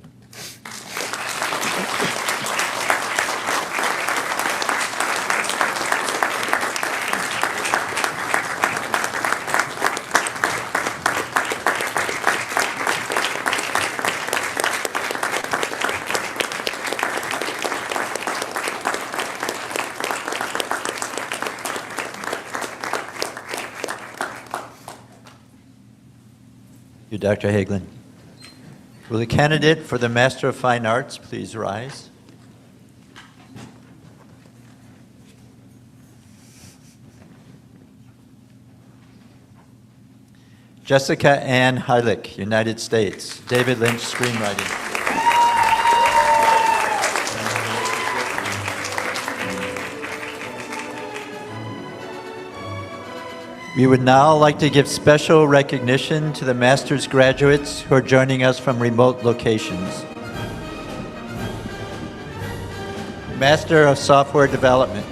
Speaker 14: You, Dr. Hagelin. Will the candidate for the Master of Fine Arts please rise? Jessica Ann Heilich, United States. David Lynch, screenwriting. We would now like to give special recognition to the master's graduates who are joining us from remote locations. Master of Software Development,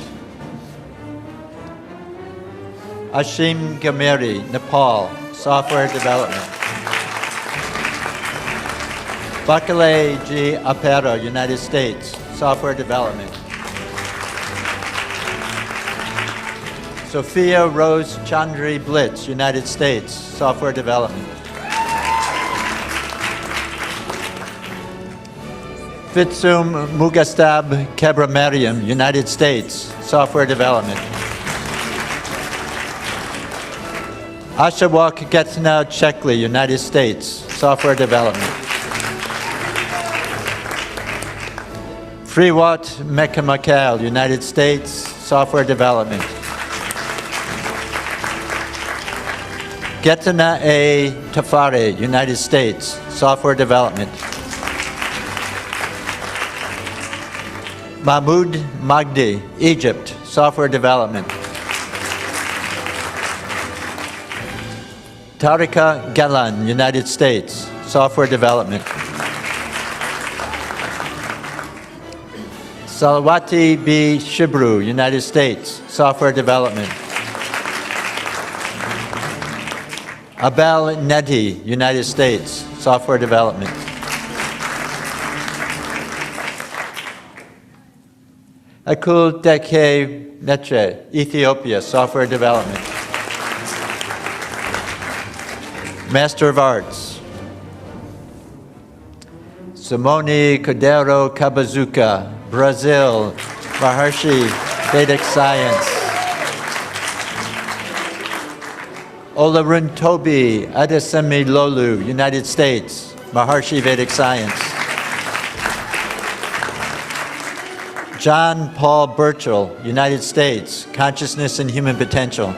Speaker 14: Ashim Gameri, Nepal, Software Development. Bakale G. Apera, United States, Software Development. Sophia Rose Chandri Blitz, United States, Software Development. Fitsum Mugastab Kebramariam, United States, Software Development. Ashawak Getna Chekli, United States, Software Development. Freewat Mekamakal, United States, Software Development. Getana A. Tafare, United States, Software Development. Mahmoud Magdi, Egypt, Software Development. Tarika Galan, United States, Software Development. Salawati B. Shibru, United States, Software Development. Abel Neti, United States, Software Development. Akul Deke Neche, Ethiopia, Software Development. Master of Arts. Simone Cordero Cabazuca, Brazil, Maharishi Vedic Science. Olarun Toby Adesemi Lolu, United States, Maharishi Vedic Science. John Paul Burchell, United States, Consciousness and Human Potential.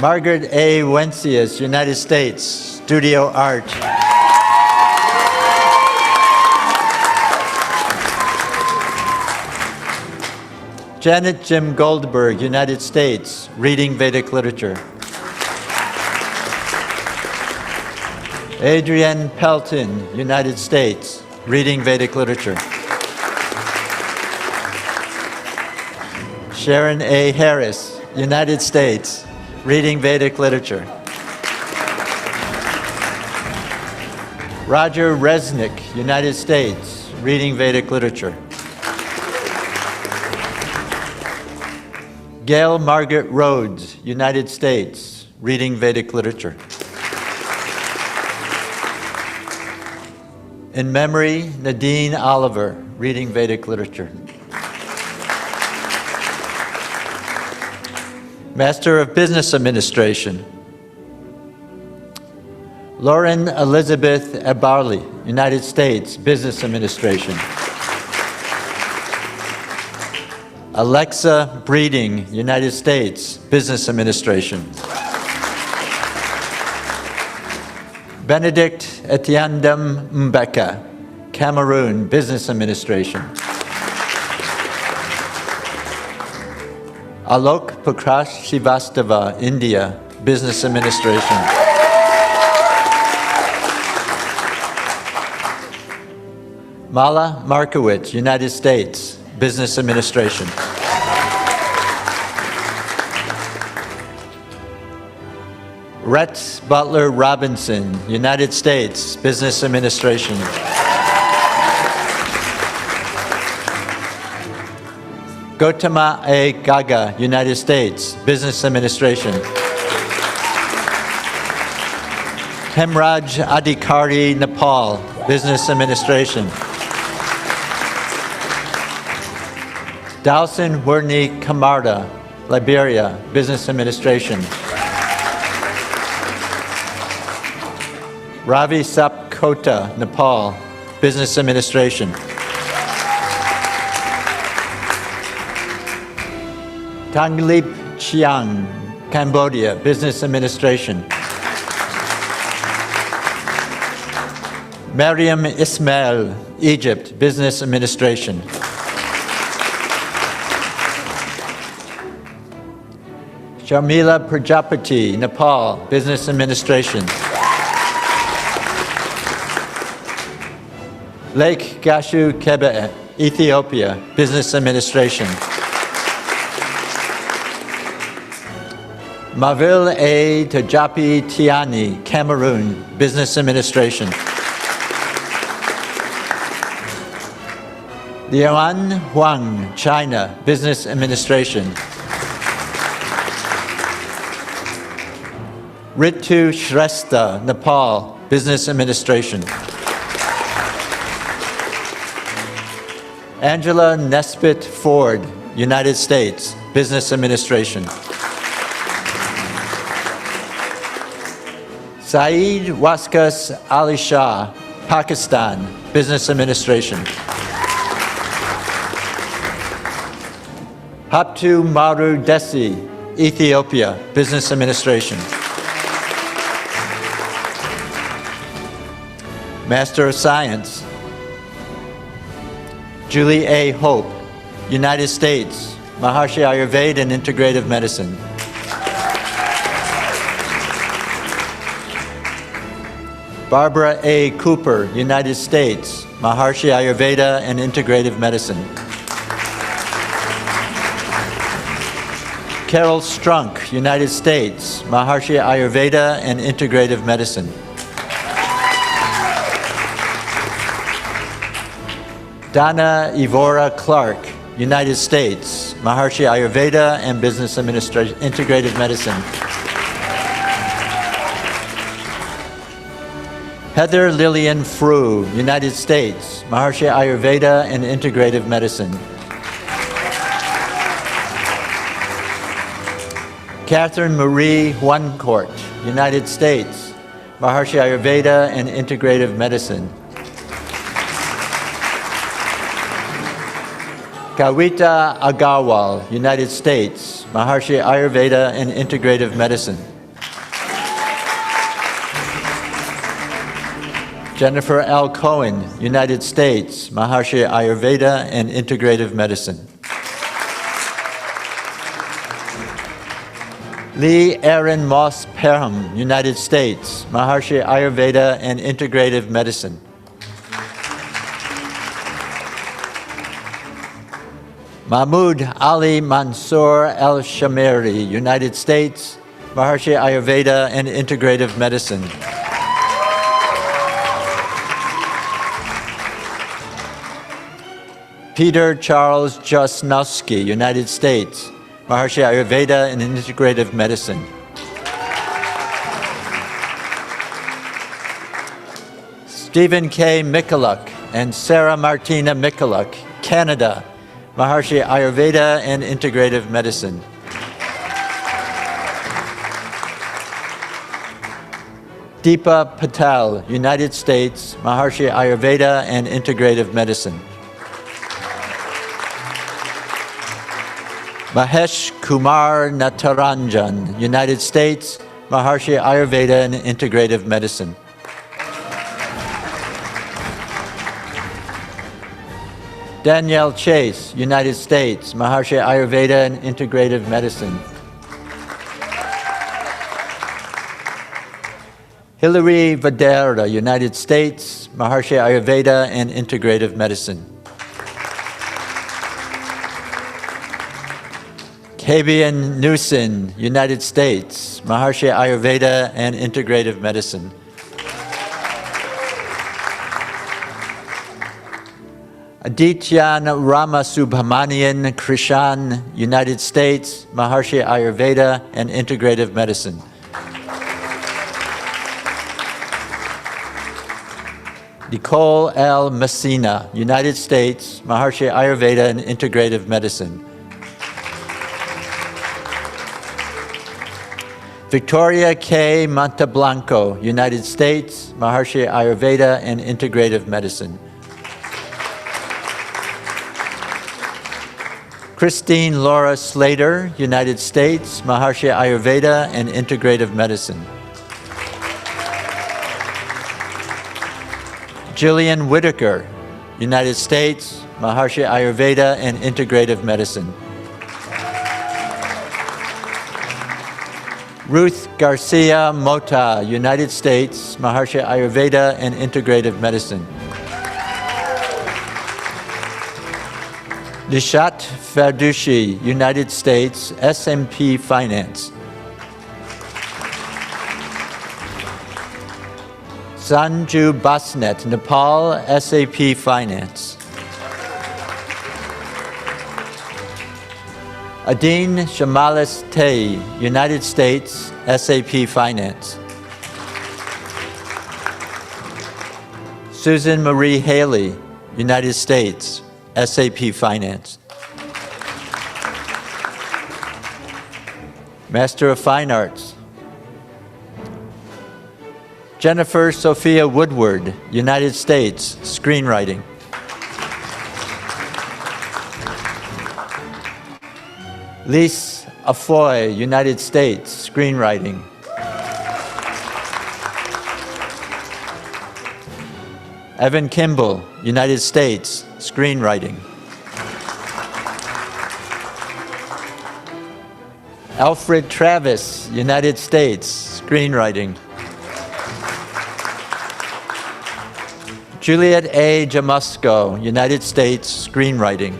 Speaker 14: Margaret A. Wencius, United States, Studio Art. Janet Jim Goldberg, United States, Reading Vedic Literature. Adrienne Pelton, United States, Reading Vedic Literature. Sharon A. Harris, United States, Reading Vedic Literature. Roger Resnick, United States, Reading Vedic Literature. Gail Margaret Rhodes, United States, Reading Vedic Literature. In memory, Nadine Oliver, Reading Vedic Literature. Master of Business Administration. Lauren Elizabeth Ebarli, United States, Business Administration. Alexa Breeding, United States, Business Administration. Benedict Etiendem Mbeka, Cameroon, Business Administration. Alok Prakash Srivastava, India, Business Administration. Mala Markowitz, United States, Business Administration. Rhett Butler Robinson, United States, Business Administration. Gautama A. Gaga, United States, Business Administration. Hemraj Adhikari, Nepal, Business Administration. Dawson Werney Camarda, Liberia, Business Administration. Ravi Sapkota, Nepal, Business Administration. Tanglip Chiang, Cambodia, Business Administration. Mariam Ismail, Egypt, Business Administration. Sharmila Prajapati, Nepal, Business Administration. Lake Gashu Kebe, Ethiopia, Business Administration. Mavil A. Tajapi Tiani, Cameroon, Business Administration. Lian Huang, China, Business Administration. Ritu Shrestha, Nepal, Business Administration. Angela Nesbitt Ford, United States, Business Administration. Saeed Waskas Ali Shah, Pakistan, Business Administration. Haptu Maru Desi, Ethiopia, Business Administration. Master of Science. Julie A. Hope, United States, Maharishi Ayurveda and Integrative Medicine. Barbara A. Cooper, United States, Maharishi Ayurveda and Integrative Medicine. Carol Strunk, United States, Maharishi Ayurveda and Integrative Medicine. Donna Evora Clark, United States, Maharishi Ayurveda and Business Administration, Integrative Medicine. Heather Lillian Frew, United States, Maharishi Ayurveda and Integrative Medicine. Catherine Marie Huancourt, United States, Maharishi Ayurveda and Integrative Medicine. Kawita Agarwal, United States, Maharishi Ayurveda and Integrative Medicine. Jennifer L. Cohen, United States, Maharishi Ayurveda and Integrative Medicine. Lee Aaron Moss Perham, United States, Maharishi Ayurveda and Integrative Medicine. Mahmoud Ali Mansour El Shamiri, United States, Maharishi Ayurveda and Integrative Medicine. Peter Charles Josnowski, United States, Maharishi Ayurveda and Integrative Medicine. Stephen K. Mikulak and Sarah Martina Mikulak, Canada, Maharishi Ayurveda and Integrative Medicine. Deepa Patel, United States, Maharishi Ayurveda and Integrative Medicine. Mahesh Kumar Nataranjan, United States, Maharishi Ayurveda and Integrative Medicine. Danielle Chase, United States, Maharishi Ayurveda and Integrative Medicine. Hilary Vadera, United States, Maharishi Ayurveda and Integrative Medicine. Kabian Newson, United States, Maharishi Ayurveda and Integrative Medicine. Adityan Ramasubramanian Krishan, United States, Maharishi Ayurveda and Integrative Medicine. Nicole L. Messina, United States, Maharishi Ayurveda and Integrative Medicine. Victoria K. Montablanco, United States, Maharishi Ayurveda and Integrative Medicine. Christine Laura Slater, United States, Maharishi Ayurveda and Integrative Medicine. Jillian Whitaker, United States, Maharishi Ayurveda and Integrative Medicine. Ruth Garcia Mota, United States, Maharishi Ayurveda and Integrative Medicine. Nishat Fardushi, United States, SMP Finance. Sanju Basnet, Nepal, SAP Finance. Adine Shamalis Tay, United States, SAP Finance. Susan Marie Haley, United States, SAP Finance. Master of Fine Arts. Jennifer Sophia Woodward, United States, Screenwriting. Lise Afoy, United States, Screenwriting. Evan Kimball, United States, Screenwriting. Alfred Travis, United States, Screenwriting. Juliet A. Jamusco, United States, Screenwriting.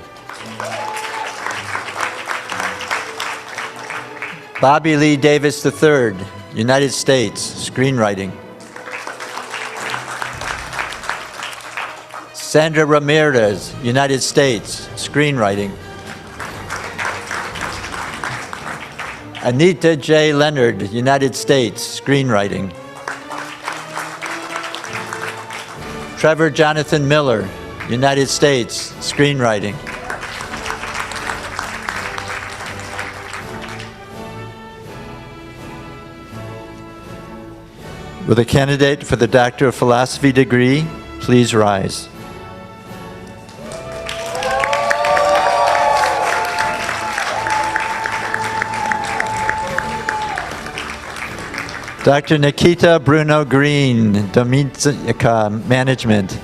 Speaker 14: Bobby Lee Davis III, United States, Screenwriting. Sandra Ramirez, United States, Screenwriting. Anita J. Leonard, United States, Screenwriting. Trevor Jonathan Miller, United States, Screenwriting. Will the candidate for the Doctor of Philosophy degree please rise? Dr. Nikita Bruno Green, Dominica Management.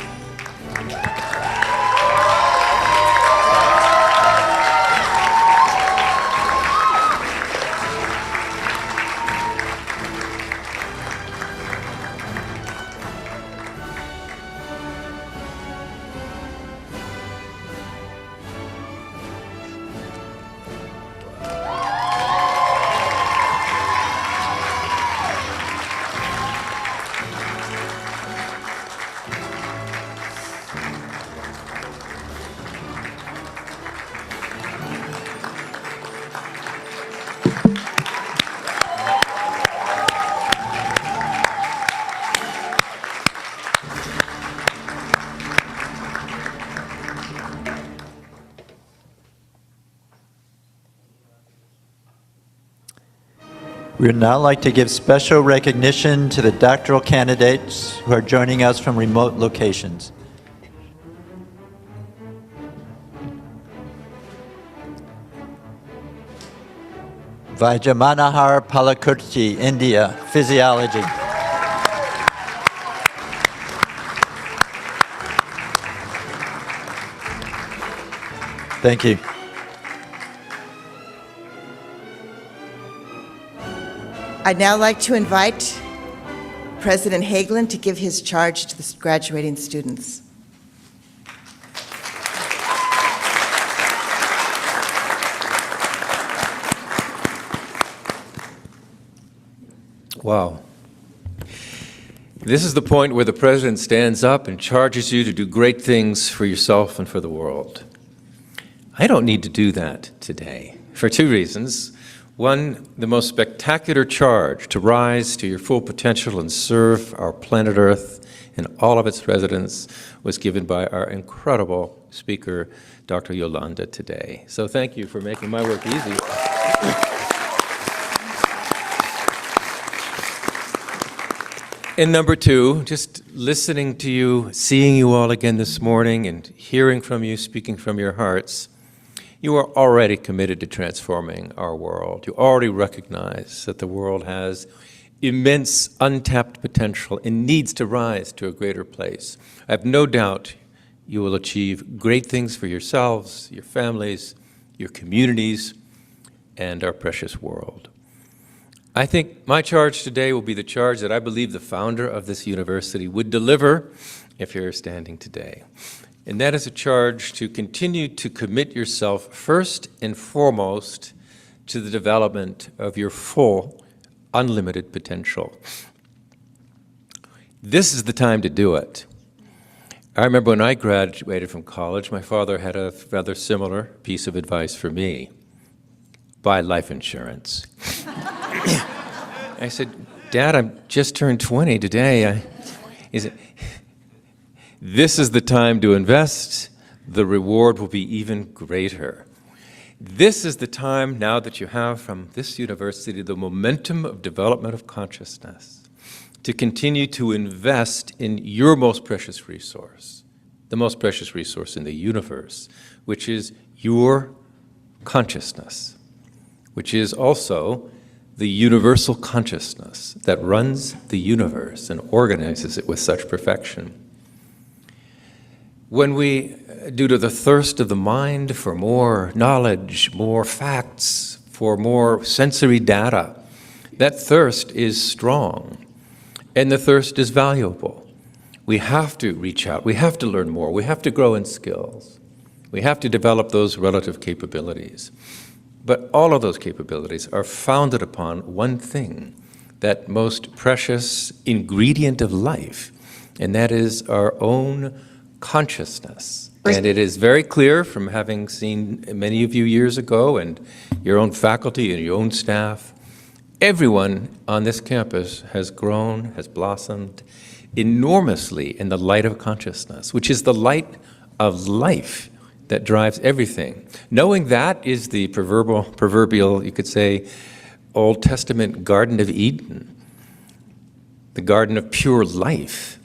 Speaker 14: We would now like to give special recognition to the doctoral candidates who are joining us from remote locations. Vijaymanahar Palakurti, India, Physiology. Thank you.
Speaker 2: I'd now like to invite President Hagelin to give his charge to the graduating students.
Speaker 7: Wow. This is the point where the president stands up and charges you to do great things for yourself and for the world. I don't need to do that today for two reasons. One, the most spectacular charge to rise to your full potential and serve our planet Earth and all of its residents was given by our incredible speaker, Dr. Yolanda, today. So thank you for making my work easy. And number two, just listening to you, seeing you all again this morning and hearing from you, speaking from your hearts, you are already committed to transforming our world. You already recognize that the world has immense untapped potential and needs to rise to a greater place. I have no doubt you will achieve great things for yourselves, your families, your communities, and our precious world. I think my charge today will be the charge that I believe the founder of this university would deliver if you're standing today. And that is a charge to continue to commit yourself first and foremost to the development of your full, unlimited potential. This is the time to do it. I remember when I graduated from college, my father had a rather similar piece of advice for me: buy life insurance. I said, Dad, I just turned 20 today. He said, this is the time to invest. The reward will be even greater. This is the time now that you have from this university the momentum of development of consciousness to continue to invest in your most precious resource, the most precious resource in the universe, which is your consciousness, which is also the universal consciousness that runs the universe and organizes it with such perfection. When we, due to the thirst of the mind for more knowledge, more facts, for more sensory data, that thirst is strong, and the thirst is valuable. We have to reach out, we have to learn more, we have to grow in skills, we have to develop those relative capabilities. But all of those capabilities are founded upon one thing, that most precious ingredient of life, and that is our own consciousness. And it is very clear from having seen many of you years ago and your own faculty and your own staff, everyone on this campus has grown, has blossomed enormously in the light of consciousness, which is the light of life that drives everything. Knowing that is the proverbial, you could say, Old Testament Garden of Eden, the garden of pure life.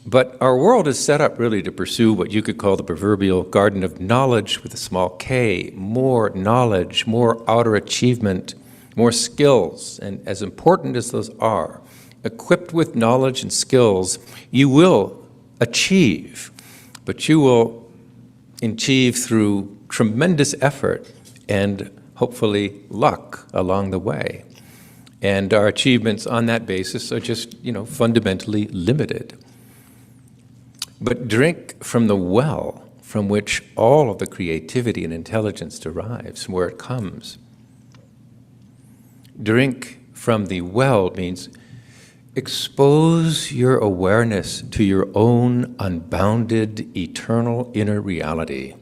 Speaker 7: But our world is set up really to pursue what you could call the proverbial garden of knowledge with a small k, more knowledge, more outer achievement, more skills. And as important as those are, equipped with knowledge and skills, you will achieve, but you will achieve through tremendous effort and hopefully luck along the way. And our achievements on that basis are just, fundamentally limited. But drink from the well from which all of the creativity and intelligence derives, from where it comes. Drink from the well means expose your awareness to your own unbounded, eternal inner reality.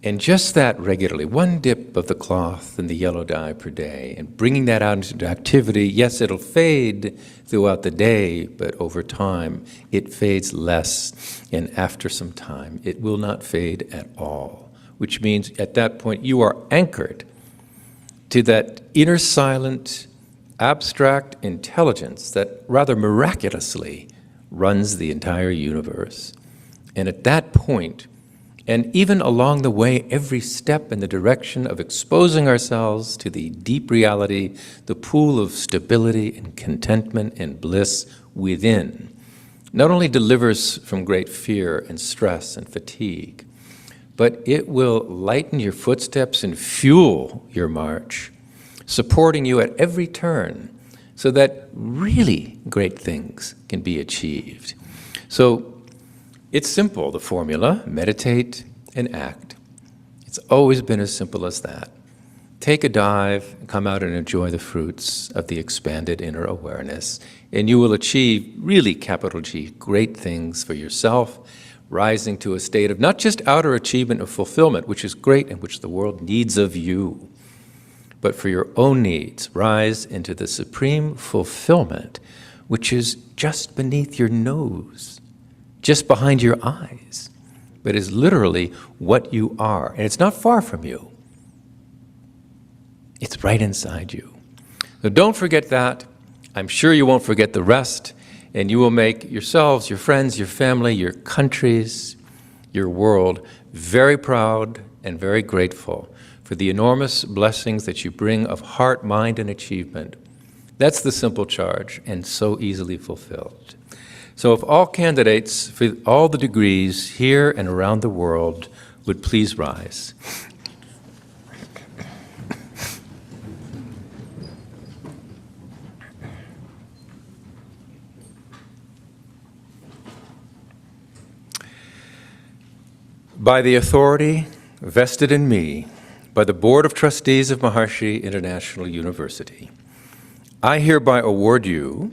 Speaker 7: And just that regularly, one dip of the cloth in the yellow dye per day, and bringing that out into activity, yes, it'll fade throughout the day, but over time, it fades less, and after some time, it will not fade at all, which means at that point, you are anchored to that inner silent, abstract intelligence that rather miraculously runs the entire universe. And at that point, and even along the way, every step in the direction of exposing ourselves to the deep reality, the pool of stability and contentment and bliss within, not only delivers from great fear and stress and fatigue, but it will lighten your footsteps and fuel your march, supporting you at every turn so that really great things can be achieved. So it's simple, the formula: meditate and act. It's always been as simple as that. Take a dive, come out and enjoy the fruits of the expanded inner awareness, and you will achieve, really, capital G, great things for yourself, rising to a state of not just outer achievement of fulfillment, which is great and which the world needs of you, but for your own needs, rise into the supreme fulfillment, which is just beneath your nose, just behind your eyes, but is literally what you are. And it's not far from you. It's right inside you. So don't forget that. I'm sure you won't forget the rest, and you will make yourselves, your friends, your family, your countries, your world very proud and very grateful for the enormous blessings that you bring of heart, mind, and achievement. That's the simple charge, and so easily fulfilled. So if all candidates for all the degrees here and around the world would please rise. By the authority vested in me by the Board of Trustees of Maharishi International University, I hereby award you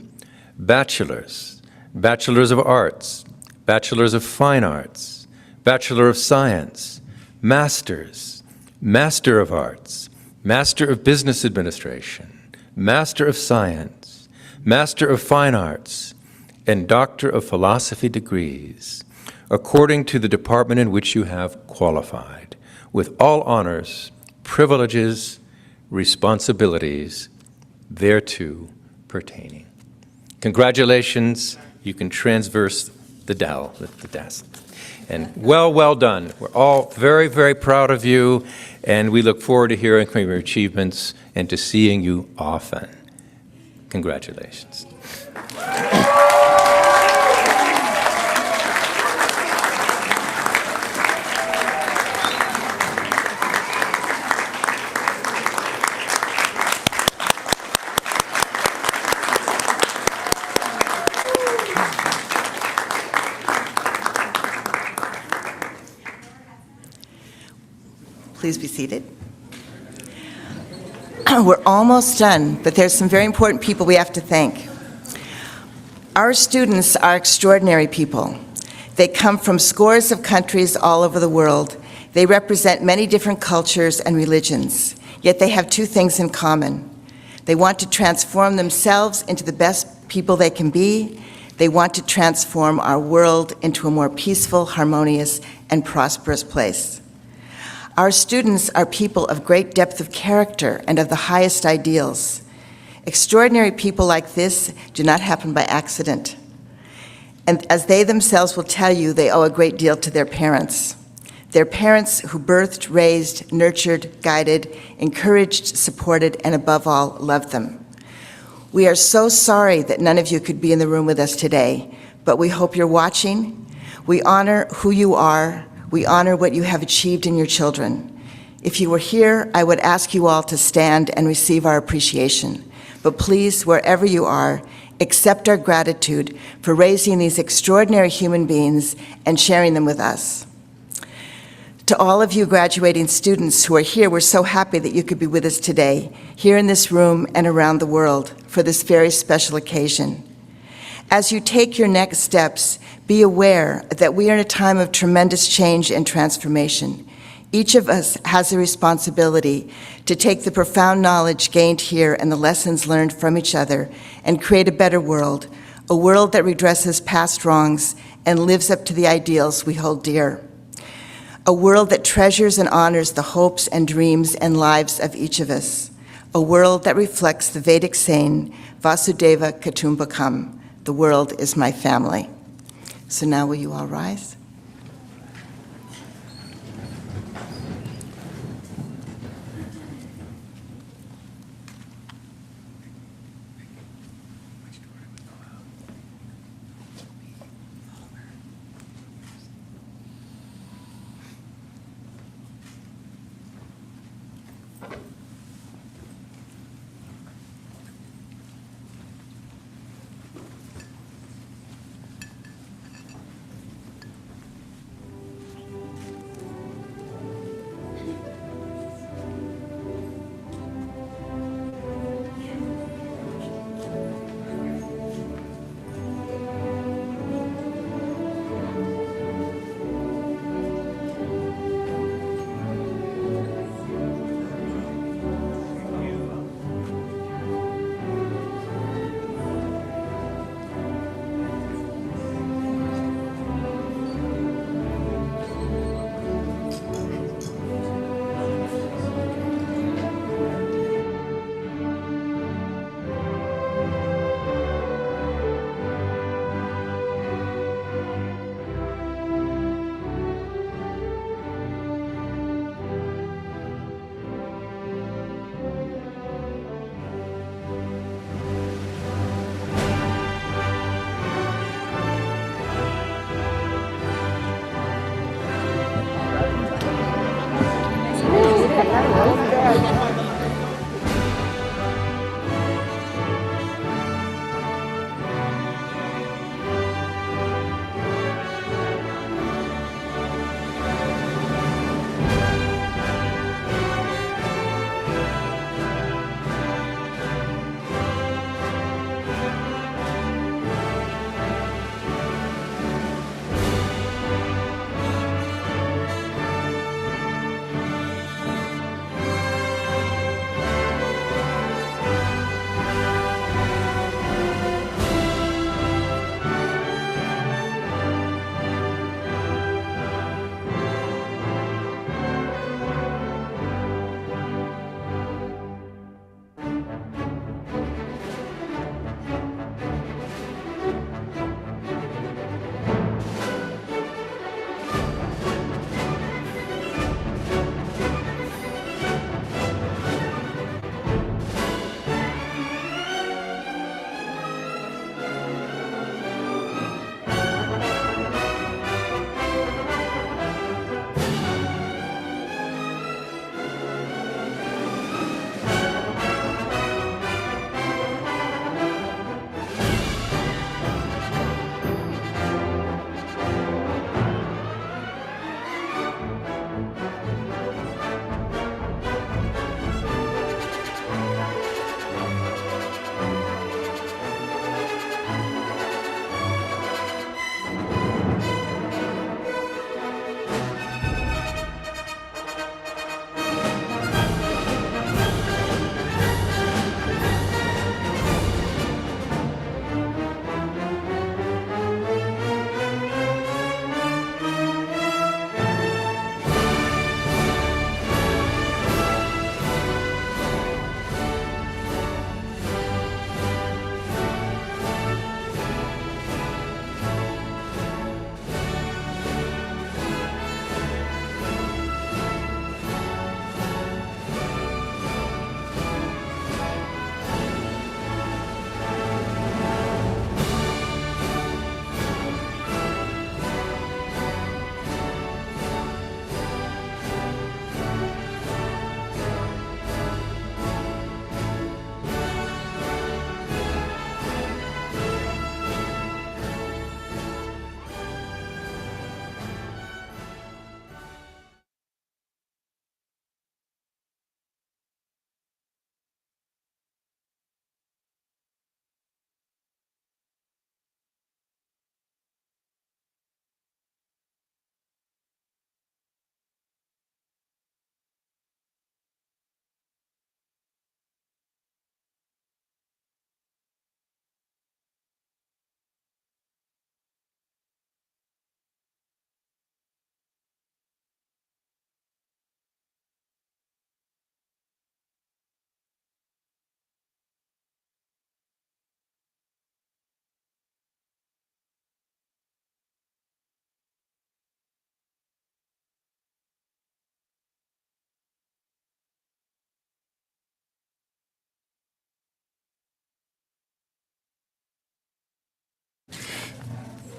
Speaker 7: bachelors, bachelors of arts, bachelors of fine arts, bachelor of science, masters, master of arts, master of business administration, master of science, master of fine arts, and doctor of philosophy degrees, according to the department in which you have qualified, with all honors, privileges, responsibilities thereto pertaining. Congratulations. You can transverse the desk. And well done. We're all very, very proud of you, and we look forward to hearing from your achievements and to seeing you often. Congratulations.
Speaker 2: Please be seated. We're almost done, but there's some very important people we have to thank. Our students are extraordinary people. They come from scores of countries all over the world. They represent many different cultures and religions, yet they have two things in common. They want to transform themselves into the best people they can be. They want to transform our world into a more peaceful, harmonious, and prosperous place. Our students are people of great depth of character and of the highest ideals. Extraordinary people like this do not happen by accident. And as they themselves will tell you, they owe a great deal to their parents. Their parents who birthed, raised, nurtured, guided, encouraged, supported, and above all, loved them. We are so sorry that none of you could be in the room with us today, but we hope you're watching. We honor who you are. We honor what you have achieved in your children. If you were here, I would ask you all to stand and receive our appreciation. But please, wherever you are, accept our gratitude for raising these extraordinary human beings and sharing them with us. To all of you graduating students who are here, we're so happy that you could be with us today, here in this room and around the world, for this very special occasion. As you take your next steps, be aware that we are in a time of tremendous change and transformation. Each of us has a responsibility to take the profound knowledge gained here and the lessons learned from each other and create a better world, a world that redresses past wrongs and lives up to the ideals we hold dear. A world that treasures and honors the hopes and dreams and lives of each of us. a world that reflects the Vedic saying, Vasudeva Kutumbakam, the world is my family. So now will you all rise?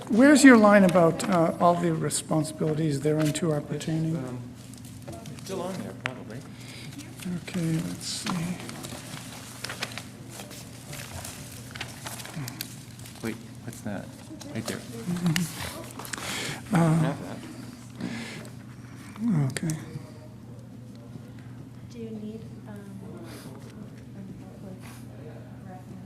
Speaker 15: Where's your line about all the responsibilities thereunto are pertaining?
Speaker 7: Still on there, probably.
Speaker 15: Okay, let's see.
Speaker 7: Wait, what's that? Right there.
Speaker 15: Okay.
Speaker 11: Do you need